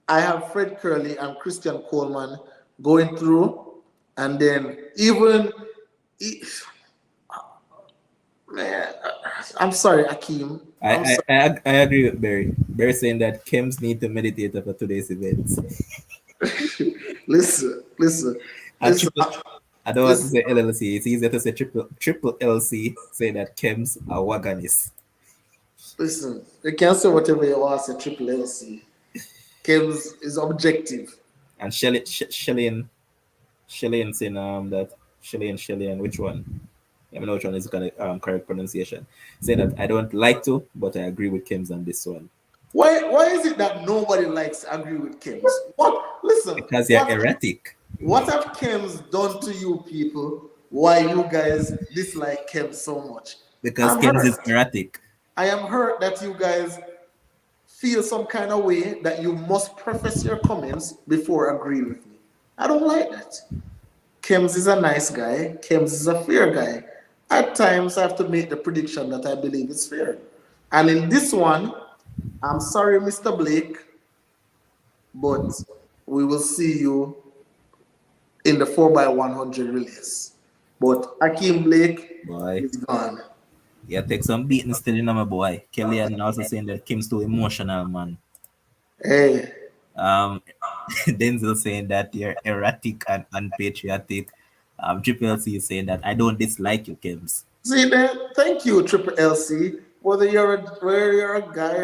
I have Fred Curley and Christian Coleman going through, and then even man, I'm sorry, Akeem. I'm sorry. I agree with Barry. Barry saying that Kems need to meditate after today's events. Listen, listen, And listen, I don't want to listen. say LLC. It's easier to say triple LC. Say that Kems are wagonist. Listen, you can say whatever you want to say, Triple LC. Kev's is objective. And Shellyan saying that Shellyan, which one? I don't know which one is correct pronunciation. Say that I don't like to, but I agree with Kems on this one. Why is it that nobody likes to agree with Kems? What? Listen, Because you're erratic. what have Kems done to you people? Why you guys dislike Kems so much? Because I'm Kems is hurt. erratic. I am hurt that you guys feel some kind of way that you must preface your comments before agreeing with me. I don't like that. Kems is a nice guy. Kems is a fair guy. At times, I have to make the prediction that I believe is fair. And in this one, I'm sorry, Mr. Blake, but we will see you in the 4x100 release. But Akeem Blake Boy. is gone. Yeah, take some beating still, my boy. Kellyanne also saying that Kim's too emotional, man. Hey, Um, Denzel saying that you're erratic and unpatriotic. Triple C is saying that I don't dislike you, Kims. see that? Thank you, Triple LC. Whether you're a guy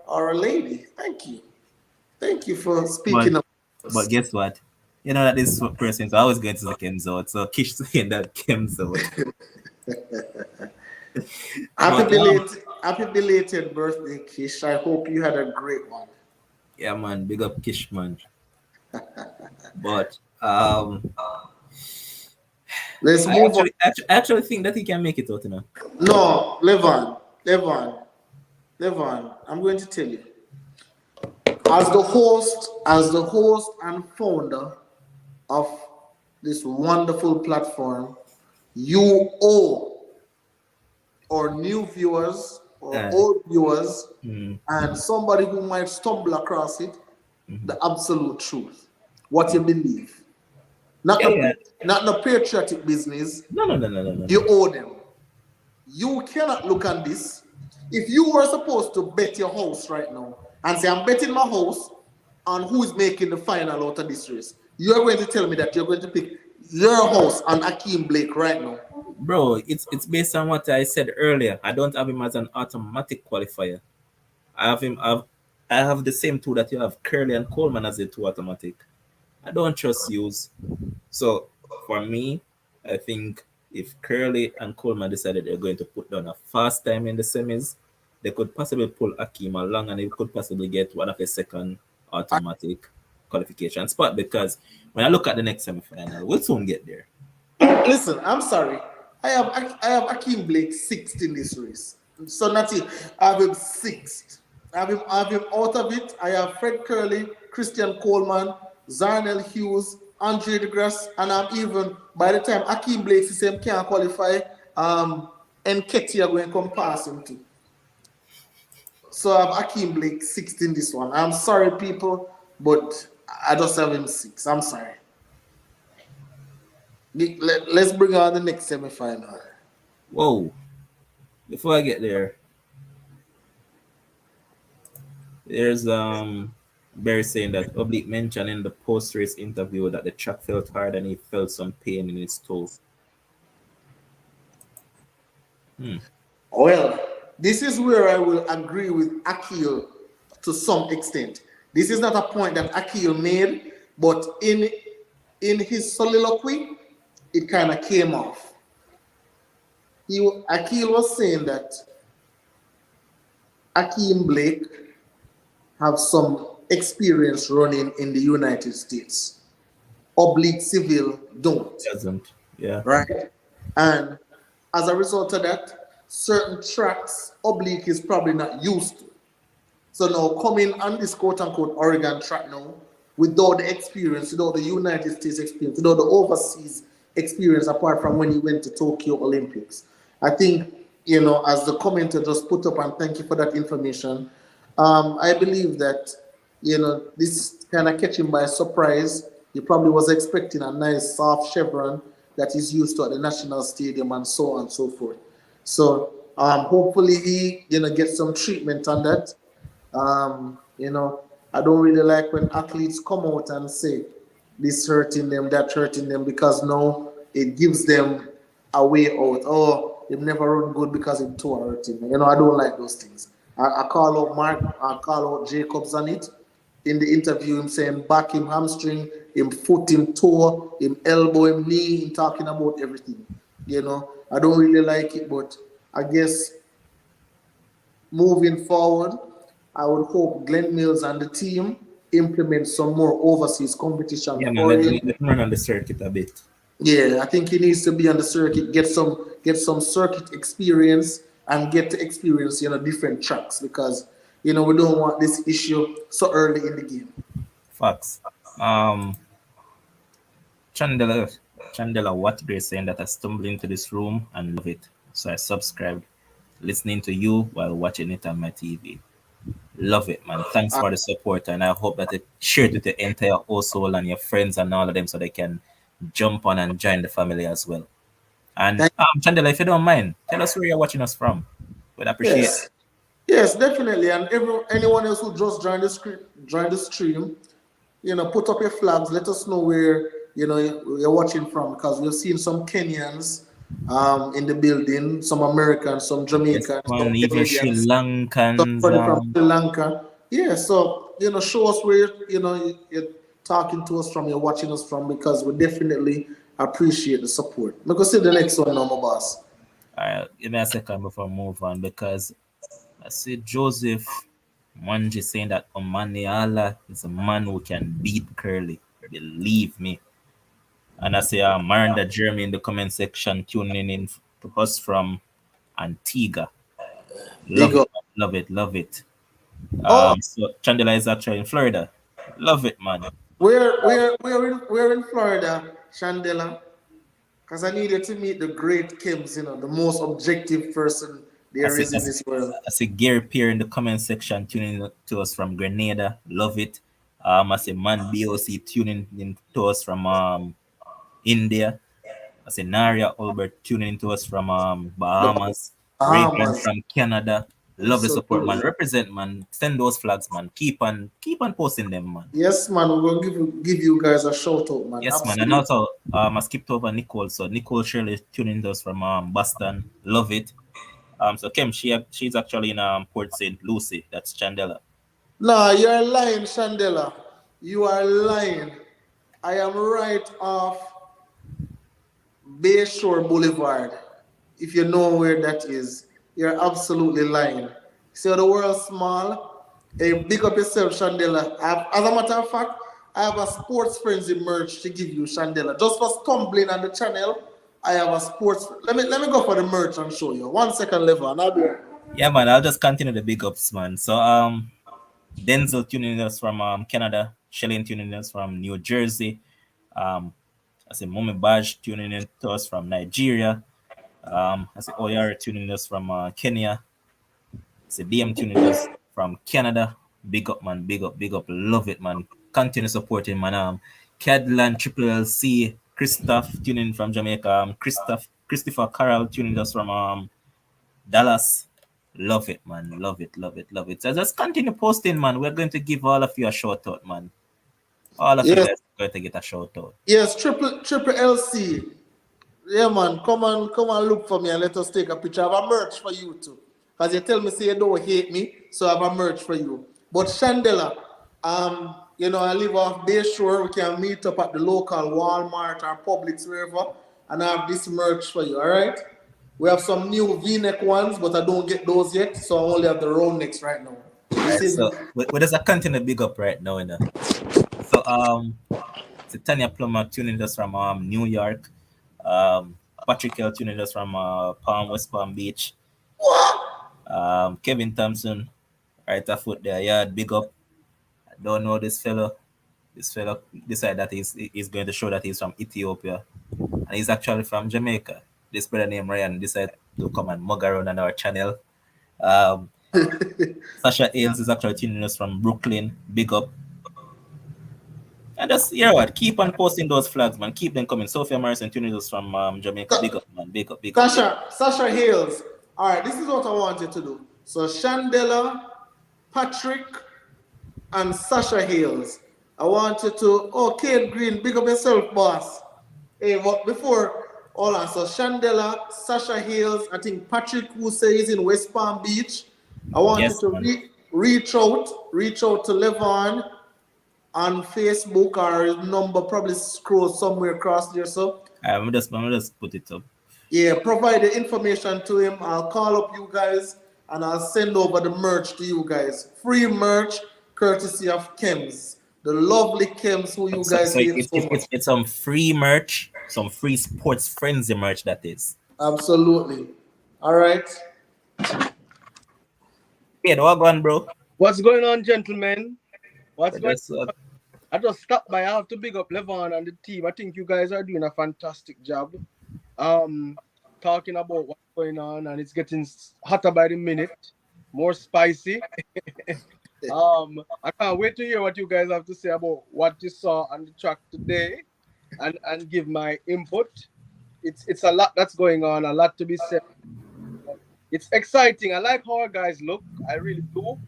or a lady, thank you for But speaking up. but guess what? You know that this person is always going to say Kim's out. So Kish saying that Kim's out. Happy But belated birthday, Kish. I hope you had a great one. yeah, man, big up Kish, man. But Let's I move on. actually think that he can make it out, you know. No, Levon, I'm going to tell you. As the host and founder of this wonderful platform, you owe our new viewers or Uh, old viewers mm, and somebody who might stumble across it mhm. the absolute truth, what you believe. Not Yeah, the yeah. not the patriotic business. No. You owe them. You cannot look at this. If you were supposed to bet your house right now and say, I'm betting my house on who is making the final out of this race, you're going to tell me that you're going to pick your house on Akeem Blake right now. Bro, it's based on what I said earlier. I don't have him as an automatic qualifier. I have him. I have the same two that you have, Curly and Coleman, as a two automatic. I don't trust use. So for me, I think if Curly and Coleman decided they're going to put down a fast time in the semis, they could possibly pull Akeem along and they could possibly get one of a second automatic qualification spot. Because when I look at the next semifinal, we'll soon get there. Listen, I'm sorry. I have Akeem Blake sixth in this race. So not it. I have him sixth. I have him out of it. I have Fred Curley, Christian Coleman, Zarnell Hughes, Andre DeGrasse, and I'm even by the time Akeem Blake the same can't qualify, and Ketty are going to come past him too. So I have Akeem Blake 16 this one. I'm sorry, people, but I just have him 6. I'm sorry. Let's bring on the next semi-final. Whoa! Before I get there, there's Barry saying that Oblique mentioned in the post-race interview that the track felt hard and he felt some pain in his toe. Hmm. Well, this is where I will agree with Akil to some extent. This is not a point that Akil made, but in his soliloquy, it kind of came off. Akil was saying that Akeem Blake have some experience running in the United States. Oblique Civil don't, Doesn't. Yeah. right? And as a result of that, certain tracks Oblique is probably not used to. So now coming on this quote unquote Oregon track now, without the experience, without the United States experience, without the overseas experience, apart from when he went to Tokyo Olympics. I think, as the commenter just put up, and thank you for that information, I believe that, this kind of catch him by surprise. He probably was expecting a nice soft chevron that he's used to at the National Stadium and so on and so forth. So hopefully he, gets some treatment on that. I don't really like when athletes come out and say this hurting them, that hurting them, because now it gives them a way out. Oh, they've never run good because it too hurting. I don't like those things. I call out Mark, I call out Jacobs on it. In the interview, him saying back him hamstring, him foot, him toe, him elbow, him knee, him talking about everything. I don't really like it, but I guess moving forward, I would hope Glenn Mills and the team implement some more overseas competition Yeah, man. for Let, him. let, let him run on the circuit a bit. Yeah, I think he needs to be on the circuit, get some circuit experience and get to experience, different tracks because we don't want this issue so early in the game. Facts. Um, Chandela, Chandela Wattgray saying that I stumbled into this room and love it. So I subscribed, listening to you while watching it on my TV. Love it, man. Thanks Uh, for the support, and I hope that it shared with the entire household and your friends and all of them so they can jump on and join the family as well. And thank- Chandela, if you don't mind, tell us where you're watching us from. We'd appreciate it. yes, yes, definitely. And anyone else who just join the stream, put up your flags. Let us know where you're watching from because we've seen some Kenyans in the building, some Americans, some Yes, Jamaicans, some man. Even Sri Canadians, Lankans. somebody from Sri Lanka. Yeah, so show us where you're talking to us from, you're watching us from because we definitely appreciate the support. Let me see the next one now, my boss. All right, give me a second before I move on because I see Joseph Manji saying that Omaniala is a man who can beat Curly. Believe me. And I see Miranda Jeremy in the comment section tuning in to us from Antigua. Big Love it, up. man. Love it, love it. Oh, So Chandela is actually in Florida. Love it, man. we're in Florida, Chandela. Because I needed to meet the great Kims, the most objective person I there see, is I in see, this world. I see Gary Pierre in the comment section tuning to us from Grenada. Love it. I see Man BOC tuning in to us from India. I see Naria Albert tuning in to us from The Bahamas. Rayburn Bahamas. from Canada. Love the support, man. Absolutely. Represent, man. Send those flags, man. Keep on posting them, man. Yes, man, we're going to give you guys a shout out, man. Yes, man. And Absolutely. also, I skipped over Nicole. So Nicole Shirley tuning to us from Boston. Love it. So Kim, she's actually in Port St. Lucie. That's Chandela. Nah, you're lying, Chandela. You are lying. I am right off Bayshore Boulevard. If you know where that is, you're absolutely lying. So the world's small. Hey, big up yourself, Chandela. As a matter of fact, I have a sports frenzy merch to give you, Chandela. Just for stumbling on the channel, I have a sports. Let me go for the merch and show you. 1 second, level, and I'll be right. Yeah, man. I'll just continue the big ups, man. So Denzel tuning us from Canada. Shelly tuning us from New Jersey. Um, I see Mommy Baj tuning in to us from Nigeria. I see Oyara tuning us from Kenya. I see DM tuning us from Canada. Big up, man. Big up. Love it, man. Continue supporting, man. Cadlan Triple LC, Christoph tuning from Jamaica. Christopher Carroll tuning us from Dallas. Love it, man. Love it. So just continue posting, man. We're going to give all of you a shout out, man. All of you Yes, guys are going to get a shout out. yes, triple LC. Yeah, man, come and look for me and let us take a picture. I have a merch for you too. Because you tell me say you don't hate me, so I have a merch for you. But Chandela, I live off Bayshore. We can meet up at the local Walmart or Publix, wherever, and I have this merch for you, all right? We have some new V-neck ones, but I don't get those yet, so I only have the round necks right now. All This right, is so we just a continue big up right now, you know. So it's Tanya Plummer tuning us from New York. Patrick Hill tuning us from West Palm Beach. Kevin Thompson, right afoot there, yeah, big up. I don't know this fellow. This fellow decided that he's going to show that he's from Ethiopia, and he's actually from Jamaica. This brother named Ryan decided to come and mug around on our channel. Um, Sasha Ailes is actually tuning us from Brooklyn. Big up. And just, you know what, keep on posting those flags, man. Keep them coming. Sophia Morrison tuning us from Jamaica. Big up, man. Big up, big up, big up. Sasha Hales. All right, this is what I wanted to do. So Chandela, Patrick, and Sasha Hales. I want you to, Kate Green, big up yourself, boss. Hey, but before, hold on. So Chandela, Sasha Hales, I think Patrick, who says in West Palm Beach. I want you Yes, to man. reach out to Levon on Facebook, or his number probably scroll somewhere across there. So I'm just put it up. yeah, provide the information to him. I'll call up you guys and I'll send over the merch to you guys. Free merch, courtesy of Kems. The lovely Kems who you So, guys so hate it's, so it's much. it's it's some free merch, some free sports frenzy merch that is. Absolutely. All right. Yeah, what going, bro? What's going on, gentlemen? What's But going that's I just stopped by. I have to big up Levon and the team. I think you guys are doing a fantastic job. Talking about what's going on, and it's getting hotter by the minute, more spicy. I can't wait to hear what you guys have to say about what you saw on the track today, and give my input. It's a lot that's going on, a lot to be said. It's exciting. I like how our guys look. I really do.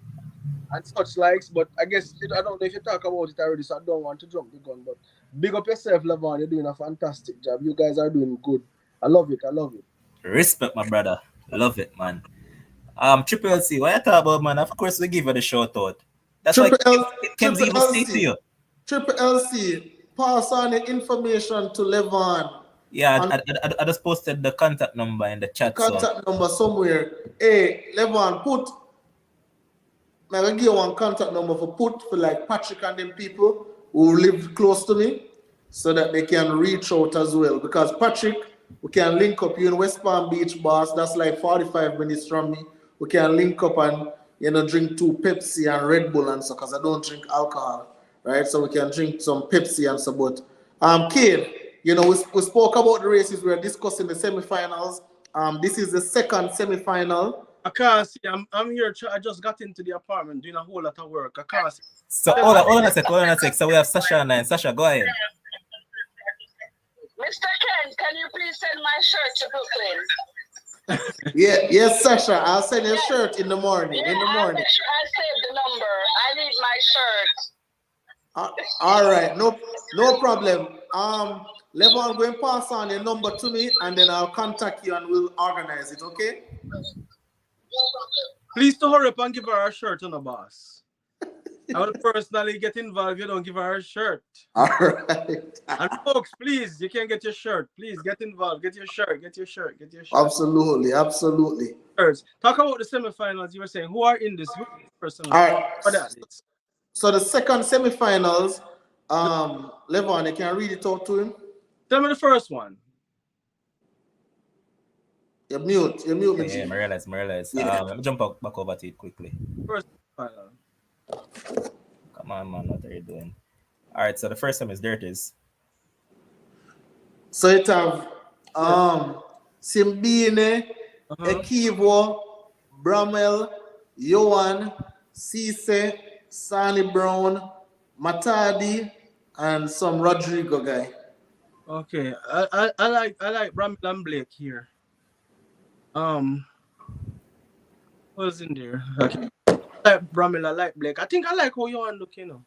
And such likes, but I guess I don't know if you talk about it already, so I don't want to jump the gun. But big up yourself, Levon. You're doing a fantastic job. You guys are doing good. I love it. I love it. respect, my brother. Love it, man. Triple C, what you talk about, man? Of course, we give you the shout out. That's why Triple L Kim's Triple even say to LC. you. Triple LC. Pass on the information to Levon. Yeah, And I just posted the contact number in the chat, so contact number somewhere. Hey, Levon, I'm gonna give you one contact number for like Patrick and them people who live close to me, so that they can reach out as well. Because Patrick, we can link up. You in West Palm Beach, boss. That's like 45 minutes from me. We can link up and drink 2 Pepsi and Red Bull and so. Cause I don't drink alcohol, right? So we can drink some Pepsi and so. But kid, we spoke about the races. We are discussing the semifinals. This is the second semifinal. I can't see. I'm here. I just got into the apartment doing a whole lot of work. I can't see. so hold on a sec. So we have Sasha online. Sasha, go ahead. Mr. Ken, can you please send my shirt to Brooklyn? Yeah, yes, Sasha. I'll send you a shirt in the morning. Yeah, In the I'll morning. make sure I save the number. I need my shirt. All right, no problem. Levon, go and pass on your number to me, and then I'll contact you and we'll organize it. Okay? Please to hurry up and give her a shirt on the boss. I will personally get involved if you don't give her a shirt. All right. And folks, please, you can get your shirt. Please get involved. Get your shirt. Get your shirt. Get your shirt. Absolutely. Talk about the semifinals. You were saying who are in this? Who person? All right. For that. So the second semifinals, Levon, you can read it out to him. Tell me the first one. You're mute. Yeah, me. I realize. Yeah. Let me jump back over to it quickly. First final. Come on, man. What are you doing? All right, so the first time is there it is. So it have Simbine, Ekivo, Bramel, Yohan, Cisse, Sani Brown, Matadi, and some Rodrigo guy. Okay, I like Bramil and Blake here. Who's in there? Okay. I like Bramil, I like Blake. I think I like how you are looking.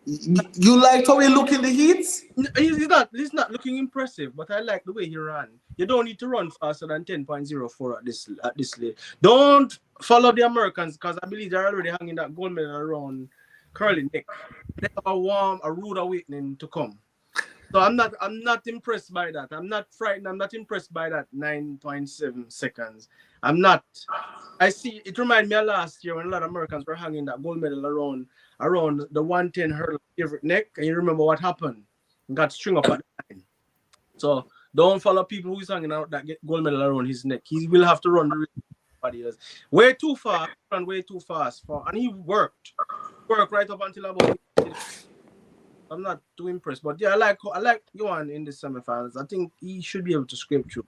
You liked how he look in the heats? He's not looking impressive, but I like the way he ran. You don't need to run faster than 10.04 at this late. Don't follow the Americans because I believe they're already hanging that gold medal around Curly neck. They have a rude awakening to come. So I'm not impressed by that. I'm not frightened. I'm not impressed by that 9.7 seconds. I'm not. I see it reminds me of last year when a lot of Americans were hanging that gold medal around the 110 hurdle favorite neck, and you remember what happened? Got string up at the line. So don't follow people who's hanging out that get gold medal around his neck. He will have to run the race. Way too fast, run way too fast and he worked right up until about. I'm not too impressed, but yeah, I like Johan in the semifinals. I think he should be able to scrape through,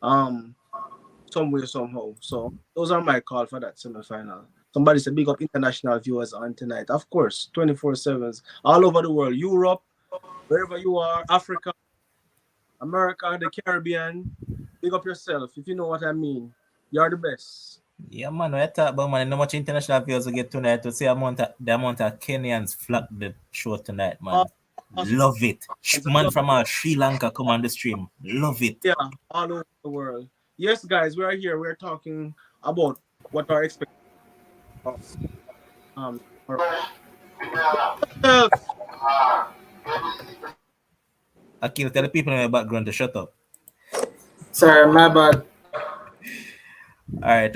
some way somehow. So those are my call for that semifinal. Somebody said big up international viewers on tonight. Of course, 24/7s all over the world, Europe, wherever you are, Africa, America, the Caribbean. Big up yourself if you know what I mean. You're the best. Yeah, man, we talk about man, how much international viewers we get tonight to see the amount of Kenyans flock the show tonight, man. Awesome. Love it. Man from Sri Lanka come on the stream. Love it. Yeah, all over the world. Yes, guys, we are here. We're talking about what our expectations are. Uh, Akil, tell the people in the background to shut up. Sorry, my bad. All right.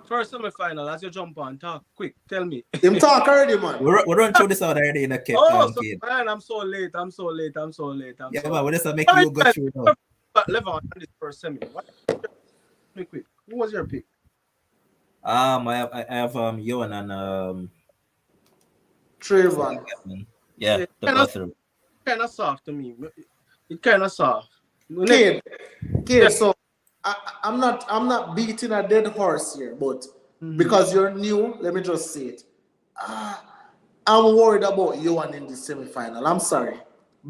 First semifinal, as you jump on, talk quick. Tell me. Him talk already, man. We run through this out already in the Cape Oh, Town, kid. man, I'm so late. Yeah, man, we just make you go through now. Levon on this first semi. Quick. Who was your pick? I have Johan and Trayvon. yeah, to go through. Kind of soft to me. It kind of soft. Kid, so I'm not beating a dead horse here, but because you're new, let me just say it. I'm worried about Johan in the semifinal. I'm sorry.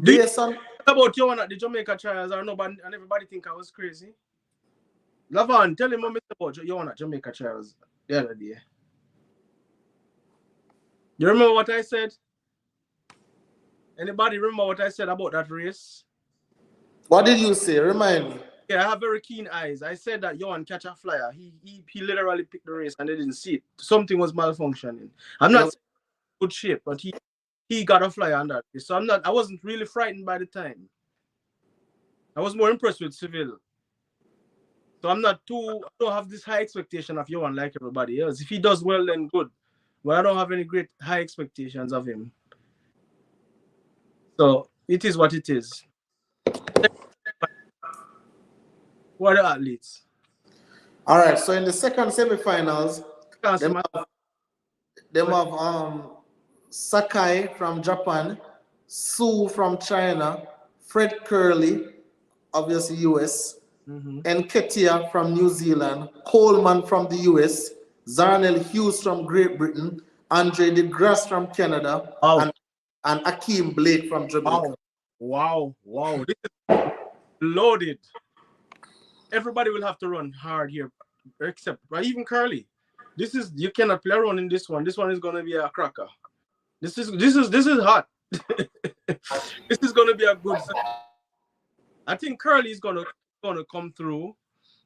Based on about Johan at the Jamaica trials, and everybody think I was crazy. Lavon, tell him about Johan at Jamaica trials the other day. You remember what I said? Anybody remember what I said about that race? What did you say? Remind me. Yeah, I have very keen eyes. I said that Johan catch a flyer. He literally picked the race and they didn't see it. Something was malfunctioning. I'm not saying good shape, but he got a flyer on that race. So I wasn't really frightened by the time. I was more impressed with Seville. So I don't have this high expectation of Johan like everybody else. If he does well, then good. But I don't have any great high expectations of him. So it is what it is. What are the athletes? All right, so in the second semifinals, them have Sakai from Japan, Sue from China, Fred Curley, obviously US, and Ketia from New Zealand, Coleman from the US, Zarnell Hughes from Great Britain, Andre DeGrasse from Canada, and Akeem Blake from Jamaica. Wow. This is loaded. Everybody will have to run hard here, except even Curly. You cannot play around in this one. This one is gonna be a cracker. This is hot. This is gonna be a good. I think Curly is gonna come through.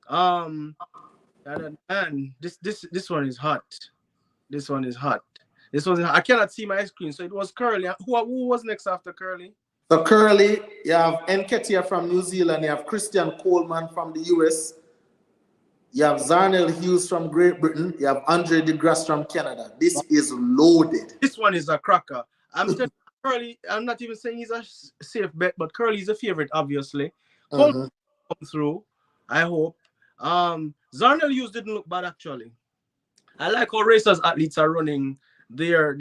And this one is hot. This one is hot. I cannot see my screen, so it was Curly. Who was next after Curly? So Curly, you have Nketiah from New Zealand, you have Christian Coleman from the US, you have Zarnell Hughes from Great Britain, you have Andre DeGrasse from Canada. This is loaded. This one is a cracker. I'm telling you, Curly, I'm not even saying he's a safe bet, but Curly is a favorite, obviously. Come through, I hope. Zarnell Hughes didn't look bad, actually. I like how racers athletes are running their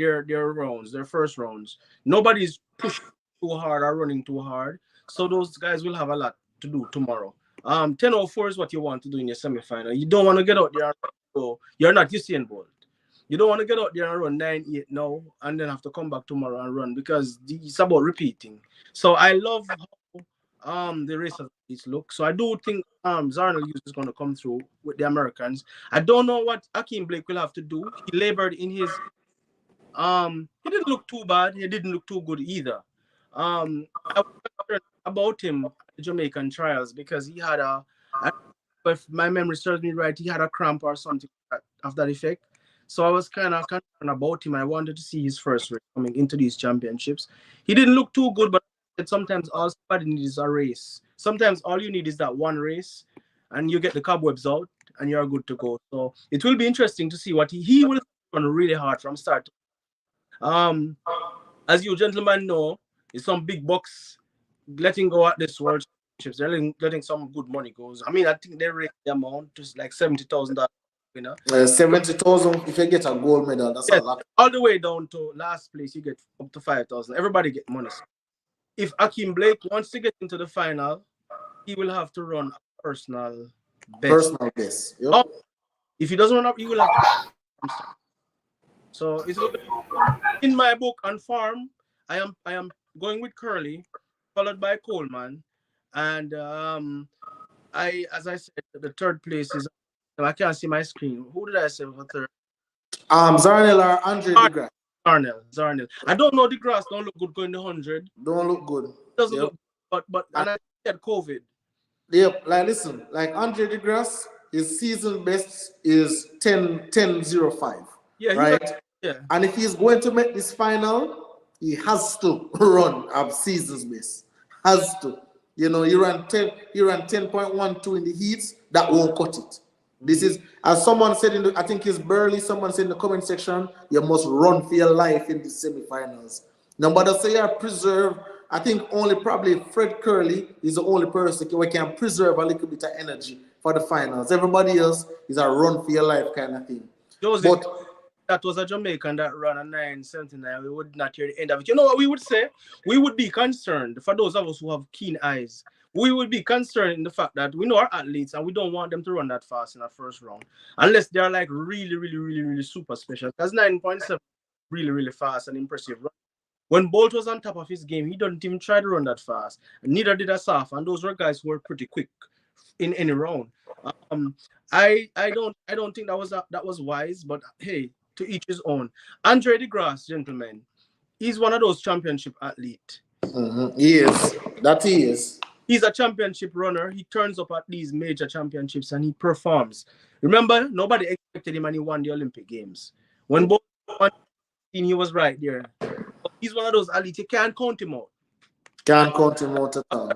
rounds, their first rounds. Nobody's pushing too hard or running too hard. So those guys will have a lot to do tomorrow. 10:04 is what you want to do in your semifinal. You don't want to get out there. So you're not Usain Bolt. You don't want to get out there and run 9-8 now and then have to come back tomorrow and run because it's about repeating. So I love how the race of these look. So I do think Zarnell Hughes is going to come through with the Americans. I don't know what Akeem Blake will have to do. He labored in his he didn't look too bad. He didn't look too good either. I was concerned about him at the Jamaican trials because he had if my memory serves me right, he had a cramp or something of that effect. So I was kind of concerned about him. I wanted to see his first race coming into these championships. He didn't look too good, but sometimes all somebody needs is a race. Sometimes all you need is that one race, and you get the cobwebs out, and you're good to go. So it will be interesting to see what he will run really hard from start. Um, as you gentlemen know, it's some big bucks letting go at this World Championships. They're letting some good money goes. I mean, I think they rate the amount to like $70,000 winner. 70,000 if you get a gold medal. That's a Yes, lot. all the way down to last place, you get up to 5,000. Everybody get money. If Akeem Blake wants to get into the final, he will have to run a personal best. Personal best. Yep. If he doesn't run up, he will have to. So it's in my book on farm. I am going with Curly, followed by Coleman, and as I said, the third place is. I can't see my screen. Who did I say for third? Zarnell or Andre DeGrasse. Zarnell. I don't know. DeGrasse don't look good going to 100. Don't look good. Doesn't Yep. look. But and I had COVID. Yep. Like listen, like Andre DeGrasse, his season best is 10:05. Yeah. Right. Yeah. And if he's going to make this final, he has to run up season's best. Has to. You know, he ran 10.12 in the heats. That won't cut it. This is, as someone said in the, I think it's Burley, someone said in the comment section, you must run for your life in the semifinals. Nobody say you preserve. I think only probably Fred Curley is the only person who can preserve a little bit of energy for the finals. Everybody else is a run for your life kind of thing. Joseph, that was a Jamaican that ran a 9:79. We would not hear the end of it. You know what we would say? We would be concerned, for those of us who have keen eyes, we would be concerned in the fact that we know our athletes and we don't want them to run that fast in our first round. Unless they're like really super special. Because 9.7 really, really fast and impressive run. When Bolt was on top of his game, he didn't even try to run that fast. And neither did Asaf. And those were guys who were pretty quick in any round. I don't think that was wise, but hey, to each his own. Andre DeGrasse, gentlemen, he's one of those championship athletes. Mm-hmm. He is. That he is. He's a championship runner. He turns up at these major championships and he performs. Remember, nobody expected him and he won the Olympic Games. When Bolt won, he was right there. He's one of those athletes. You can't count him out. Can't count him out at all.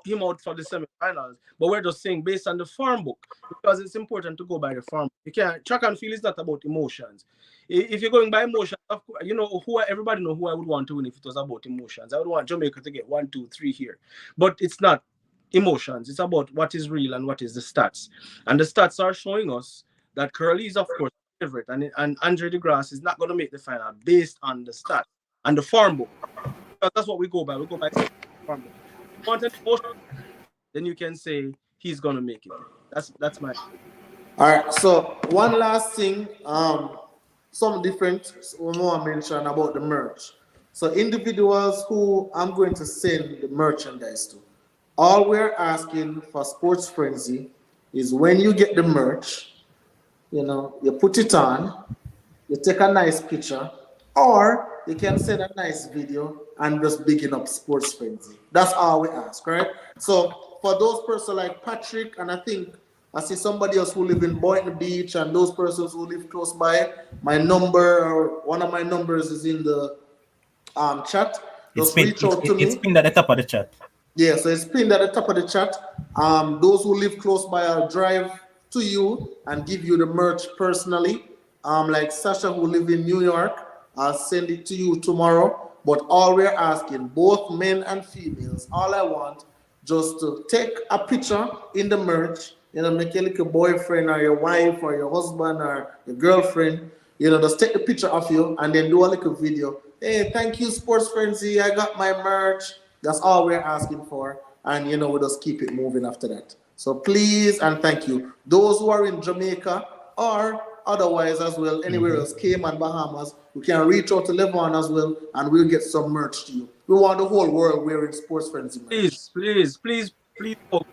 Him out for the semifinals, but we're just saying based on the farm book because it's important to go by the farm. You can't track and field is not about emotions. If you're going by emotions, you know everybody know who I would want to win if it was about emotions. I would want Jamaica to get 1, 2, 3 here, but it's not emotions. It's about what is real and what is the stats, and the stats are showing us that Curly is of course favorite, and Andre DeGrasse is not going to make the final based on the stats and the farm book. That's what we go by. We go by the farm book. Want an emotion, then you can say he's gonna make it. That's my. All right. So one last thing, some different more mention about the merch. So individuals who I'm going to send the merchandise to, all we're asking for Sports Frenzy is when you get the merch, you know, you put it on, you take a nice picture, or you can send a nice video and just bigging up Sports Frenzy. That's all we ask, right? So for those persons like Patrick, and I think I see somebody else who live in Boynton Beach, and those persons who live close by, my number or one of my numbers is in the chat. Just reach out to me. It's pinned at the top of the chat. Yeah, so it's pinned at the top of the chat. Those who live close by, I'll drive to you and give you the merch personally. Like Sasha who live in New York, I'll send it to you tomorrow. But all we're asking, both men and females, all I want, just to take a picture in the merch, you know, make your little boyfriend or your wife or your husband or your girlfriend, you know, just take the picture of you and then do a little video. Hey, thank you, Sports Frenzy, I got my merch. That's all we're asking for. And, you know, we'll just keep it moving after that. So please and thank you. Those who are in Jamaica or otherwise as well, anywhere else, Cayman, Bahamas, we can reach out to Levon as well, and we'll get some merch to you. We want the whole world wearing Sports Frenzy merch. Please,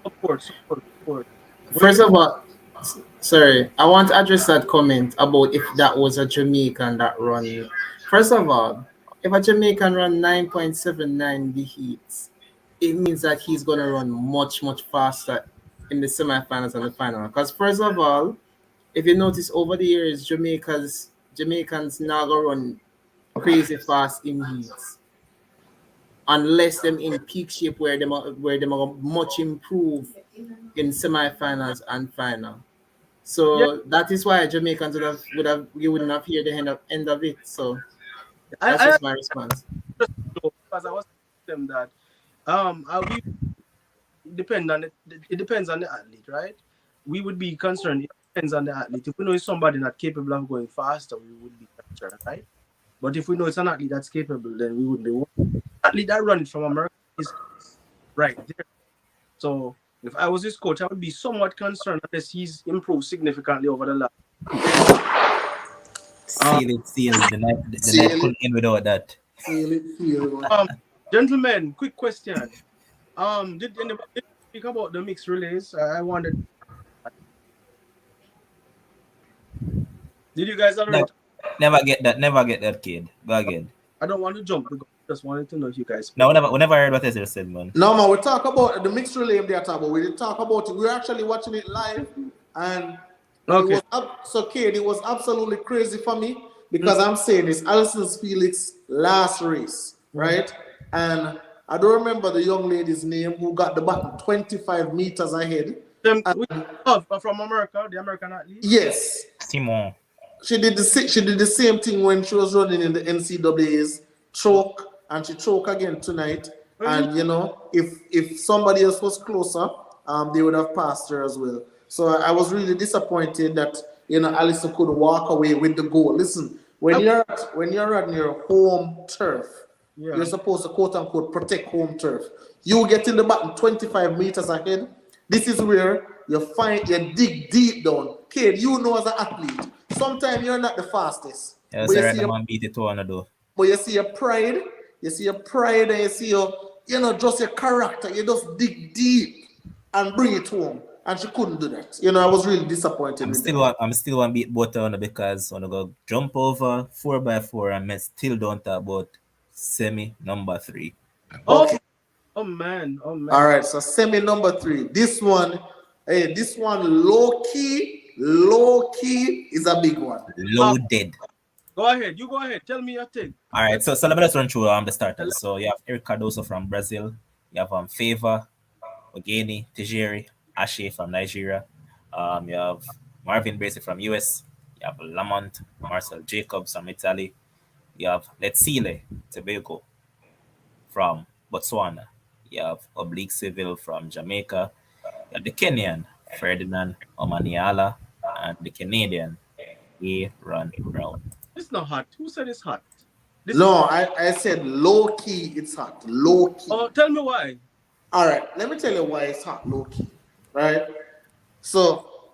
support. Where First of all, sorry, I want to address that comment about if that was a Jamaican that run. First of all, if a Jamaican run 9.79 the heats, it means that he's gonna run much faster in the semifinals and the final. Because first of all, if you notice over the years, Jamaicans now go run crazy fast in heats unless them in peak shape where them are much improved in semifinals and final. yeah, So that is why Jamaicans would have you wouldn't have heard the end of it. So that's I just my response. just because I was telling them that we depend on it depends on the athlete, right? We would be concerned. It depends on the athlete. If we know it's somebody not capable of going faster, we would be concerned, right? But if we know it's an athlete that's capable, then we would be worried. Athlete that run it from America is right there. So if I was his coach, I would be somewhat concerned unless he's improved significantly over the last week. Seal. The night Seal it, couldn't end without that. feel it, feel it. Um, Gentlemen, quick question. Did anybody speak about the mixed relays? I wanted. Did you guys already? No, never get that kid. Go again. I don't want to jump. Just wanted to know if you guys No, spoke. we never heard what you said, man. No, man, we talk about the mixed relay they are talking about. We didn't talk about it. We were actually watching it live, and it Okay. was so Kate, it was absolutely crazy for me because I'm saying it's Alison Felix last race, right? And I don't remember the young lady's name who got the button 25 meters ahead. From America, the American athlete. Yes, Simon. she did the same thing when she was running in the NCAA's choke, and she choke again tonight. And you know, if somebody else was closer, they would have passed her as well. So I was really disappointed that Alison could walk away with the goal. Listen, when you're on your home turf, Yeah. you're supposed to quote unquote protect home turf. You get in the button 25 meters ahead. This is where you dig deep down. Kid, you know as an athlete, sometimes you're not the fastest. Yeah, But you sorry, see the your man beat it to one though. but you see your pride, and you see just your character. You just dig deep and bring it home. And she couldn't do that. I was really disappointed with that. I'm still one beat butter on because when I go jump over 4x4 and I still don't talk about semi number 3. Oh, Okay. oh man. All right. So semi number 3. This one low key is a big one. Loaded. Go ahead. You go ahead. Tell me your take. All right, so let me just run through the starters. So you have Eric Cardoso from Brazil. You have Favor, Ogeni, Tejeri, Ashe from Nigeria. You have Marvin Bracy from US. You have Lamont, Marcel Jacobs from Italy. You have Letsile Tobago from Botswana. You have Oblique Civil from Jamaica. You have the Kenyan Ferdinand Omaniala and the Canadian Aaron Brown. It's not hot. Who said it's hot? I said low key, it's hot. Low key. Oh, tell me why. All right, let me tell you why it's hot, low key. Right? So,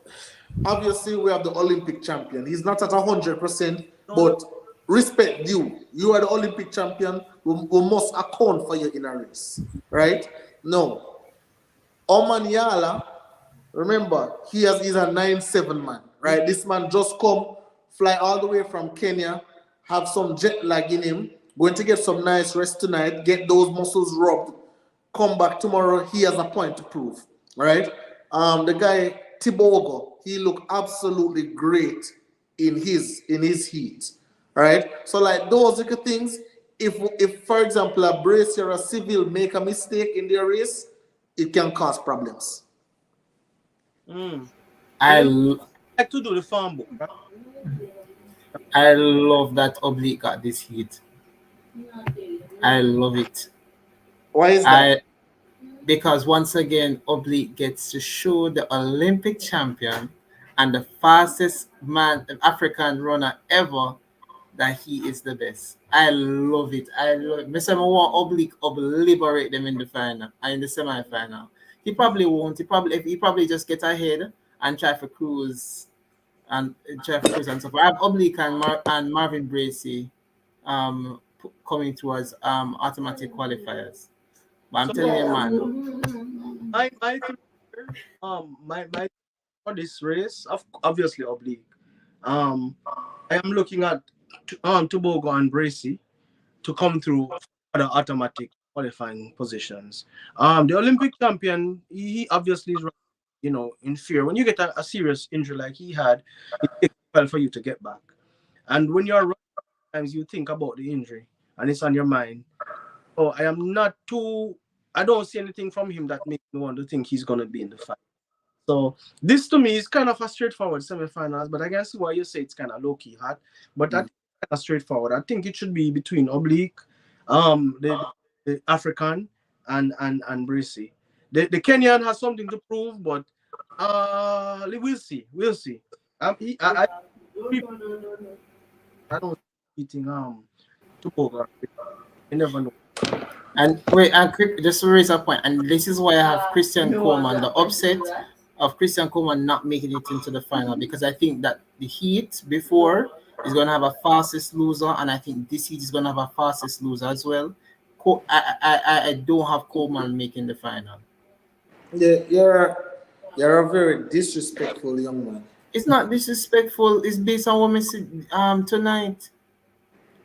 obviously, we have the Olympic champion. He's not at 100%, but respect due. You are the Olympic champion. We must account for you in a race. Right? No. Omaniala, remember, he's a 9-7 man. Right? This man just come, fly all the way from Kenya, have some jet lag in him, going to get some nice rest tonight, get those muscles rubbed, come back tomorrow, he has a point to prove, right? The guy, Tibogo, he looked absolutely great in his heat, right? So like those little things, if for example, a brace or a civil make a mistake in their race, it can cause problems. I Like to do the farm book, right? I love that Oblique got this heat. I love it. Why is that? Because once again, Oblique gets to show the Olympic champion and the fastest man, African runner ever, that he is the best. I love it. I love it. Mr. want Oblique liberate them in the final and in the semi-final. He probably won't. He probably just get ahead and try for cruise and Jeff Cruz and so forth. I have Oblique and Marvin Bracey coming towards automatic qualifiers. But I'm So telling you, man. my three here, my for this race, obviously Oblique. Um, I am looking at Tobago and Bracey to come through for the automatic qualifying positions. The Olympic champion, he obviously is, in fear. When you get a serious injury like he had, it takes a while for you to get back. And when you're running, sometimes you think about the injury and it's on your mind. So I am not too. I don't see anything from him that makes me want to think he's gonna be in the fight. So this to me is kind of a straightforward semifinals, but I can see why you say it's kind of low key hot. But I think it's kind of straightforward. I think it should be between Oblique, the African, and Bracey. The Kenyan has something to prove, but we'll see. We'll see. I don't see beating Tobago. You never know. And wait, and just to raise a point, and this is why I have Christian Coleman, the upset of Christian Coleman not making it into the final, because I think that the heat before is going to have a fastest loser, and I think this heat is going to have a fastest loser as well. I don't have Coleman making the final. Yeah, you're a very disrespectful young man. It's not disrespectful. It's based on what we see tonight.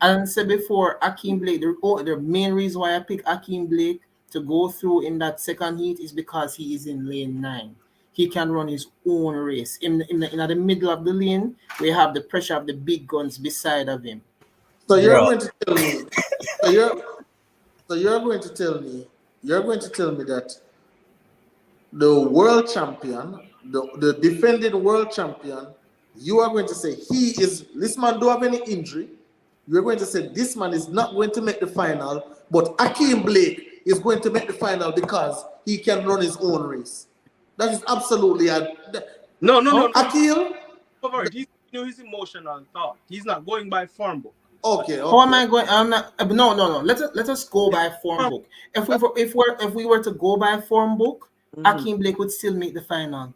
And I said before, Akeem Blake, the main reason why I pick Akeem Blake to go through in that second heat is because he is in lane 9. He can run his own race. In the middle of the lane, we have the pressure of the big guns beside of him. So you're Bro, going to tell me. So you're going to tell me. You're going to tell me that the world champion, the defending world champion, you are going to say this man don't have any injury. You're going to say this man is not going to make the final, but Akeem Blake is going to make the final because he can run his own race. That is absolutely No. Akeem. Cover it. He's his emotional thought. He's not going by form book. Okay. How am I going? I'm not. No. Let us go by form book. If we were to go by form book, Akeem Blake would still make the final.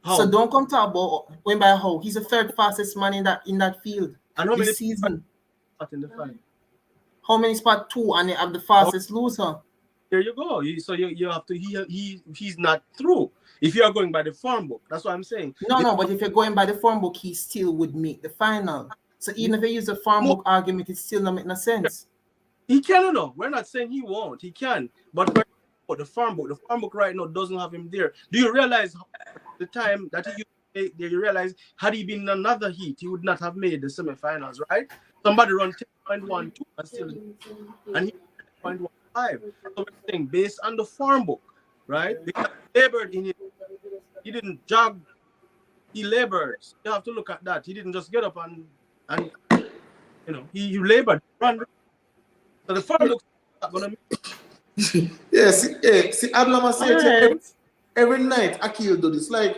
How? So don't come talk about when by how. He's the third fastest man in that field And how many this season. in the final? How many spot 2 and they have the fastest loser? There you go. So you have to. He's not through. If you are going by the form book, that's what I'm saying. No. But if you're going by the form book, he still would make the final. So even if they use the form book argument, it still not make no sense. He can, no. We're not saying he won't. He can, but the farm book right now doesn't have him there. Do you realize the time that he used to, you realize had he been in another heat, he would not have made the semifinals, right? Somebody run 10.12 and still, and he 10.15. So we're saying based on the farm book, right? Because he labored in it. He didn't jog. He labored. You have to look at that. He didn't just get up and he labored. Run. So the farm book is not gonna. See, Adlama said every night Akil do this. Like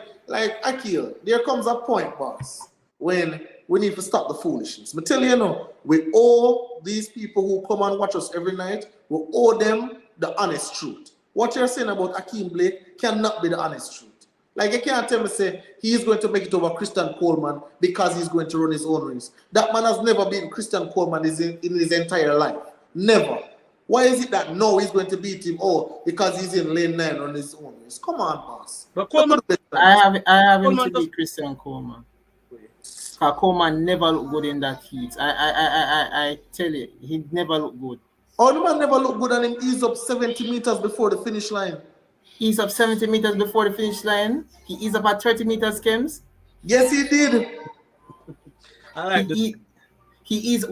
Akil, there comes a point, boss, when we need to stop the foolishness. But tell you, we owe these people who come and watch us every night, we owe them the honest truth. What you're saying about Akeem Blake cannot be the honest truth. Like, you can't tell me, say, he's going to make it over Christian Coleman because he's going to run his own race. That man has never beaten Christian Coleman in his entire life. Never. Why is it that no, he's going to beat him? Oh, because he's in lane 9 on his own race. Come on, boss. But Coleman, I have him Coleman to beat Christian Coleman. Coleman never looked good in that heat. I tell you, he never looked good. Oh, the man never looked good and him ease up 70 meters before the finish line. He's up 70 meters before the finish line. He is up at 30 meters, Kems. Yes, he did. I like he is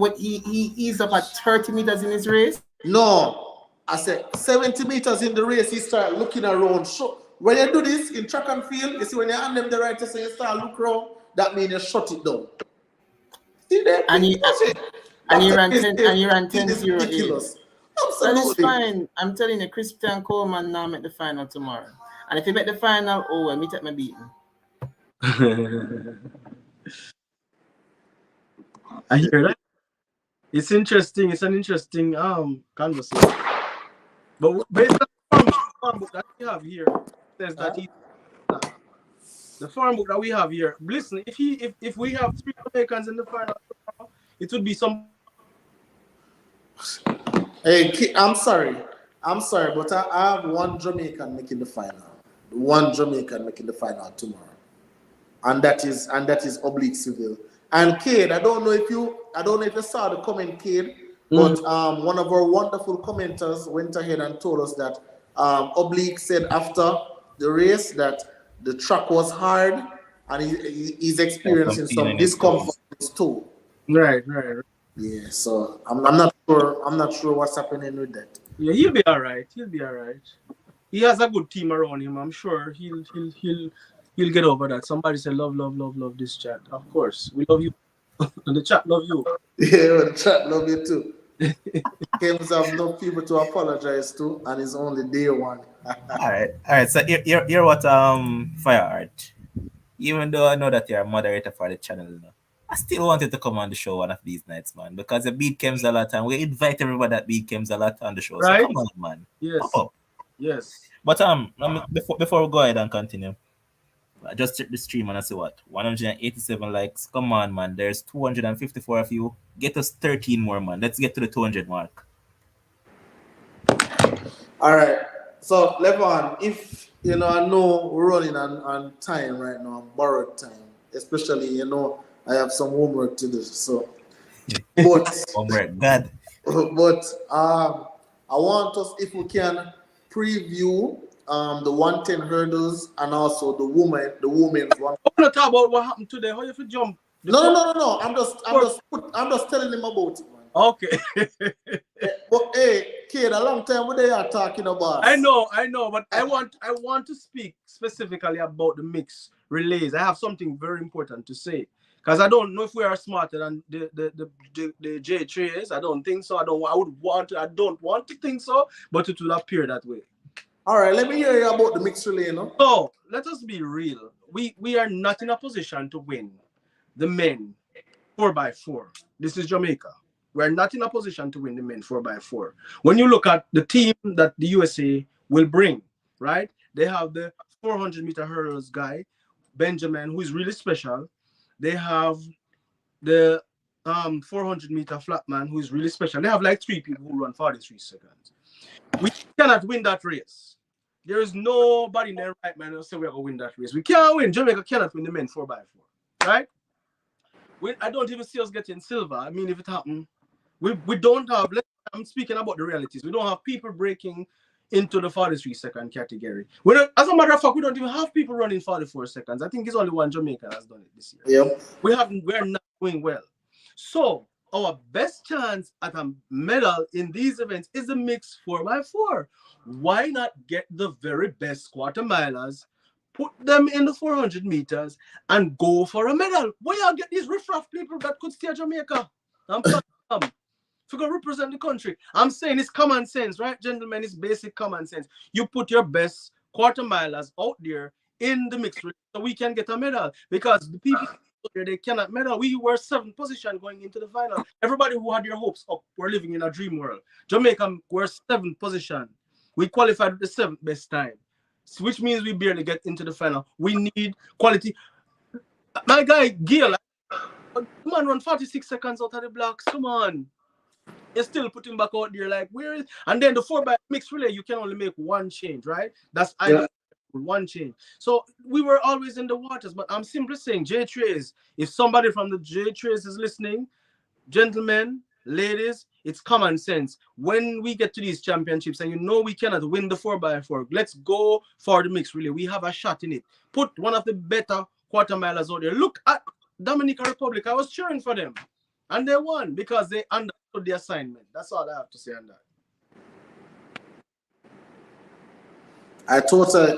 up at 30 meters in his race. No, I said 70 meters in the race, he start looking around. So when you do this in track and field, you see when you hand them the right to say you start look around, that means you shut it down. See there? And he ran 10-0. Ridiculous. That is Absolutely. fine. I'm telling you, Christian Coleman now make the final tomorrow. And if he make the final, oh well, me take my beating. I hear that. It's interesting. It's an interesting conversation. But based on the farm book that we have here, says that The farm book that we have here. Listen, if we have 3 Jamaicans in the final, it would be some. Hey, I'm sorry, but I have one Jamaican making the final. One Jamaican making the final tomorrow, and that is Oblique Civil. And Cade, I don't know if you saw the comment, Cade, but one of our wonderful commenters went ahead and told us that Oblique said after the race that the track was hard and he's experiencing some discomfort in his toe. Right. Yeah, so I'm not sure. I'm not sure what's happening with that. Yeah, he'll be all right. He has a good team around him. I'm sure he'll get over that. Somebody said love this chat. Of course, we love you, and the chat love you. Yeah, the chat love you too. Games have no people to apologize to, and it's only day one. All right. So you're what Fire Art. Even though I know that you're a moderator for the channel, I still wanted to come on the show one of these nights, man, because you beat Kems a lot, and we invite everybody that beat Kems a lot on the show. Right? So come on, man. Yes. Pop up. Yes. But before we go ahead and continue, I just check the stream and I see what 187 likes. Come on, man. There's 254 of you. Get us 13 more, man. Let's get to the 200 mark. All right. So, Levon, if I know we're running on time right now, on borrowed time, especially I have some homework to do. So, but homework, God. But I want us, if we can, preview the 110 hurdles and also the women's one. I want to talk about what happened today. How you feel jump? No. I'm just telling him about it, man. Okay. But hey, kid, a long time what they are talking about. I know, but I want to speak specifically about the mixed relays. I have something very important to say. Because I don't know if we are smarter than the J trays. I don't think so. I don't want to think so, but it will appear that way. All right, let me hear you about the mixed relay, So let us be real. We are not in a position to win the men 4x4. This is Jamaica. We're not in a position to win the men 4x4. When you look at the team that the USA will bring, right? They have the 400-meter hurdles guy, Benjamin, who is really special. They have the 400-meter flatman, who is really special. They have like 3 people who run 43 seconds. We cannot win that race. There is nobody in their right mind who say we're going to win that race. We can't win. Jamaica cannot win the men 4x4, right? I don't even see us getting silver. I mean, if it happens, we don't have, I'm speaking about the realities. We don't have people breaking into the 43-second category. As a matter of fact, we don't even have people running 44 seconds. I think it's only one Jamaican has done it this year. Yep. We're not doing well. So our best chance at a medal in these events is a mixed 4x4. Why not get the very best quarter milers, put them in the 400 meters, and go for a medal? Why y'all get these riffraff people that could steer Jamaica? I'm sorry. If you're going to represent the country, I'm saying it's common sense, right, gentlemen? It's basic common sense. You put your best quarter milers out there in the mixed race so we can get a medal, because the people out there, they cannot medal. We were 7th position going into the final. Everybody who had their hopes up were living in a dream world. Jamaica were 7th position. We qualified with the 7th best time, which means we barely get into the final. We need quality. My guy, Gil, man, run 46 seconds out of the blocks. Come on. You still put him back out there, like, where is? And then the 4x mixed relay, you can only make one change, right? That's one change. So we were always in the waters, but I'm simply saying, J Trace, if somebody from the J Trace is listening, gentlemen, ladies, it's common sense. When we get to these championships and we cannot win the 4x4, let's go for the mixed relay. We have a shot in it. Put one of the better quarter milers out there. Look at Dominican Republic. I was cheering for them. And they won because they understood the assignment. That's all I have to say on that. I totally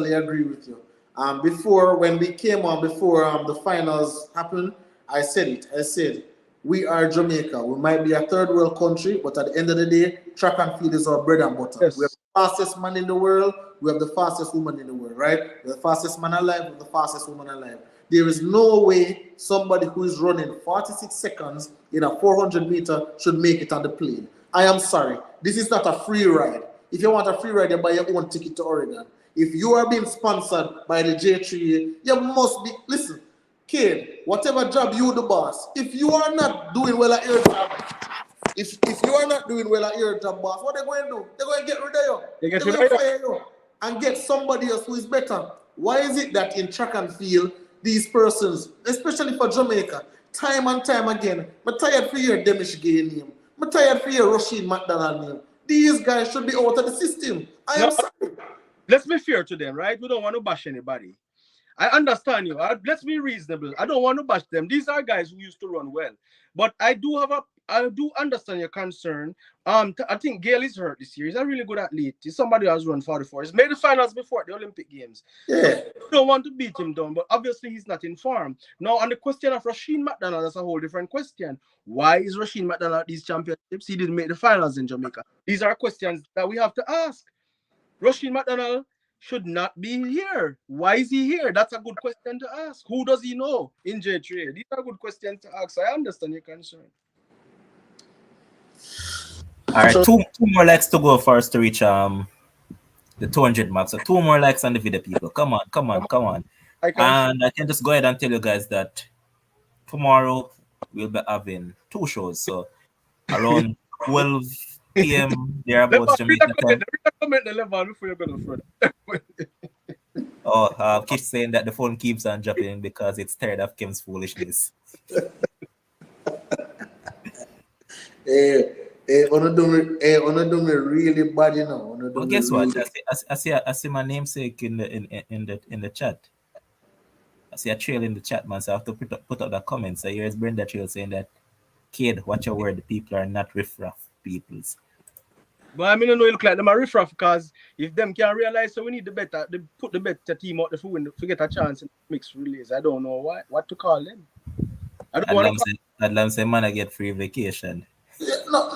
agree with you. When we came on, before the finals happened, I said it. I said, we are Jamaica. We might be a third world country, but at the end of the day, track and field is our bread and butter. Yes. We have the fastest man in the world. We have the fastest woman in the world, right? We're the fastest man alive. We're the fastest woman alive. There is no way somebody who is running 46 seconds in a 400 meter should make it on the plane. I am sorry. This is not a free ride. If you want a free ride, you buy your own ticket to Oregon. if you are being sponsored by the J3A, you must be, listen, kid, whatever job you the boss, if you are not doing well at your job, if you are not doing well at your job, boss, what they going to do? They're going to get rid of you. They're going to fire you and get somebody else who is better. Why is it that in track and field, these persons, especially for Jamaica, time and time again, I'm tired for your Demish Gay name. I'm tired for your Rasheen McDonald name. These guys should be out of the system. I am sorry. Let's be fair to them, right? We don't want to bash anybody. I understand you. Let's be reasonable. I don't want to bash them. These are guys who used to run well. But I do understand your concern. I think Gail is hurt this year. He's a really good athlete. He's somebody who has run 44. He's made the finals before the Olympic Games. Yeah. So don't want to beat him down, but obviously he's not in form. Now, on the question of Rasheen McDonald, that's a whole different question. Why is Rasheen McDonald at these championships? He didn't make the finals in Jamaica. These are questions that we have to ask. Rasheen McDonald should not be here. Why is he here? That's a good question to ask. Who does he know in J3A? These are good questions to ask. I understand your concern. All right, two more likes to go for us to reach the 200 mark. So 2 more likes on the video, people. Come on. And I can just go ahead and tell you guys that tomorrow we'll be having 2 shows. So around 12 p.m. thereabouts Jamaica time. Keep saying that the phone keeps on dropping because it's tired of Kim's foolishness. Wanna do me really bad, you know. Well, guess what? I see my namesake in the chat. I see a trail in the chat, man. So I have to put up that comment. So here's Brenda Trail saying that, kid, watch your word. The people are not riffraff peoples. But I mean, I know you look like them are riffraff because if them can realize, so we need they put the better team out there to get a chance in mixed relays. I don't know what to call them. I don't want to. I'd say, man, I get free vacation. Yeah, no.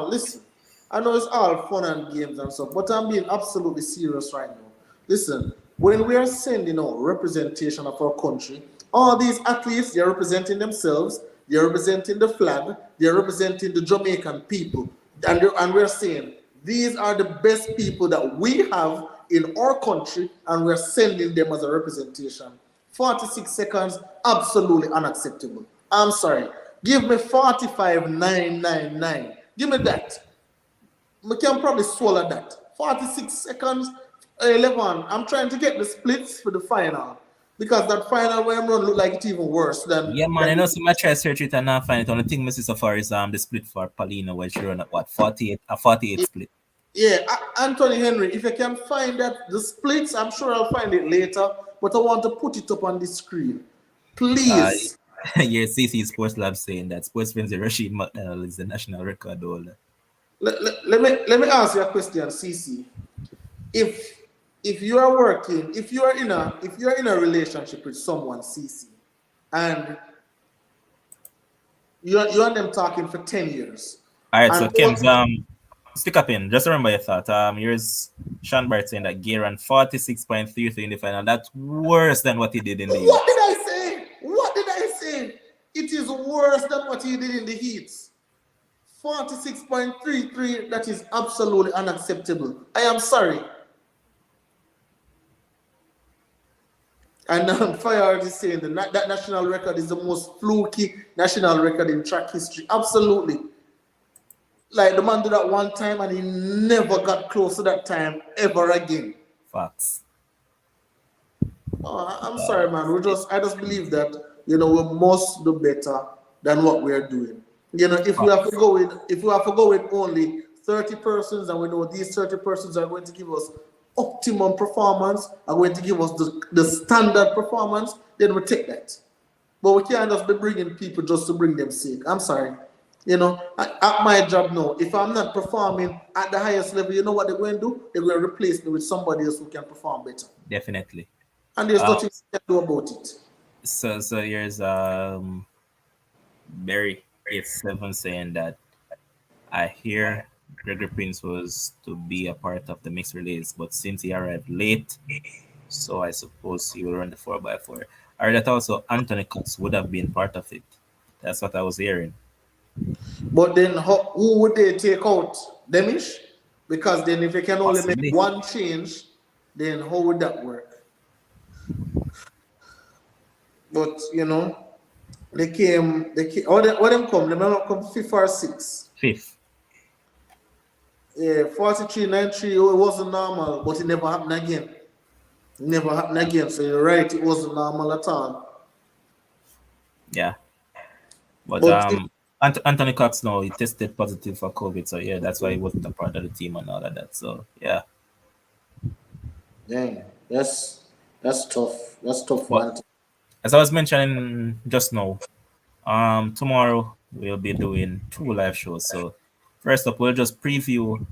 Listen, I know it's all fun and games and stuff, but I'm being absolutely serious right now. Listen, when we are sending out representation of our country, all these athletes, they're representing themselves, they're representing the flag, they're representing the Jamaican people, and we're saying these are the best people that we have in our country, and we're sending them as a representation. 46 seconds, absolutely unacceptable. I'm sorry. Give me 45.999. Give me that. We can probably swallow that. 46 seconds, 11. I'm trying to get the splits for the final. Because that final where I'm running look like it's even worse than. Yeah, man, I know some try to search it and not find it. Only thing Mrs. so far is the split for Paulina where she run at what 48 split. Yeah, Anthony Henry, if you can find that the splits, I'm sure I'll find it later. But I want to put it up on the screen. Please. Yeah, CC Sports Lab saying that Sports Frenzy Rasheen McDonald is the national record holder. Let me ask you a question, CC. If you are working, if you are in a relationship with someone, CC, and you and them talking for 10 years. All right, so Kim's stick up in. Just remember your thought. Here's Sean Bart saying that Gay ran 46.33 in the final. That's worse than what he did in the heat. What did I say? It is worse than what he did in the heats. 46.33, that is absolutely unacceptable. I am sorry. And Fire is saying that national record is the most fluky national record in track history. Absolutely. Like the man did that one time and he never got close to that time ever again. Facts. Oh, I'm sorry, man. I just believe that, we must do better than what we are doing. If we have to go with only 30 persons and we know these 30 persons are going to give us optimum performance, are going to give us the standard performance, then we take that. But we can't just be bringing people just to bring them sake. I'm sorry. At my job now, if I'm not performing at the highest level, you know what they're going to do? They're going to replace me with somebody else who can perform better. Definitely. And there's nothing you can do about it. So here's Barry 87 saying that I hear Gregory Prince was to be a part of the mixed relays, but since he arrived late, so I suppose he will run the 4x4. I heard that also Anthony Cox would have been part of it. That's what I was hearing. But then who would they take out? Demish? Because then if you can only make Possibly. one change, then how would that work? But what them come? They might come fifth or sixth. Fifth. Yeah, 43-93, it wasn't normal, but it never happened again. It never happened again. So you're right, it wasn't normal at all. Yeah. But But Anthony Cox now he tested positive for COVID, so yeah, that's why he wasn't a part of the team and all of that. So yeah. dang, that's tough. That's tough But one. as I was mentioning just now, tomorrow we'll be doing two live shows. So first up, we'll just preview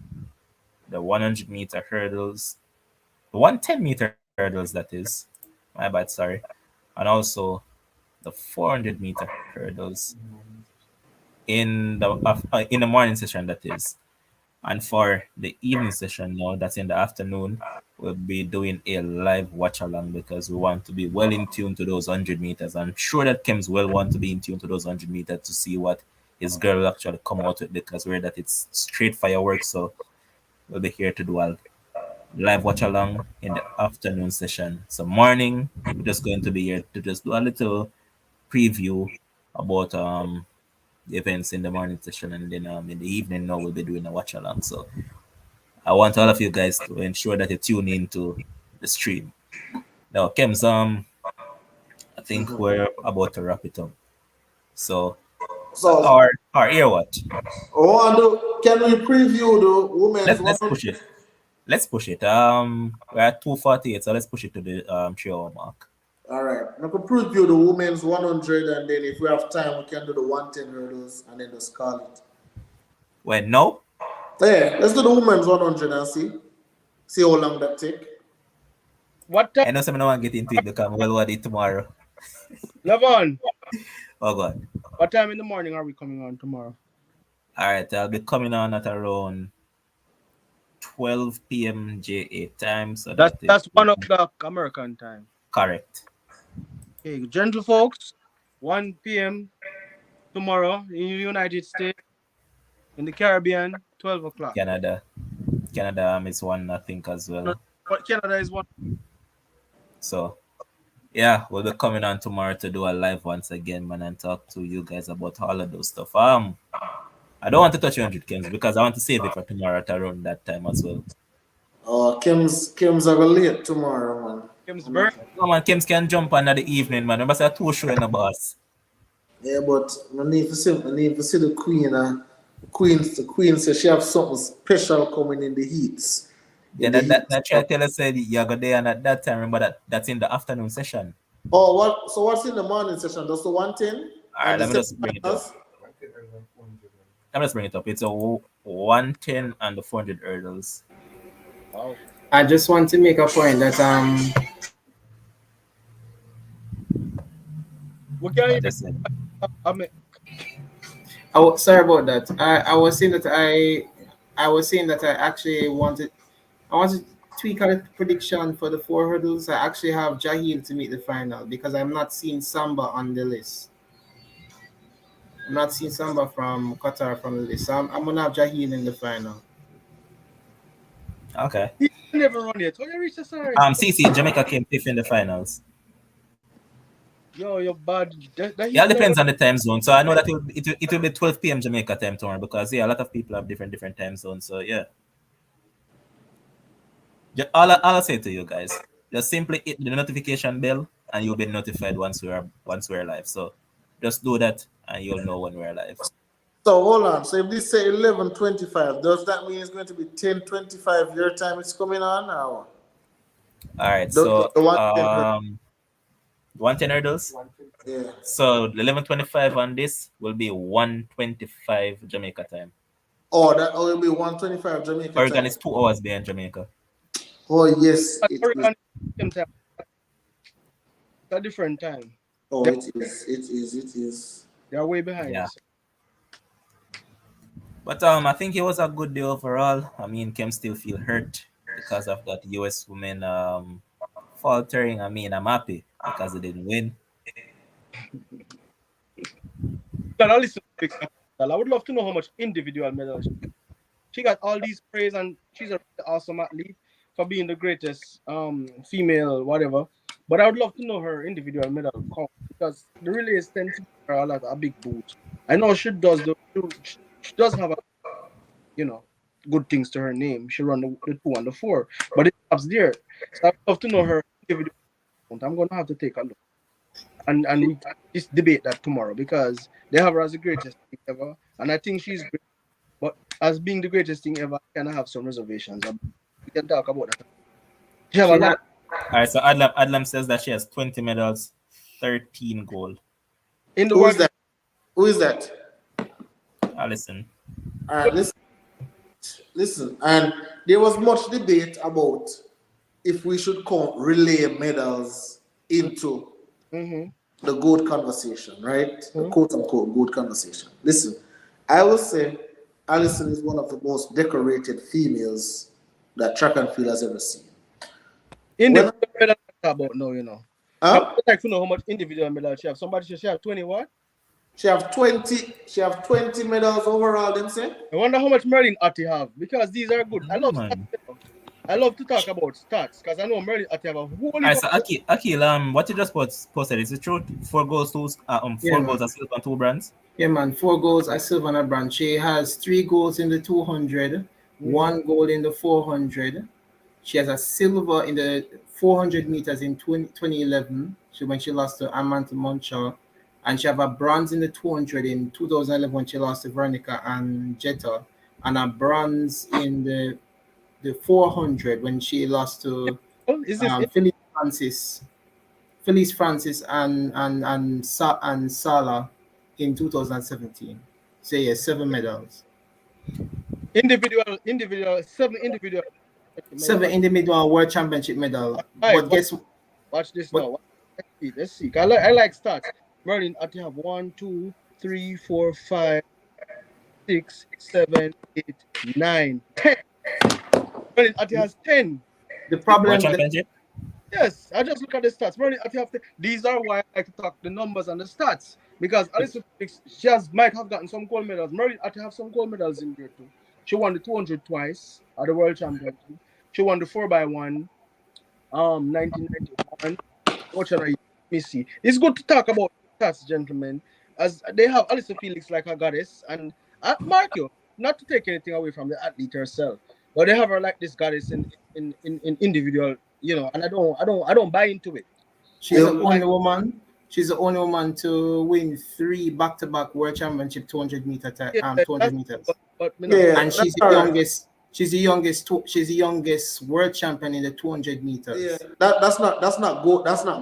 the 100-meter hurdles, the 110-meter hurdles, that is. My bad, sorry. And also the 400-meter hurdles in the morning session, that is. And for the evening session now, that's in the afternoon, we'll be doing a live watch along because we want to be well in tune to those 100 meters. I'm sure that Kems will want to be in tune to those 100 meters to see what his girl will actually come out with because we're that it's straight fireworks. So we'll be here to do a live watch along in the afternoon session. So morning, we're just going to be here to just do a little preview about the events in the morning session, and then in the evening now we'll be doing a watch along. So I want all of you guys to ensure that you tune in to the stream. Now, Kems, I think we're about to wrap it up. So, So, our ear what? can we preview the women's Let's 100? push it. Let's push it. We're at 2:48, so let's push it to the 3 hour mark. All right. We can preview the women's 100, and then if we have time, we can do the 110 hurdles and then just call it. When no, Yeah, let's do the women's 100 and see how long that take. What I time? know someone want to get into it because we'll want it tomorrow. Levon, Oh God. what time in the morning are we coming on tomorrow? All right, I'll be coming on at around 12 p.m. JA time, so That's that is that's 1 o'clock American time. correct. Okay, gentle folks, 1 p.m. tomorrow in the United States, in the Caribbean, 12 o'clock. Canada is one, I think, as No, well. but Canada is one. So yeah, we'll be coming on tomorrow to do a live once again, man, and talk to you guys about all of those stuff. I don't want to touch 100 games because I want to save it for tomorrow at around that time as well. Kim's are late tomorrow, man. Kimsburg. No man, Kims can jump on in the evening, man. Remember, say two show in the boss. Yeah, but I need to see the queen. The queen says she have something special coming in the heats. Yeah, In the heat. that try to tell us said you're going there and at that time. Remember that's in the afternoon session. Oh, what? So what's in the morning session? That's the 110 All right, and the let me just bring it up. semifinals. Let me just bring it up. It's a 110 and the 400 hurdles. Wow. I just want to make a point that We can I just said, I mean, sorry about that. I was saying that I actually wanted to tweak a prediction for the four hurdles. I actually have Jahil to make the final because I'm not seeing Samba on the list. I'm not seeing Samba from Qatar from the list. So I'm gonna have Jahil in the final. okay. he never run yet. Oh, you reach the sorry. CC, Jamaica came fifth in the finals. Yo, you're bad. That Yeah, he it depends never. on the time zone. So I know that it will be 12 p.m. Jamaica time tomorrow because yeah, a lot of people have different time zones. So yeah, all I say to you guys, just simply hit the notification bell and you'll be notified once we're live. So just do that and you'll know when we're live. So hold on. So if this say 11:25, does that mean it's going to be 10:25 your time? It's coming on now. All right. The, the, So the 110. 110 hurdles. Yeah. So the 11:25 on this will be 1:25 Jamaica time. It'll be 125 Jamaica Oregon time. is 2 hours behind Jamaica. Oh yes, it is. Oregon, same time. It's a different time. Oh, They- it is. It is. It is. They're way behind Yeah. us. But I think it was a good day overall. I mean, Kem still feel hurt because of that US women faltering. I mean, I'm happy because they didn't win. Can I listen to Big Sam? I would love to know how much individual medals. she got all these praise, and she's a really awesome athlete for being the greatest female whatever. But I would love to know her individual medal count because the relays tend to give her a big boost. I know she does she does have a good things to her name. She run the 2 and the 4, but it stops there. So I'd love to know her individual count. I'm gonna have to take a look and we can just debate that tomorrow because they have her as the greatest thing ever, and I think she's great. But as being the greatest thing ever, I kind of have some reservations. We can talk about that. She have a She lot had, of, All right, so Adlam says that she has 20 medals, 13 gold. in the Who is world. that? Who is that? Listen. All right, listen. And there was much debate about if we should count relay medals into Mm-hmm. the GOAT conversation, right? The Mm-hmm. quote unquote GOAT conversation. Listen, I will say Alison is one of the most decorated females that track and field has ever seen. When, Individual medal I talk about now, I huh? would like to know how much individual medal she have. Somebody said she have 20 what? She have 20 medals overall, them say? I wonder how much Merlin Atty have because these are good. I No, love stats. man. I love to talk about stats because I know Merlin Atty have a whole All heap right, of. so Akil, what you just posted, is it true? 4 goals, yeah, 4 goals, man. a silver and 2 bronze. Yeah, man. 4 goals, a silver and a bronze. She has 3 goals in the 200, Mhm. 1 goal in the 400. She has a silver in the 400 meters in 2011, when she lost to Amanda Monchal. And she have a bronze in the 200 in 2011 when she lost to Veronica and Jetta. And a bronze in the 400 when she lost to Is this Phyllis Francis. Felice Francis and Salah in 2017. So yeah, 7 medals. individual 7 individual medal? Seven individual world championship medal. All right, But guess watch this but now. Let's see. Let's see. I like stats. Merlin Atty have 1, 2, 3, 4, 5, 6, 7, 8, 9, 10. Merlin Atty has 10. the World problem Championship? Yes, I just look at the stats. Merlin Atty have 10. These are why I like to talk the numbers and the stats. Because Alice Felix, might have gotten some gold medals. Merlin Atty have some gold medals in there too. She won the 200 twice at the World Championship. She won the 4x1, 1991. Watchalong, let me see. It's good to talk about stats, gentlemen, as they have Alice Felix like a goddess, and mark you, not to take anything away from the athlete herself, but they have her like this goddess in individual, and I don't buy into it. I she's the don't You, only like. woman. She's the only woman to win 3 back-to-back world championship 200 That's meters. but me not. yeah, And that's all right. she's the youngest world champion in the 200 Yeah, meters. that's not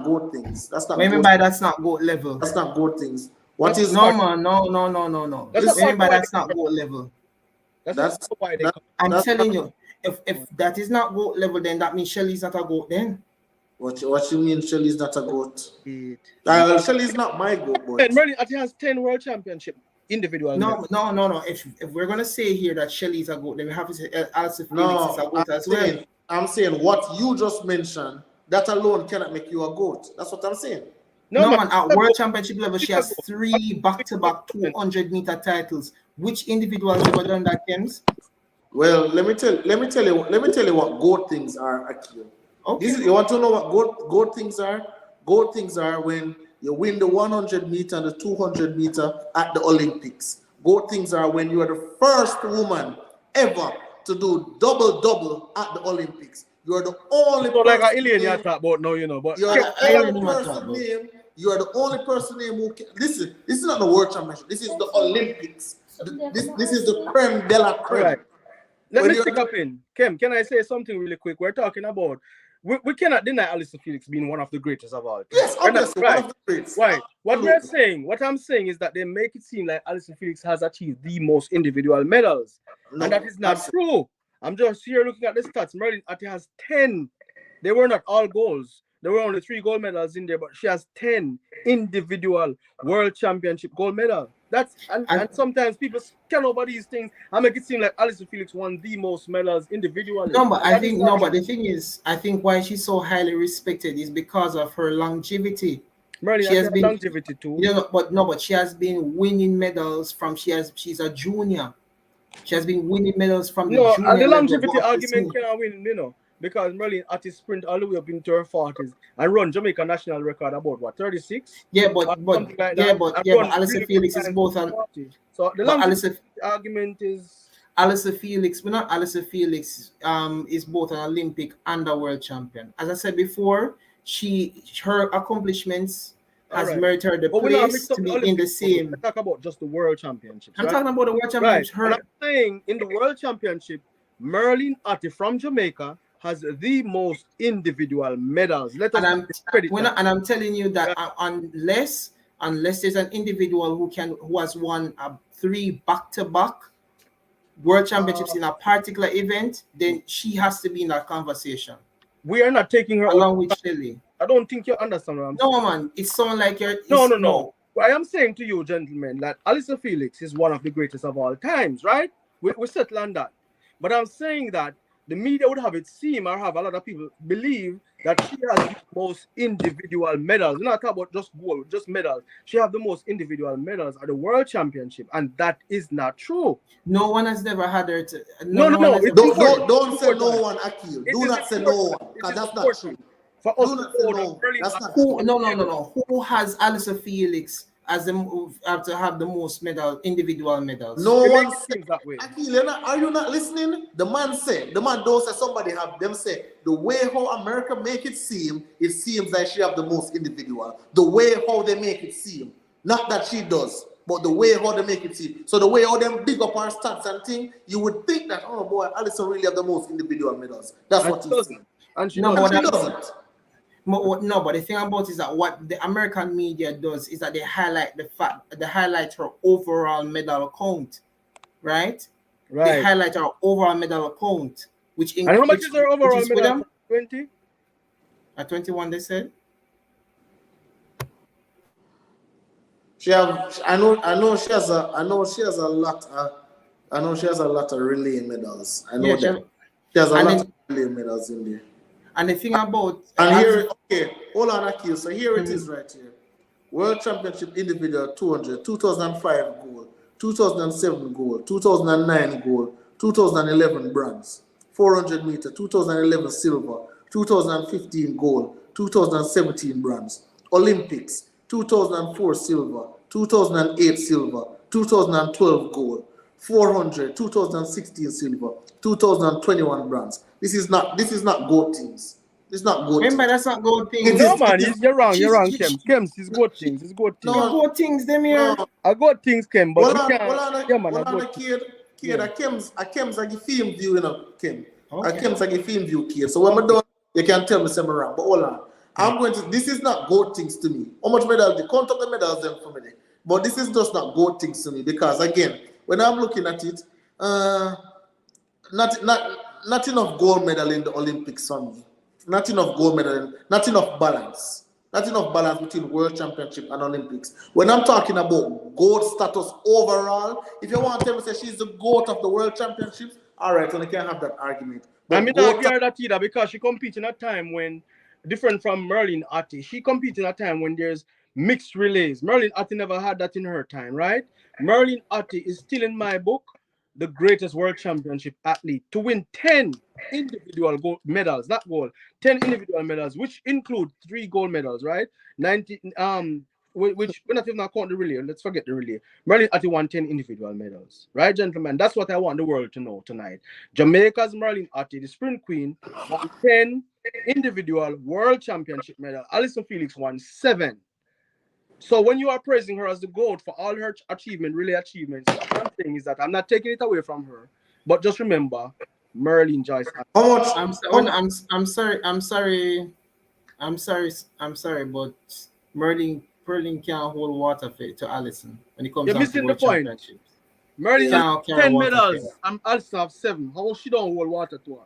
good things. What I mean by that's not goat level. That's not good things. What That's is No part. man, no. That's a What I this? mean part of by why they that's not cover. goat level. That's a part That's of why they that cover. I'm that's not telling you, if that is not goat level, then that means Shelly's not a goat then. what you mean. Shelly's not a goat. It. Shelly's not my goat, And but Merlin Atty has 10 world championship individual medals. No. If we're gonna say here that Shelly's a goat, then we have to say Alice Felix is a no, goat as well. I'm saying what you just mentioned. That alone cannot make you a goat. That's what I'm saying. No No man, man, at world championship level, she she's a has goat. 3 back-to-back 200-meter titles. Which individuals ever done that, James? Well, let me tell you what goat things are, Akil. Okay. You want to know what goat things are? Goat things are when you win the 100 meter and the 200 meter at the Olympics. Goat things are when you are the first woman ever to do double at the Olympics. You are the only So like a person alien you named, talk about now, but you are the I only already know what to talk person about. named, you are the only person named who can, listen, this is not the world championship, this is the Olympics. This is the creme de la all right. creme. Let When me you're stick up in. Kim, can I say something really quick? We're talking about we cannot deny Alison Felix being one of the greatest of all time. yes, We're not obviously, one right. of the greats. Right. Absolutely. What I'm saying is that they make it seem like Alison Felix has achieved the most individual medals. And that No, is not absolutely. true. I'm just here looking at the stats. Merlin Atty has 10. They were not all goals. There were only 3 gold medals in there, but she has 10 individual world championship gold medal. That's And and sometimes people scan over these things and make it seem like Alison Felix won the most medals individually. no, but And that is not but true. the thing is, I think why she's so highly respected is because of her longevity. Merlin She Atty has has been, longevity too. but she has been winning medals from she's a junior. She has been winning medals from the No, junior the level. longevity up to argument senior. can't win, because Merlin Atty sprint all the way up into her 40s and run Jamaica national record about what, 36? Yeah, Or but something like that, and run Alyssa really good Felix is times both in an 40. So the but longevity argument is Alyssa Felix, but not Alyssa Felix, is both an Olympic and a world champion. As I said before, her accomplishments all has right. merited her the But we're not place mixed up to the be in the Olympics. same. Let's talk about just the world championships, I'm right? talking about the world Right. championships. And I'm saying in the world championship, Merlin Atty from Jamaica has the most individual medals. Let us credit that. And I'm telling you that unless there's an individual who has won 3 back-to-back world championships in a particular event, then she has to be in that conversation. We are not taking her along with Shelly. I don't think you understand what I'm saying. No, man, it sounds like you're. No. I am saying to you, gentlemen, that Alyssa Felix is one of the greatest of all times, right? We settle on that. But I'm saying that the media would have it seem, or have a lot of people believe, that she has the most individual medals. We're not talking about just gold, just medals. She has the most individual medals at the World Championship, and that is not true. No one has never had her to. No. Don't say no one, Akil. Do not say no one, because that's not true. For us to no. That's not true. No. Who has Alyssa Felix as to have the most individual medals? No one said that way. Akil, are you not listening? The man don't say somebody have them say the way how America make it seems like she have the most individual. The way how they make it seem. Not that she does, but the way how they make it seem. So the way how them big up our stats and thing, you would think that, oh boy, Alyssa really have the most individual medals. That's what you say. And she doesn't. No, but the thing about it is that what the American media does is that they highlight her overall medal count, right? They highlight her overall medal count, which and how much is her overall medal? 20? At 21, they said. I know she has a lot of relay medals. I know that. She has a lot of relay medals in there. And the thing about hold on, Akil. So here it is right here. World Championship individual 200, 2005 gold, 2007 gold, 2009 gold, 2011 bronze, 400 meter, 2011 silver, 2015 gold, 2017 bronze, Olympics, 2004 silver, 2008 silver, 2012 gold, 400, 2016 silver, 2021 bronze. This is not gold things. This is not gold. Remember, that's not gold things. No, man, you're wrong, Kems. Kems is gold things. It's gold things. No, gold things, them here. I got things, Kem, but we can't. A Kems I give film view, you know, Kem. A Kems I give film view, Kem. So when I'm done, you can tell me something wrong. But hold on. This is not gold things to me. How much medal? They count up the medals them for me. But this is just not gold things to me, because again, when I'm looking at it, not enough gold medal in the Olympics for me. Not enough gold medal, not enough balance. Not enough balance between World Championship and Olympics. When I'm talking about gold status overall, if you want to tell me say she's the GOAT of the World Championships, all right, so I can't have that argument. But I mean, not hear that either, because she competes in a time when, different from Merlin Atty, she competes in a time when there's mixed relays. Merlin Atty never had that in her time, right? Merlin Atty is still, in my book, the greatest World Championship athlete to win 10 individual gold medals, not gold, 10 individual medals, which include 3 gold medals, right? 90, which we're not even count the relay. Let's forget the relay. Merlin Atty won 10 individual medals, right, gentlemen? That's what I want the world to know tonight. Jamaica's Merlin Atty, the sprint queen, won 10 individual World Championship medals. Alyssa Felix won 7. So when you are praising her as the GOAT for all her relay achievements, what I'm saying is that I'm not taking it away from her, but just remember, Merlin Joyce. I'm sorry, but Merlin can't hold water to Alyson when it comes You're to missing World the point. Championships. Merlin has 10 medals. I'm Alyson have 7. How she don't hold water to her?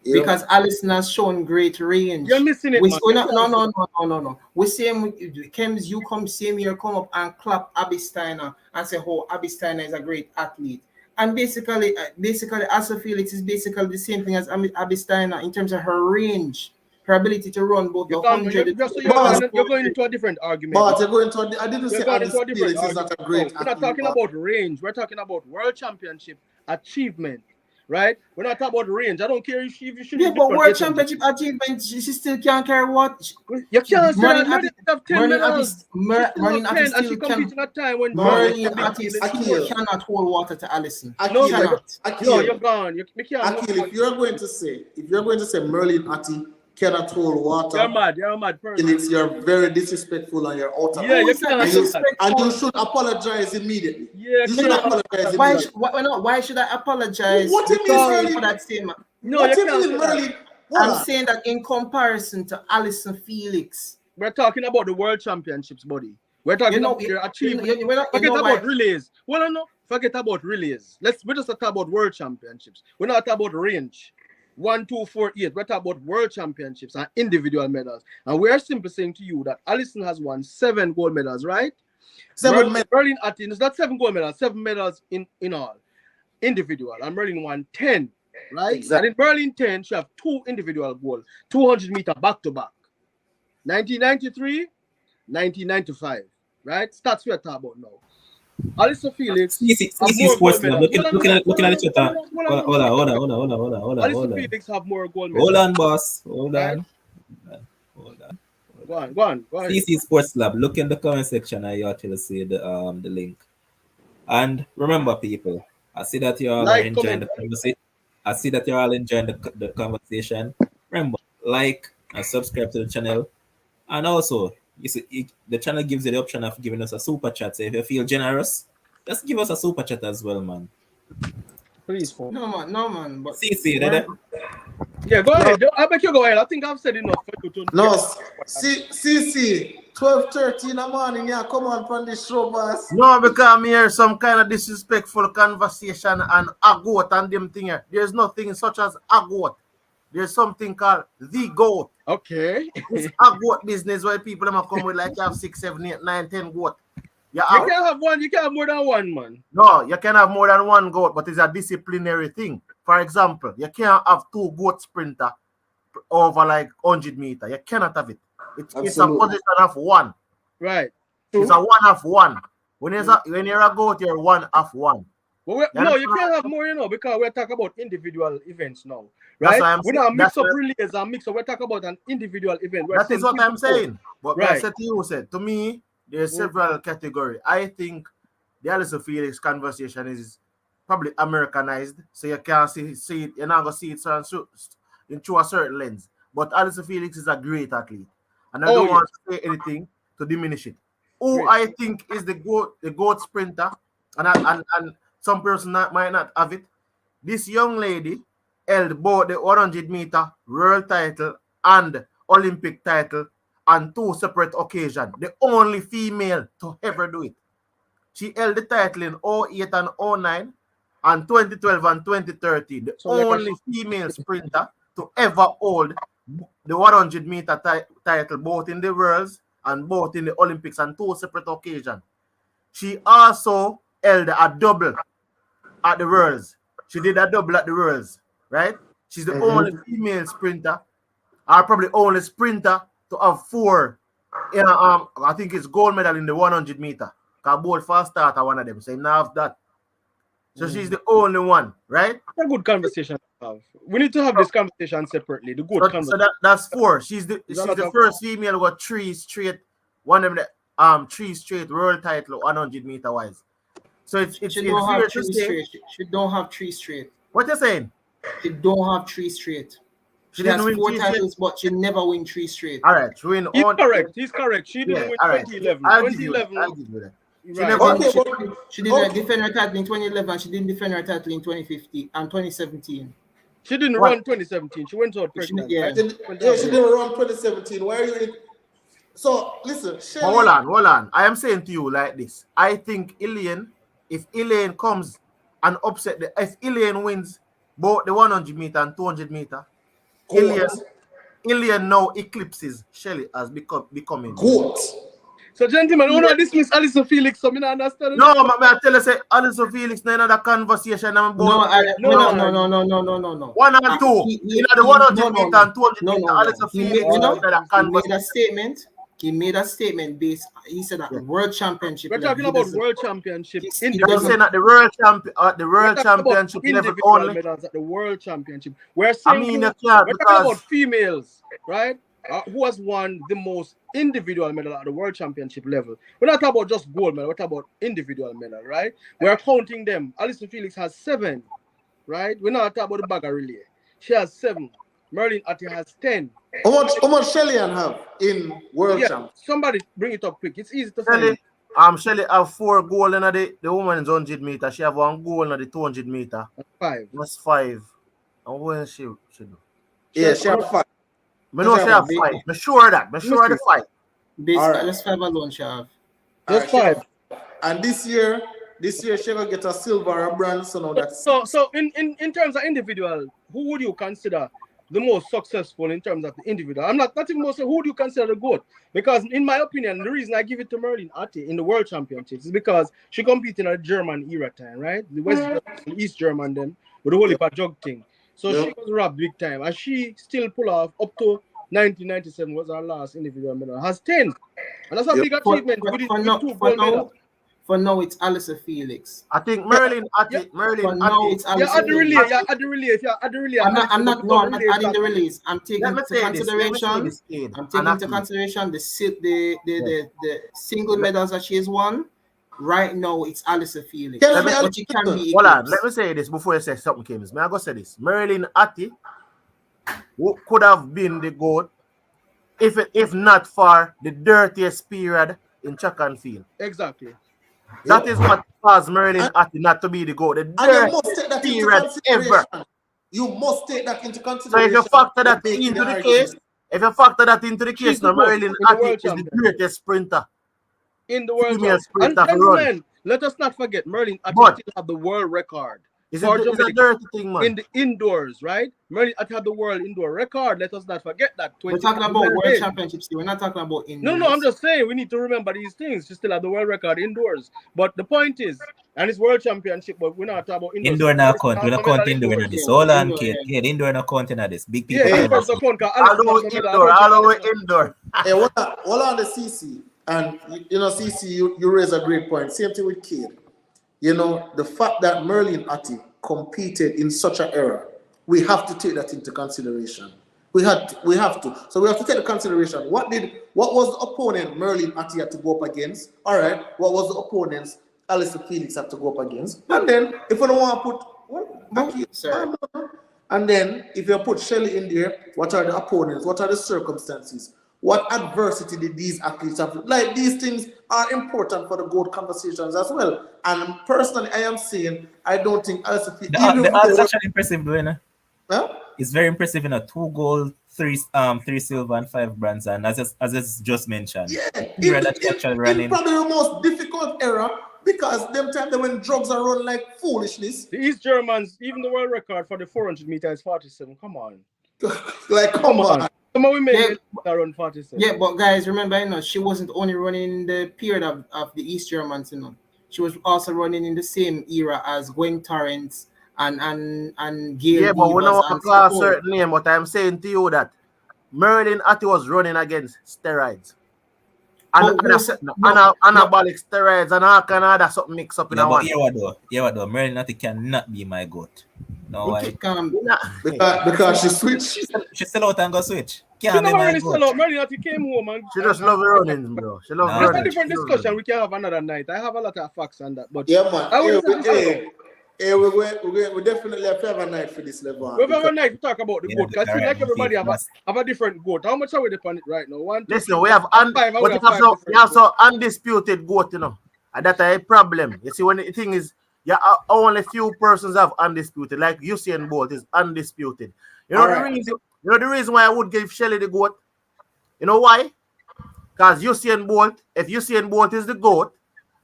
Because Alyson has shown great range. You're missing it, man. No. We same Kems, you come same year, come up and clap Abby Steiner and say, oh, Abby Steiner is a great athlete. And basically, Alyssa Felix is basically the same thing as Abby Steiner in terms of her range, her ability to run both the 100. You're going into a different argument. But you're going to I didn't say Alyssa Felix is not a great athlete. We're not talking about range. We're talking about World Championship achievement, right? We're not talking about range. I don't care if you should. Yeah, but world championship achievement, she still can't carry what? You can't say that. Merlin Have 10 medals. Merlin She 10 and she still competing at time when Merlin Akil cannot hold water to Allison. no, Cannot. no, you're gone. You can't. Akil, if you're going to say Merlin Atti cannot hold water, You're mad person. Felix, you're very disrespectful and you're out of Yeah, you line. can't. And you should apologize immediately. Yeah, you should apologize Why, immediately. why should I apologize? What you mean, Merlin? For that statement? No, What you you mean, can't. Merlin? I'm saying that in comparison to Alison Felix. We're talking about the world championships, buddy. We're talking about their achievement. Forget about relays. Well, no, forget about relays. We're just talking about world championships. We're not talking about range. 1, 2, 4, 8. We're talking about world championships and individual medals. And we're simply saying to you that Allison has won 7 gold medals, right? 7 medals. Merlin Atkins, not 7 gold medals, 7 medals in all. Individual. And Merlin won 10, right? Exactly. And in Merlin 10, she have 2 individual gold, 200 meter back to back. 1993, 1995, right? Stats we're talking about now. Alison Felix. CC Sports Club. Looking at the chat. Hold on. Alison Felix have more gold medals. Hold on, boss. Hold on. Go on. CC Sports Lab. Look in the comment section and you actually see the link. And remember, people, I see that you're all enjoying the conversation. I see that you're all enjoying the conversation. Remember, like and subscribe to the channel. And also, you see, the channel gives you the option of giving us a super chat. So if you feel generous, just give us a super chat as well, man. Please, No man. But CC, right? Yeah, go ahead. I bet you go ahead. I think I've said enough for you to. No, CC, 12:30 in the morning. Yeah, come on from this show, boss. No, because I'm here some kind of disrespectful conversation and a goat and them thing here. There's nothing such as a goat. There's something called the goat. Okay. It's a goat business where people come with like you have 6, 7, 8, 9, 10 goat. You can't have one. You can't have more than one, man. No, you can have more than one goat, but it's a disciplinary thing. For example, you can't have 2 goat sprinter over like 100 meters. You cannot have it. It's a position of 1. Right. It's a 1 of 1. When you're a goat, you're 1 of 1. Well, no, you can't have more, because we're talking about individual events now, right? We're not mix up relays and mix up. We're talking about an individual event. That is what I'm saying. But right. I said to you, to me, there's several categories. I think the Alison Felix conversation is probably Americanized, so you can't see it. You're not gonna see it through a certain lens. But Alison Felix is a great athlete, and I don't want to say anything to diminish it. Who I think is the goat sprinter, and some person might not have it. This young lady held both the 100 meter world title and Olympic title on 2 separate occasions. The only female to ever do it. She held the title in 08 and 09 and 2012 and 2013. The only female sprinter to ever hold the 100 meter title both in the Worlds and both in the Olympics on 2 separate occasions. She also held a double at the Worlds. She did a double at the Worlds, right? She's the only female sprinter, or probably only sprinter to have 4, I think it's gold medal in the 100 meter. Because both fast starter one of them, so now have that. So she's the only one, right? A good conversation to have. We need to have this conversation separately. The good conversation. So that's 4. She's the first female who got 3 straight, one of them 3 straight world title 100 meter wise. So it's she don't have 3 straight. She don't have 3 straight. What you saying? She don't have 3 straight. She has 4 titles, but she never win 3 straight. All right, she win. He's correct. She didn't win 2011. I'll give you that. She didn't defend her title in 2011. She didn't defend her title in 2015 and 2017. She didn't run 2017. She went out pregnant. She didn't run 2017. Why are you? So listen. Hold on. I am saying to you like this. I think if Elaine comes and upset if Elaine wins both the 100 meter and 200 meter, Elaine now eclipses Shelly as becoming goat. So, gentlemen, we don't dismiss Alison Felix, so I don't understand. No, I tell you, say Alison Felix, no another conversation. No. 1 and 2. In the 100 meter and 200 meter, Alison Felix, he made a statement. he made a statement based. He said that World Championship. We're talking about World Championship He individual. You're saying at the World Championship level individual only. medals at the World Championship. We're saying I mean, we're you can't talking because about females, right? Who has won the most individual medal at the World Championship level? We're not talking about just gold medal. We're talking about individual medal, right? We're counting them. Alison Felix has 7, right? We're not talking about the bagger relay. She has 7. Merlin Ati has 10. How much Shelly-Ann have in World Champ? Somebody bring it up quick. It's easy to find. Shelly have 4 gold in the women's 100 meter. She have 1 gold in the 200 meter. 5. That's 5. And what she do? Yeah, she have 5. I know she have 5. I'm sure that. I'm sure the 5. Basically, just 5 alone she have. Just 5. And this year she gonna get a silver or a bronze. So now that's so in terms of individual, who would you consider the most successful in terms of the individual? I'm not even most. Who do you consider the GOAT? Because in my opinion, the reason I give it to Merlin Ati in the World Championships is because she competed in a German era time, right? The West German, East German then with the whole heap of jug thing. So she was robbed big time, and she still pull off up to 1997 was her last individual medal. Has 10, and that's a big achievement with 2 gold medals. For now, it's Alisa Felix. I think Merlin Ati. Now it's At the relay. I'm not adding the release. I'm taking Let me into say consideration. this. I'm taking into consideration the single medals that she has won. Right now, it's Alisa Felix. But she can be. Hold on. Let me say this before you say something, James. May I go say this? Merlin Ati could have been the GOAT if not for the dirtiest period in track and field. Exactly. That is what caused Merlin Ati not to be the GOAT. The dirtiest period ever. You must take that into consideration. So if you factor that into the case, now Merlin Ati is the greatest sprinter in the world. And gentlemen, let us not forget, Merlin Ati still have the world record. It's a dirty thing, man. In the indoors, right? Merlin Ati had the world indoor record. Let us not forget that. We're talking about World Championships. We're not talking about indoors. No, I'm just saying we need to remember these things. She still have the world record indoors. But the point is, and it's World Championship, but we're not talking about indoors. Indoor now count. We don't count indoor in this. Hold on, kid. Yeah, indoor now count in this. Big people. Yeah, indoors don't count. All indoor. Hey, hold on the CC. And CC, you raise a great point. Same thing with Kid. The fact that Merlin Ati competed in such an era, we have to take that into consideration. We have to. So we have to take the consideration. What was the opponent Merlin Ati had to go up against? All right. What was the opponents Alisa Felix had to go up against? And then if we don't want to put and then if you put Shelly in there, what are the opponents? What are the circumstances? What adversity did these athletes have? Like, these things are important for the GOAT conversations as well. And personally, I am saying I don't think Alisa Felix. The odds actually impressive, though, huh? It's very impressive, 2 gold, 3 silver, and 5 bronze. And as it's just mentioned, it's probably the most difficult era because them time when drugs are run like foolishness. The East Germans, even the world record for the 400 meters is 47. Come on. Like, come on. We made around 47. Yeah, but guys, remember, she wasn't only running in the period of the East Germans, She was also running in the same era as Gwen Torrance and Gail. Yeah, but we don't want to call a certain name, but I'm saying to you that Merlin Ati was running against steroids. Anabolic steroids and all kind of other something mixed up in one. Yeah, though. Merlin Ati cannot be my GOAT. No, why? Because she switched. She sell out and go switch. She never really sell out. Merlin Ati came home and she just love running, bro. She love running. That's a different discussion. We can have another night. I have a lot of facts on that. But yeah, man. We definitely have to have a night for this level. We have a night to talk about the GOAT. Because I feel like everybody have a different GOAT. How much are we on it right now? Listen, we have undisputed GOAT, and that's a problem. You see, when the thing is, only few persons have undisputed. Like Usain Bolt is undisputed. The reason why I would give Shelly the GOAT? You know why? Because if Usain Bolt is the GOAT,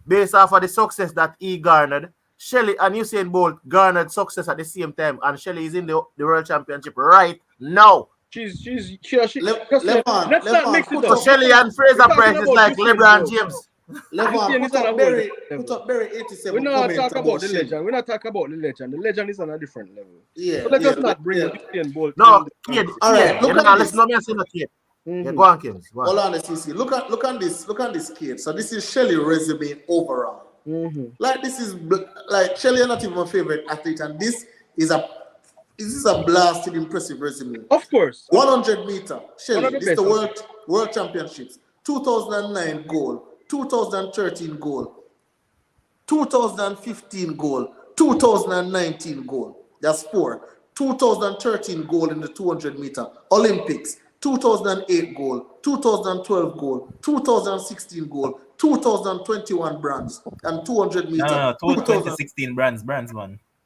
based off of the success that he garnered, Shelly and Usain Bolt garnered success at the same time, and Shelly is in the World Championship right now. Let's not mix So it up. Shelly and Fraser Price is like LeBron James. Put up Berry 87. We're not talking about the legend. We're not talking about the legend. The legend is on a different level. Yeah. So let us not bring Usain Bolt. No, kid. All right. Listen, no, me say no, kid. Yeah, go on, Kims. Go Hold on. on, CC. Look at this kid. So this is Shelly resume overall. Like this is like Shelly is not even my favorite athlete, and is a this is a blasted impressive resume. Of course. 100-meter, One of Shelly. the This is best. the world championships. 2009 goal, 2013 goal, 2015 goal, 2019 goal. That's 4. 2013 goal in the 200-meter Olympics. 2008 goal, 2012 goal, 2016 goal, 2021 bronze, and 200 No, meter. no, 2000, 2016 brands, man.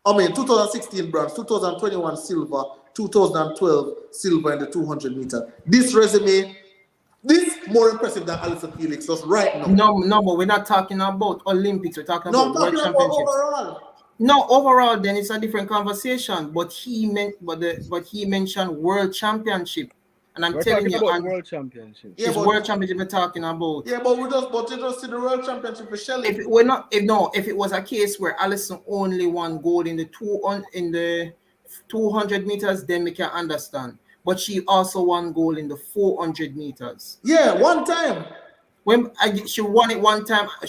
2016 bronze, 2021 silver, 2012 silver in the 200-meter. This resume, this more impressive than Alison Felix just right now. No, but we're not talking about Olympics. We're talking No, I'm about World talking about Championships. overall. No, overall, then it's a different conversation. But he mentioned World Championship, and I'm We're telling talking you, about the and World Championship. Yeah, it's but World Championship we're talking about. yeah, but you just see the world championship for Shelly. If it was a case where Allison only won gold in the 200 meters, then we can understand. But she also won gold in the 400 meters. Yeah, one time. When she won it one time, and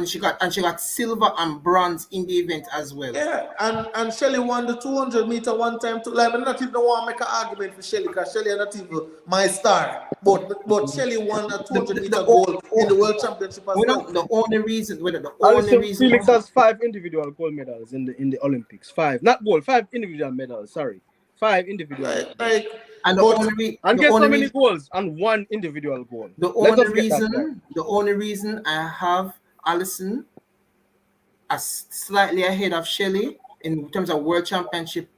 she got silver and bronze in the event as well. Yeah, and Shelly won the 200-meter one time too. Like, I not even want to make an argument for Shelly because Shelly is not even my star. But Shelly won a 200-meter gold in the World Championship as well. The only reason, Alison Felix has 5 individual gold medals in the Olympics. 5, not gold, 5 individual medals. Sorry, 5 individual. And guess how many goals and 1 individual goal. The only reason I have Allison slightly ahead of Shelly in terms of World Championship,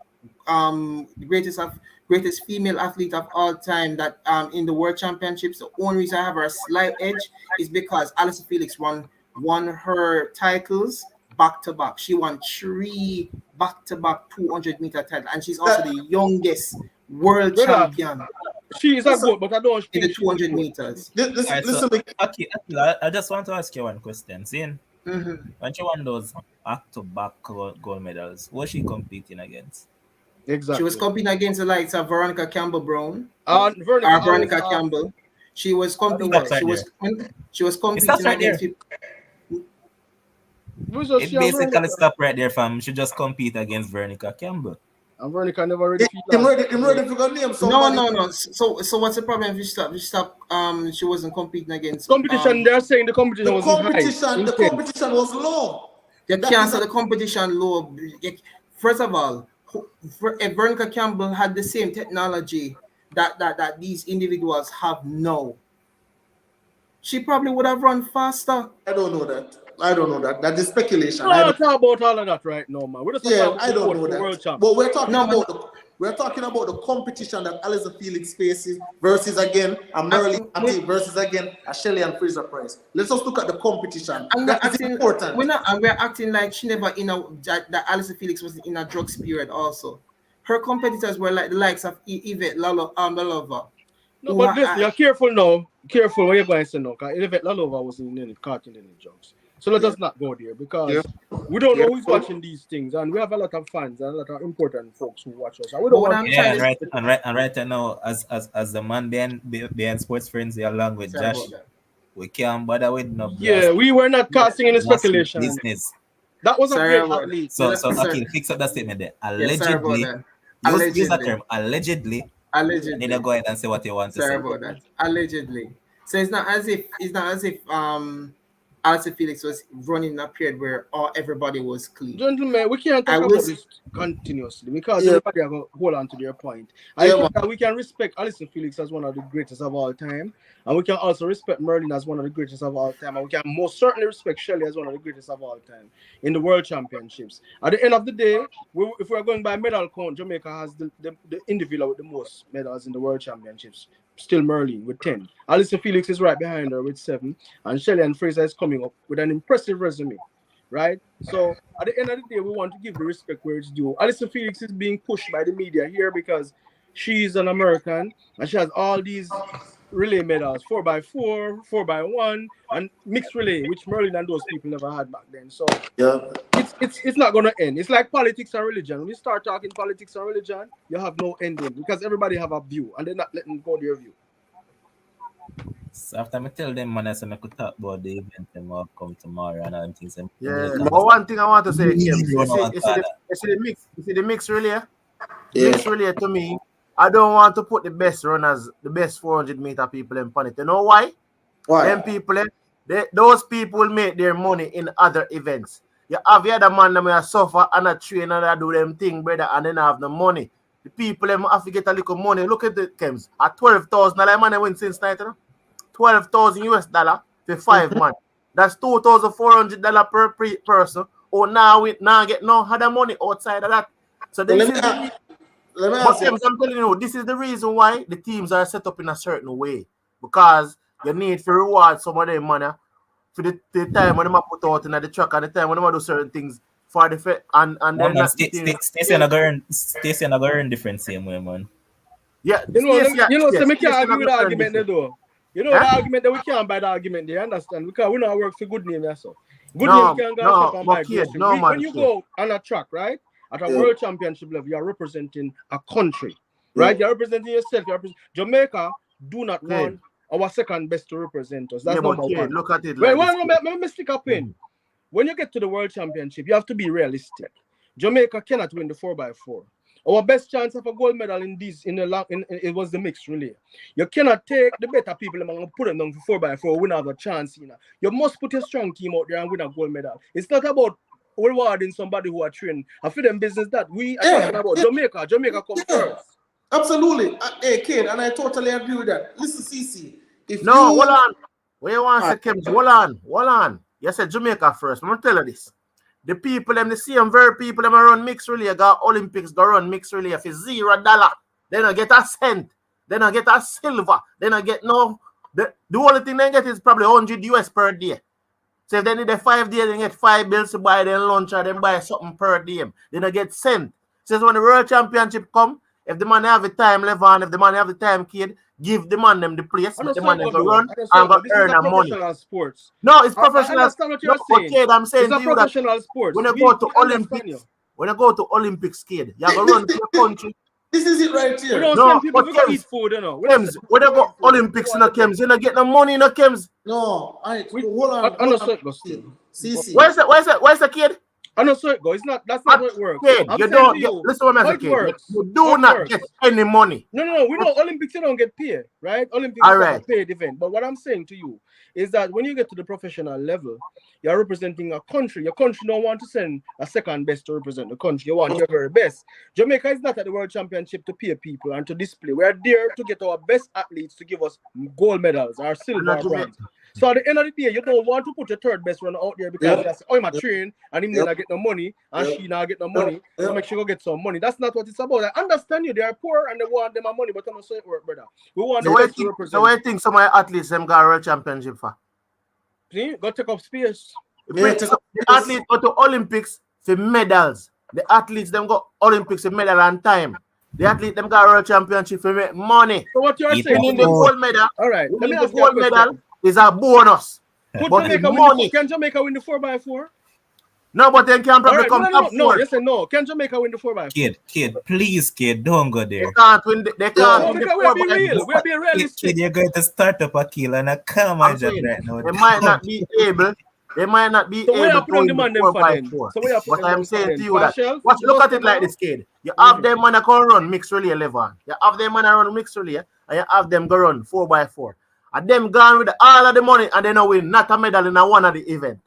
greatest female athlete of all time that in the World Championships. The only reason I have her a slight edge is because Alison Felix won her titles back to back. She won 3 back-to-back 200-meter titles, and she's also the youngest world champion. She is a good, but I don't in the 200 meters. I just want to ask you one question. Seeing when she won those back-to-back gold medals, who was she competing against? Exactly. She was competing against the likes of Veronica Campbell-Brown. Veronica Campbell. She was competing. She was competing against people. It basically stopped right there, fam. She just compete against Veronica Campbell. And Veronica never ready to go name somebody. No. So what's the problem if you stop? She wasn't competing against competition. They're saying the competition was high. The competition was low. They can't say the competition low. First of all, if Veronica Campbell had the same technology that these individuals have now, she probably would have run faster. I don't know that. That is speculation. I don't talk about all of that right now, man. I don't know that. But we're talking about the competition that Alison Felix faces versus again a Merlin versus again a Shelly and Fraser Price. Let's just look at the competition. That is important. We're acting like she never that Alison Felix was in a drugs period also. Her competitors were like the likes of Yvette Lalova. No, but listen, you're careful now. Careful what you're going to say now. Because Yvette Lalova was caught in any drugs. So let us not go there because we don't know who's watching these things, and we have a lot of fans and a lot of important folks who watch us. And we don't right now, as the man behind Sports Frenzy along with Josh, we can't bother with no. Yeah, we were not casting any speculation. Business. That was a great athlete. So okay, fix up that statement there. Allegedly, use that term. Allegedly. Need to go ahead and say what you want to say. About that. Allegedly. So it's not as if Alison Felix was running in a period where everybody was clean. Gentlemen, we can't talk about this continuously because everybody have to hold on to their point. I think that we can respect Alison Felix as one of the greatest of all time, and we can also respect Merlin as one of the greatest of all time, and we can most certainly respect Shelly as one of the greatest of all time in the World Championships. At the end of the day, if we're going by medal count, Jamaica has the individual with the most medals in the World Championships. Still Merlin with 10. Alison Felix is right behind her with 7. And Shelly and Fraser is coming up with an impressive resume. Right? So at the end of the day, we want to give the respect where it's due. Alison Felix is being pushed by the media here because she's an American and she has all these relay medals, 4x4, 4x1, and mixed relay, which Merlin and those people never had back then. So it's not gonna end. It's like politics and religion. When you start talking politics and religion, you have no ending because everybody have a view and they're not letting go their view. So after me tell them, man, I say I could talk about the event them will come tomorrow and all things. Them Yeah. come But one thing I want to say, Kim, really run on that. you see the mix, you see the mix relay? Yeah. Mix relay to me, I don't want to put the best runners, the best 400-meter people in on it. You know why? Them Why? people, those people make their money in other events. You have the other man that may suffer and a train and I do them thing, brother, and then have the money. The people them have to get a little money. Look at the Kems. At $12,000 man win since night, you know? 12,000 US dollar for 5 months. That's $2,400 per person. Or now we now get no other money outside of that. So But this is the let me but ask you. Kems, I'm telling you, this is the reason why the teams are set up in a certain way. Because you need to reward some of them money for the time when they put out in the track and the time when they do certain things for the and Yeah, they're man, not getting Stacey and I go earn different same way, man. yeah, So me can't Stacey argue with the not argument there, different. though. You know, Huh? the argument that we can't buy the argument there, understand? Because we not work for good name, so. Good name No, can go shop no, and buy but kid, grocery. no man, When you kid. go on a track, right? At a Yeah. world championship level, you are representing a country, Yeah. right? You're representing yourself. Jamaica do not Kid. want our second best to represent us. That's Yeah, but number kid, one. look at it Well, like this. let me stick up in. When you get to the world championship, you have to be realistic. Jamaica cannot win the 4x4. Our best chance of a gold medal it was the mixed relay. You cannot take the better people and put them down for 4x4, win have a chance. You must put a strong team out there and win a gold medal. It's not about rewarding somebody who are trained. I feel them business that we are talking about Jamaica. Jamaica come first. Absolutely. Hey, kid, and I totally agree with that. Listen, CC, if No, you hold on. Where you want to say, Kems? Hold on. You said Jamaica first. I'm gonna tell you this. The people, them the same very people, them run mixed relay, got Olympics, go run mixed relay for $0. They don't get a cent. They don't get a silver. They don't get no. The only thing they get is probably 100 US per day. So if they need a 5 days, they get 5 bills to buy their lunch or them buy something per day. They don't get cent. So when the World Championship come, if the man have the time left on, if the man have the time, kid, give the man them the place, let the man them go run and go This is earn a the money. professional sports. No, it's I professional. understand what No, you're but saying. kid, I'm saying It's a to you that professional sports. when you We go to understand you. Olympics, when you go to Olympics, kid, you have to run to your country. this is it right We here. don't No, send people but to go Kems, eat food, you know. We don't Kems, send when people you to go eat food. Olympics in the Kems, you don't get no money in the Kems. No, hold on. I know so it goes still. CC. Where's the kid? I know so it goes. That's not how it works. Kid, I'm you saying don't to get, you, listen what I'm how saying, it kid. works. You do not get any money. No. We know Olympics you don't get paid, right? Olympics All is not right. a paid event. But what I'm saying to you is that when you get to the professional level, you're representing a country. Your country don't want to send a second best to represent the country. You want your very best. Jamaica is not at the World Championship to pay people and to display. We are there to get our best athletes to give us gold medals or silver or bronze. So at the end of the day, you don't want to put your third best runner out there because you say, oh, I'm a train and him not get no money and she not get no money. So make sure you get some money. That's not what it's about. I understand you. They are poor and they want them money, but I'm not saying it work, brother. We want the best to represent. So what do you think some of the athletes them got a world championship for? See, go take up space. The athletes go to Olympics for medals. The athletes them go Olympics for medal and time. The athletes them got a world championship for make money. So what you are saying? Winning the gold medal. All right, let me Winning the ask you a gold medal question. is a bonus. Could But Jamaica the win money. can Jamaica win the 4x4? No, but then can probably come top No. four. You say no. Can Jamaica win the 4x4? Kid, please, kid, don't go there. They can't win. They can't win the Because 4x4. we'll be real. We'll be realistic. Kid, you're going to start up a kill and I come my I'm job saying right now. they might not be able. They might not be So we able are to putting win the the man them 4 for by them. 4. So we are But putting I'm them saying for to them. you that Partial, watch, look at it like now. this, kid. You have them man that can run mixed relay 11. You have them man that run mixed relay, and you have them go run 4x4. And them gone with all of the money and they don't win not a medal in a one of the event.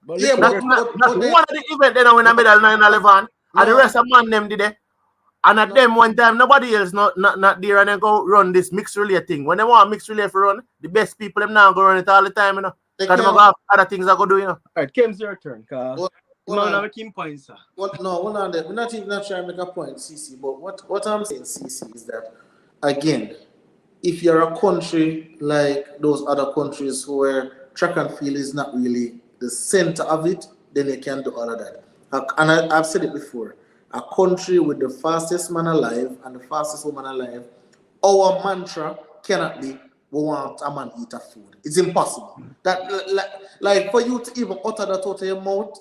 But Yeah, listen, Not one of the event they don't win a medal in 11. And the rest of man them did it. And at them one time, nobody else not there and then go run this mixed relay thing. When they want mixed relay for run, the best people them now go run it all the time, you know. Because they have other things I go do, you know. all right, Kim's your turn. Well, Kim points, sir. hold on there. We're not even not trying to make a point, CC. But what I'm saying, CC, is that again, if you're a country like those other countries where track and field is not really the center of it, then you can do all of that. And I've said it before. A country with the fastest man alive and the fastest woman alive, our mantra cannot be we want a man eat a food. It's impossible. That like for you to even utter that out of your mouth,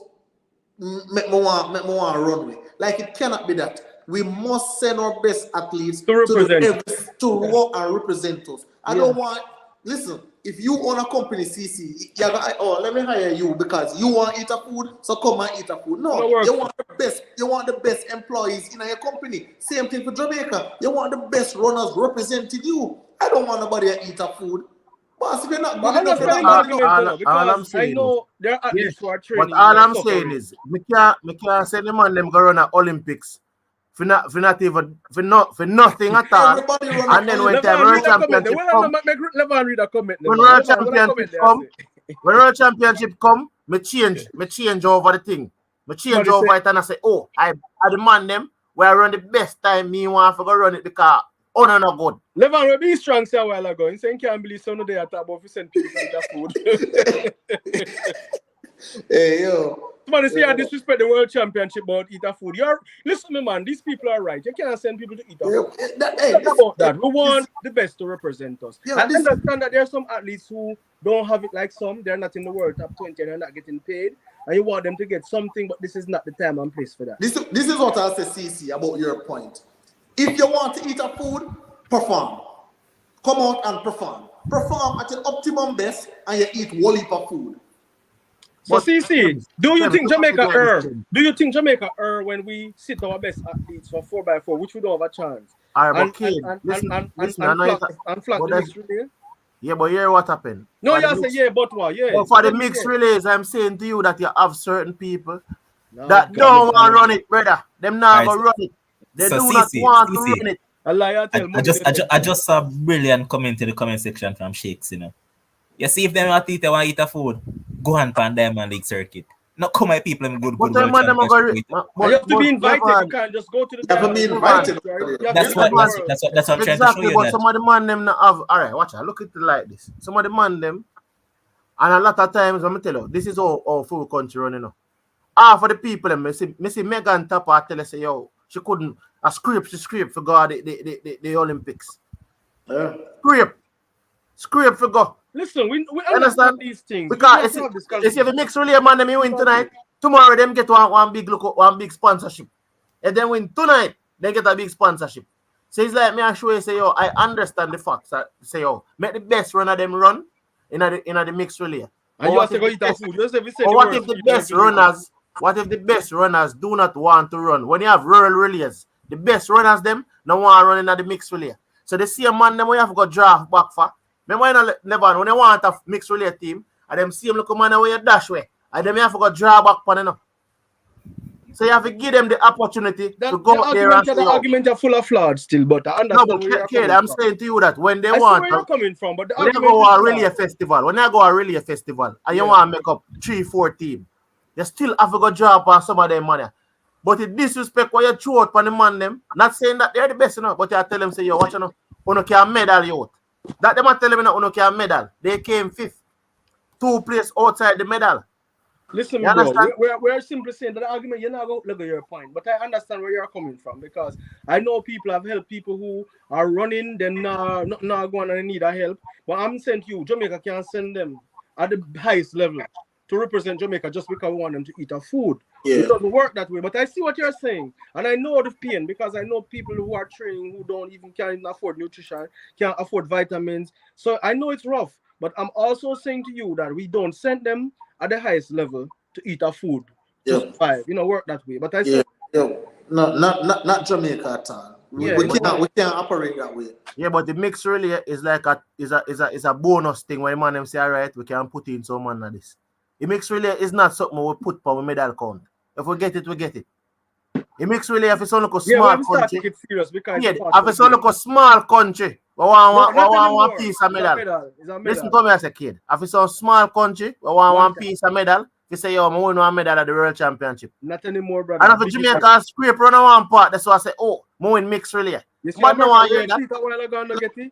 make me want to run with. Like it cannot be that. We must send our best athletes to represent to work and represent us. I don't want listen, if you own a company, CC, you're gonna, oh, let me hire you because you want to eat a food, so come and eat a food. No No, work. you want the best employees in your company. Same thing for Jamaica. You want the best runners representing you. I don't want nobody to eat a food. Boss, if you're not But good enough, you're understand not him good enough. argument, you know, all I'm because I saying is, know there are athletes who are but training all who are I'm saying suffering. is, me can't say the man them go run at Olympics for not even for nothing at all. Everybody run And up then on when it. time Levan, World read the comment. Championship Well, come, Levan, read the comment. when Levan, World what the Championship comment there come, say? when World Championship come, me change over the thing. Me change Somebody say, over it and I say, oh, I demand them where I run the best time me want to go run it because no good. Levan will be strong say a while ago. He said, can't believe some of the talk about if you send people to eat the food. Hey, yo. Somebody say, I disrespect the world championship about eat a food. Listen, me, man, these people are right. You can't send people to eat a food. Think about that. We want the best to represent us. I understand that there are some athletes who don't have it like some. They're not in the world top 20 and they're not getting paid. And you want them to get something, but this is not the time and place for that. This is what I'll say, CC, about your point. If you want to eat a food, perform. Come out and perform. Perform at your optimum best and you eat whole heap of food. So CC, do you think Jamaica Do you think Jamaica when we sit our best athletes for 4x4, which we don't have a chance? All right, but kid, listen, and flat the mixed relay? Yeah, but hear what happened. No, you say yeah, but what? Yeah. But for the mixed relays, I'm saying to you that you have certain people that don't want to run it, brother. Them not going to run it. They do not want to run it. I just saw a brilliant comment in the comment section from Shakes, you know. You see if them want to eat a food, go on pan Diamond League circuit. Not come my people in good But them man them you have to be invited. You can't just go to the Diamond League. That's what I'm trying to show you. But some of the man them not have. All right, watch out. Look at it like this. Some of the man them, and a lot of times, I'm tell you, this is all full country running now. For the people them, me see Megan Tapper tell us say yo, she couldn't she scrape for go the Olympics. Yeah. Scrape for go. Listen, we understand these things. Because if the mixed relay man them win tonight, tomorrow them get one big sponsorship. And then win tonight, they get a big sponsorship. So it's like me I show you say yo, I understand the facts that say yo, make the best runner them run in the mixed relay. And you have to go eat that food. What if the best runners do not want to run? When you have rural relays, the best runners them don't want to run in the mixed relay. So they see a man them we have to go draft back for. Remember when they want a mixed relay team, and them see them look man where you dash way, and them have to go draw back on enough. So you have to give them the opportunity to go out there and say, the argument are full of flaws still, but I understand no, but where kid, I'm saying to you that when they I want see where you're coming from, but the when they argument go is a relay festival, and you want to make up 3-4 teams, you still have to go draw upon some of them money. But it disrespect what you throw out on the man them, not saying that they're the best, you know, but you tell them say, yo, watch you know, you can medal you out. That them are telling me that you can medal. They came 5th. 2 places outside the medal. Listen, bro, we're simply saying that the argument, you're not going to look at your point, but I understand where you're coming from because I know people have helped people who are running, then not going and need help. But I'm saying to you, Jamaica can send them at the highest level to represent Jamaica just because we want them to eat our food. Yeah. It doesn't work that way. But I see what you're saying. And I know the pain because I know people who are training who can't even afford nutrition, can't afford vitamins. So I know it's rough. But I'm also saying to you that we don't send them at the highest level to eat our food to survive. Work that way. But I say no, not Jamaica at all. We can't operate that way. Yeah, but the mix really is like a bonus thing when man them say, all right, we can put in some man of this. The mix relay is not something we put for medal count. If we get it, we get it. The mix relay, if it's only a small country, if it's only a small country, we want one piece of medal. Listen to me as a kid. If it's a small country, we want one piece of medal. You say, yo, I win one medal at the World Championship. Not anymore, brother. And if Jamaica scrape run on one part, that's why I say, oh, I win mix relay. You see, but no one hear that.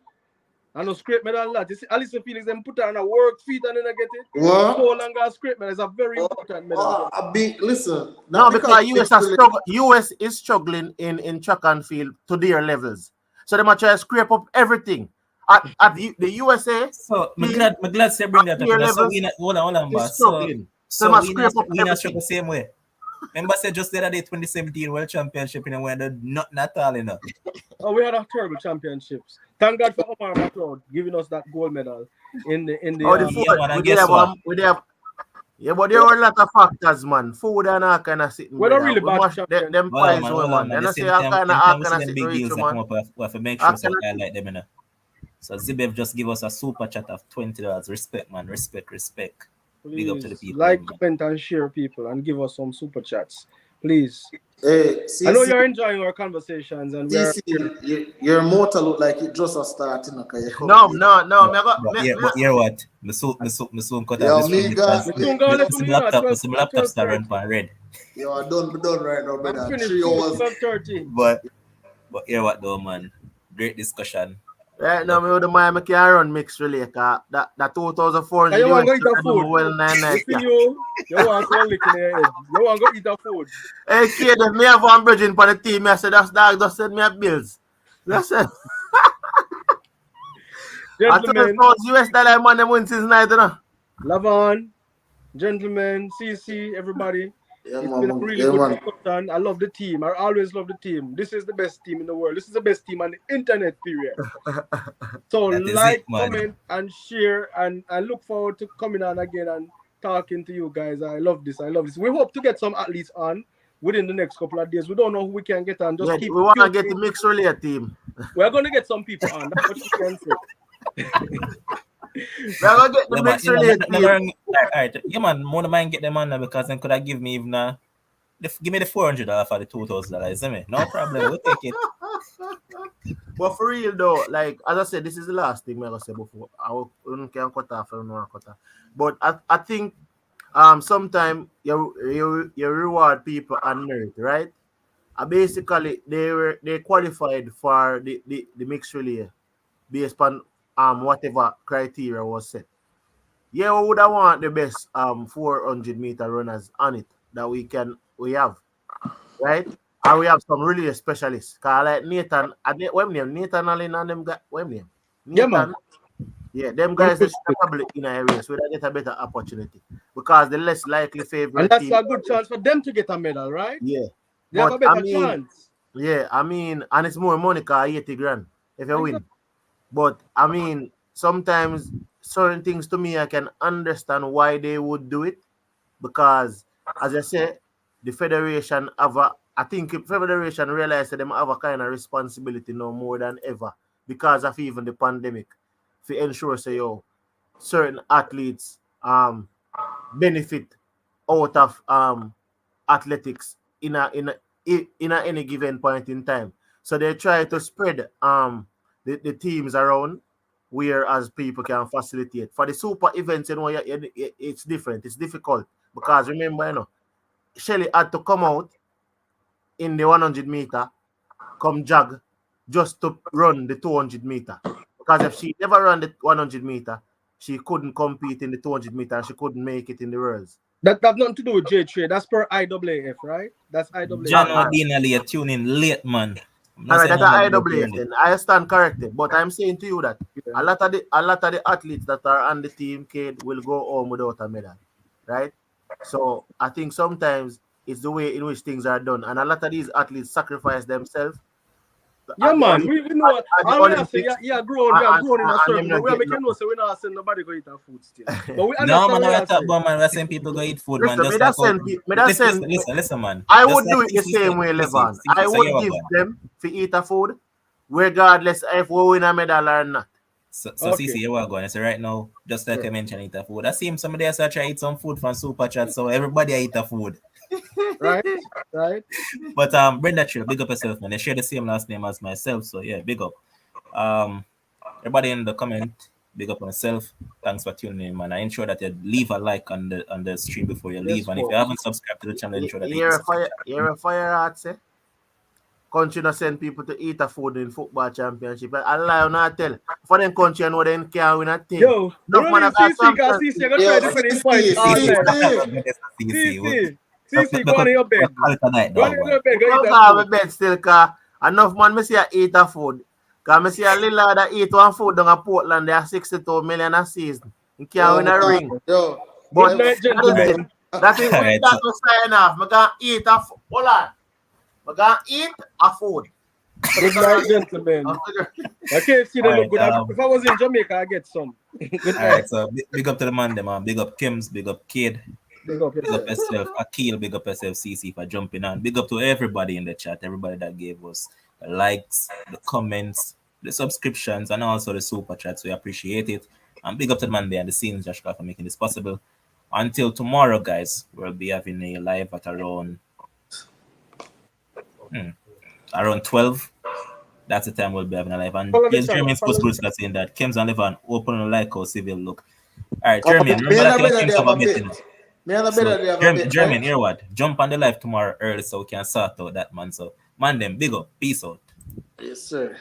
I know scrape medal that. You see, Alison Felix them put her on a work feet and then I get it. What? So long as scrape medal is a very important medal. Listen. No, because US is struggling in track and field to their levels. So they might try to scrape up everything. At the USA. So I'm glad you bring that up. So hold on, boss. So we not struggle the same way. Remember, said just the other day, 2017 World Championship, you know, when they not at all, you know. Oh, we had a terrible championships. Thank God for Omar McLeod giving us that gold medal in the Oh, the Yeah, food. man, and We did guess have what? yeah, but there were a lot of factors, man. Food and all kind of sitting, we're not brother. really We bad must champions. them Hold on, pies, man, we hold on, man. man. And The I say same time, all we kind see of them sitting big reach, deals that come man. up, we have to make All sure so kind we highlight them, you know. So Zibev just give us a super chat of $20. Respect, man. Respect. Big up to the Please people, like, them, man. comment, and share, people, and give us some super chats, please. Hey, I know CC, you're enjoying our conversations, and we're CC, your motor look like it just a starting, okay? You No, coming in. no. But here what? Me soon cut off Yo, the screen me because guys, we soon gonna me let see me my in at laptop, 12 me see my at laptop start 12:30. run pan red. yo, I done right now, I'm brother. finished 3 hours. 12:30. But here what though, man? Great discussion. right now Love me with the Miami can run mixed relay. That 2004 And you the want US to go eat a do food? well 9 We see you. You want to lick in your head. You want to go eat a food. Hey kid, if me have one bridging for the team, I said that's dog just send me a bills. That's it. I told the Gentlemen, US dollar man them win since night, you know. Lavon, gentlemen, CC, everybody. Yeah, It's been a man. really Yeah, good man. discussion. I love the team. I always love the team. This is the best team in the world. This is the best team on the internet, period. So that is it, like, man. comment, and share, and I look forward to coming on again and talking to you guys. I love this. We hope to get some athletes on within the next couple of days. We don't know who we can get on. Just Yeah, keep we want to get the tuning. mixed relay team. We're going to get some people on. That's what we can say. We're going to get the Yeah, but mixed you know, relay never, team. all right. Yeah, man, more than mind get them on now because then could I give me even give me the $400 for the $2,000, see me? No problem, we'll take it. But for real though, like as I said, this is the last thing I'm gonna say before can cut off and cut off. But I think sometimes you reward people on merit, right? Basically they qualified for the mixed relay based on whatever criteria was set. Yeah, we would have want the best 400-meter runners on it that we have, right? And we have some really specialists. Cause like Nathan, what name? Nathan Allen and them guys. What name? Yeah, man. Nathan. Yeah, them Very guys they good. should probably in an area so they get a better opportunity because the less likely And favorite that's team. a good chance for them to get a medal, right? Yeah, They have but a better chance. and it's more money cause 80 grand if you win. But I mean, sometimes certain things to me I can understand why they would do it because, as I said, the federation I think the federation realized that them have a kind of responsibility now more than ever because of even the pandemic to ensure say certain athletes benefit out of athletics in any given point in time. So they try to spread the teams around whereas people can facilitate. For the super events, it's different. It's difficult because remember, Shelly had to come out in the 100-meter, come jog, just to run the 200-meter. Because if she never ran the 100-meter, she couldn't compete in the 200-meter and she couldn't make it in the worlds. That have nothing to do with J Trade. That's per IAAF, right? That's IAAF. John Ordinally, you tune in late, man. All right, that's IAAF then. I stand corrected, but I'm saying to you that Yeah. a lot of the athletes that are on the team, kid, will go home without a medal, right? So I think sometimes it's the way in which things are done, and a lot of these athletes sacrifice themselves. Yeah, man. We know. At the All we are saying, Olympics, we are grown in a and circle. them But not we are get making no nothing. say we're not saying nobody go eat our food still. But we No, understand man, what I you're talk saying. about, man. We're saying people go eat food, man. Listen, Just me like that send me that send. listen, man. I Just would like do it the CC same said, way, Levan. CC I say would you are give gone. them to eat a food, regardless if we win a medal or not. So Okay. CC, you are going. So right now, just like Yeah. I mentioned, eat a food. I see him somebody else try to eat some food from Super Chat, so everybody eat a food. Right? Right? But Brenda Trill, big up yourself, man. They share the same last name as myself, so yeah, big up. Everybody in the comment, big up on yourself. Thanks for tuning in, man. I ensure that you leave a like on the stream before you Yes, leave, and if you folks. haven't subscribed to the channel, ensure that you hit the You're a subscribe fire, button. you're a fire art, say. Country not send people to eat a food in football championship. I lie on not tell. For them country and what they can't win a thing. Yo, we Enough don't man need about CC because champions. CC are going to Yo, try to defend his points all CC, night. CC. CC, go on in your bed. Call it a night Go on now, in man. your bed. Go Don't eat go that have food. a bed still, cause enough man me see a eat a food. Cause me see a little lad that eat one food down at Portland, they are 62 million a season. He can't yo, win a man. ring. Yo, But Good night, that is it. gentlemen. That is with Alright, that so we sign off. I'm gonna eat a hold on. I'm gonna eat a food. Good night, gentlemen. Okay, see they look alright, good. If I was in Jamaica, I get some. Good night. alright. So big up to the man, them man. Big up Kims, big up Kid, Big up big up yourself. yourself, Akil, big up yourself, CC for jumping on. Big up to everybody in the chat, everybody that gave us the likes, the comments, the subscriptions, and also the super chats. We appreciate it. And big up to the man behind the scenes, Joshua, for making this possible. Until tomorrow, guys, we'll be having a live at around 12. That's the time we'll be having a live. And Follow the yes, channel. Jeremy Follow Sports the Group channel. is saying that Kems and Levan open and like how civil look. All right, Jeremy, Me remember and that a your brother they Kems have have a a bet, you know. bet. Me and a So, brother they have a bet, Jeremy, right? hear what? Jump on the live tomorrow early so we can sort out that man. So, man, them, big up. Peace out. Yes, sir.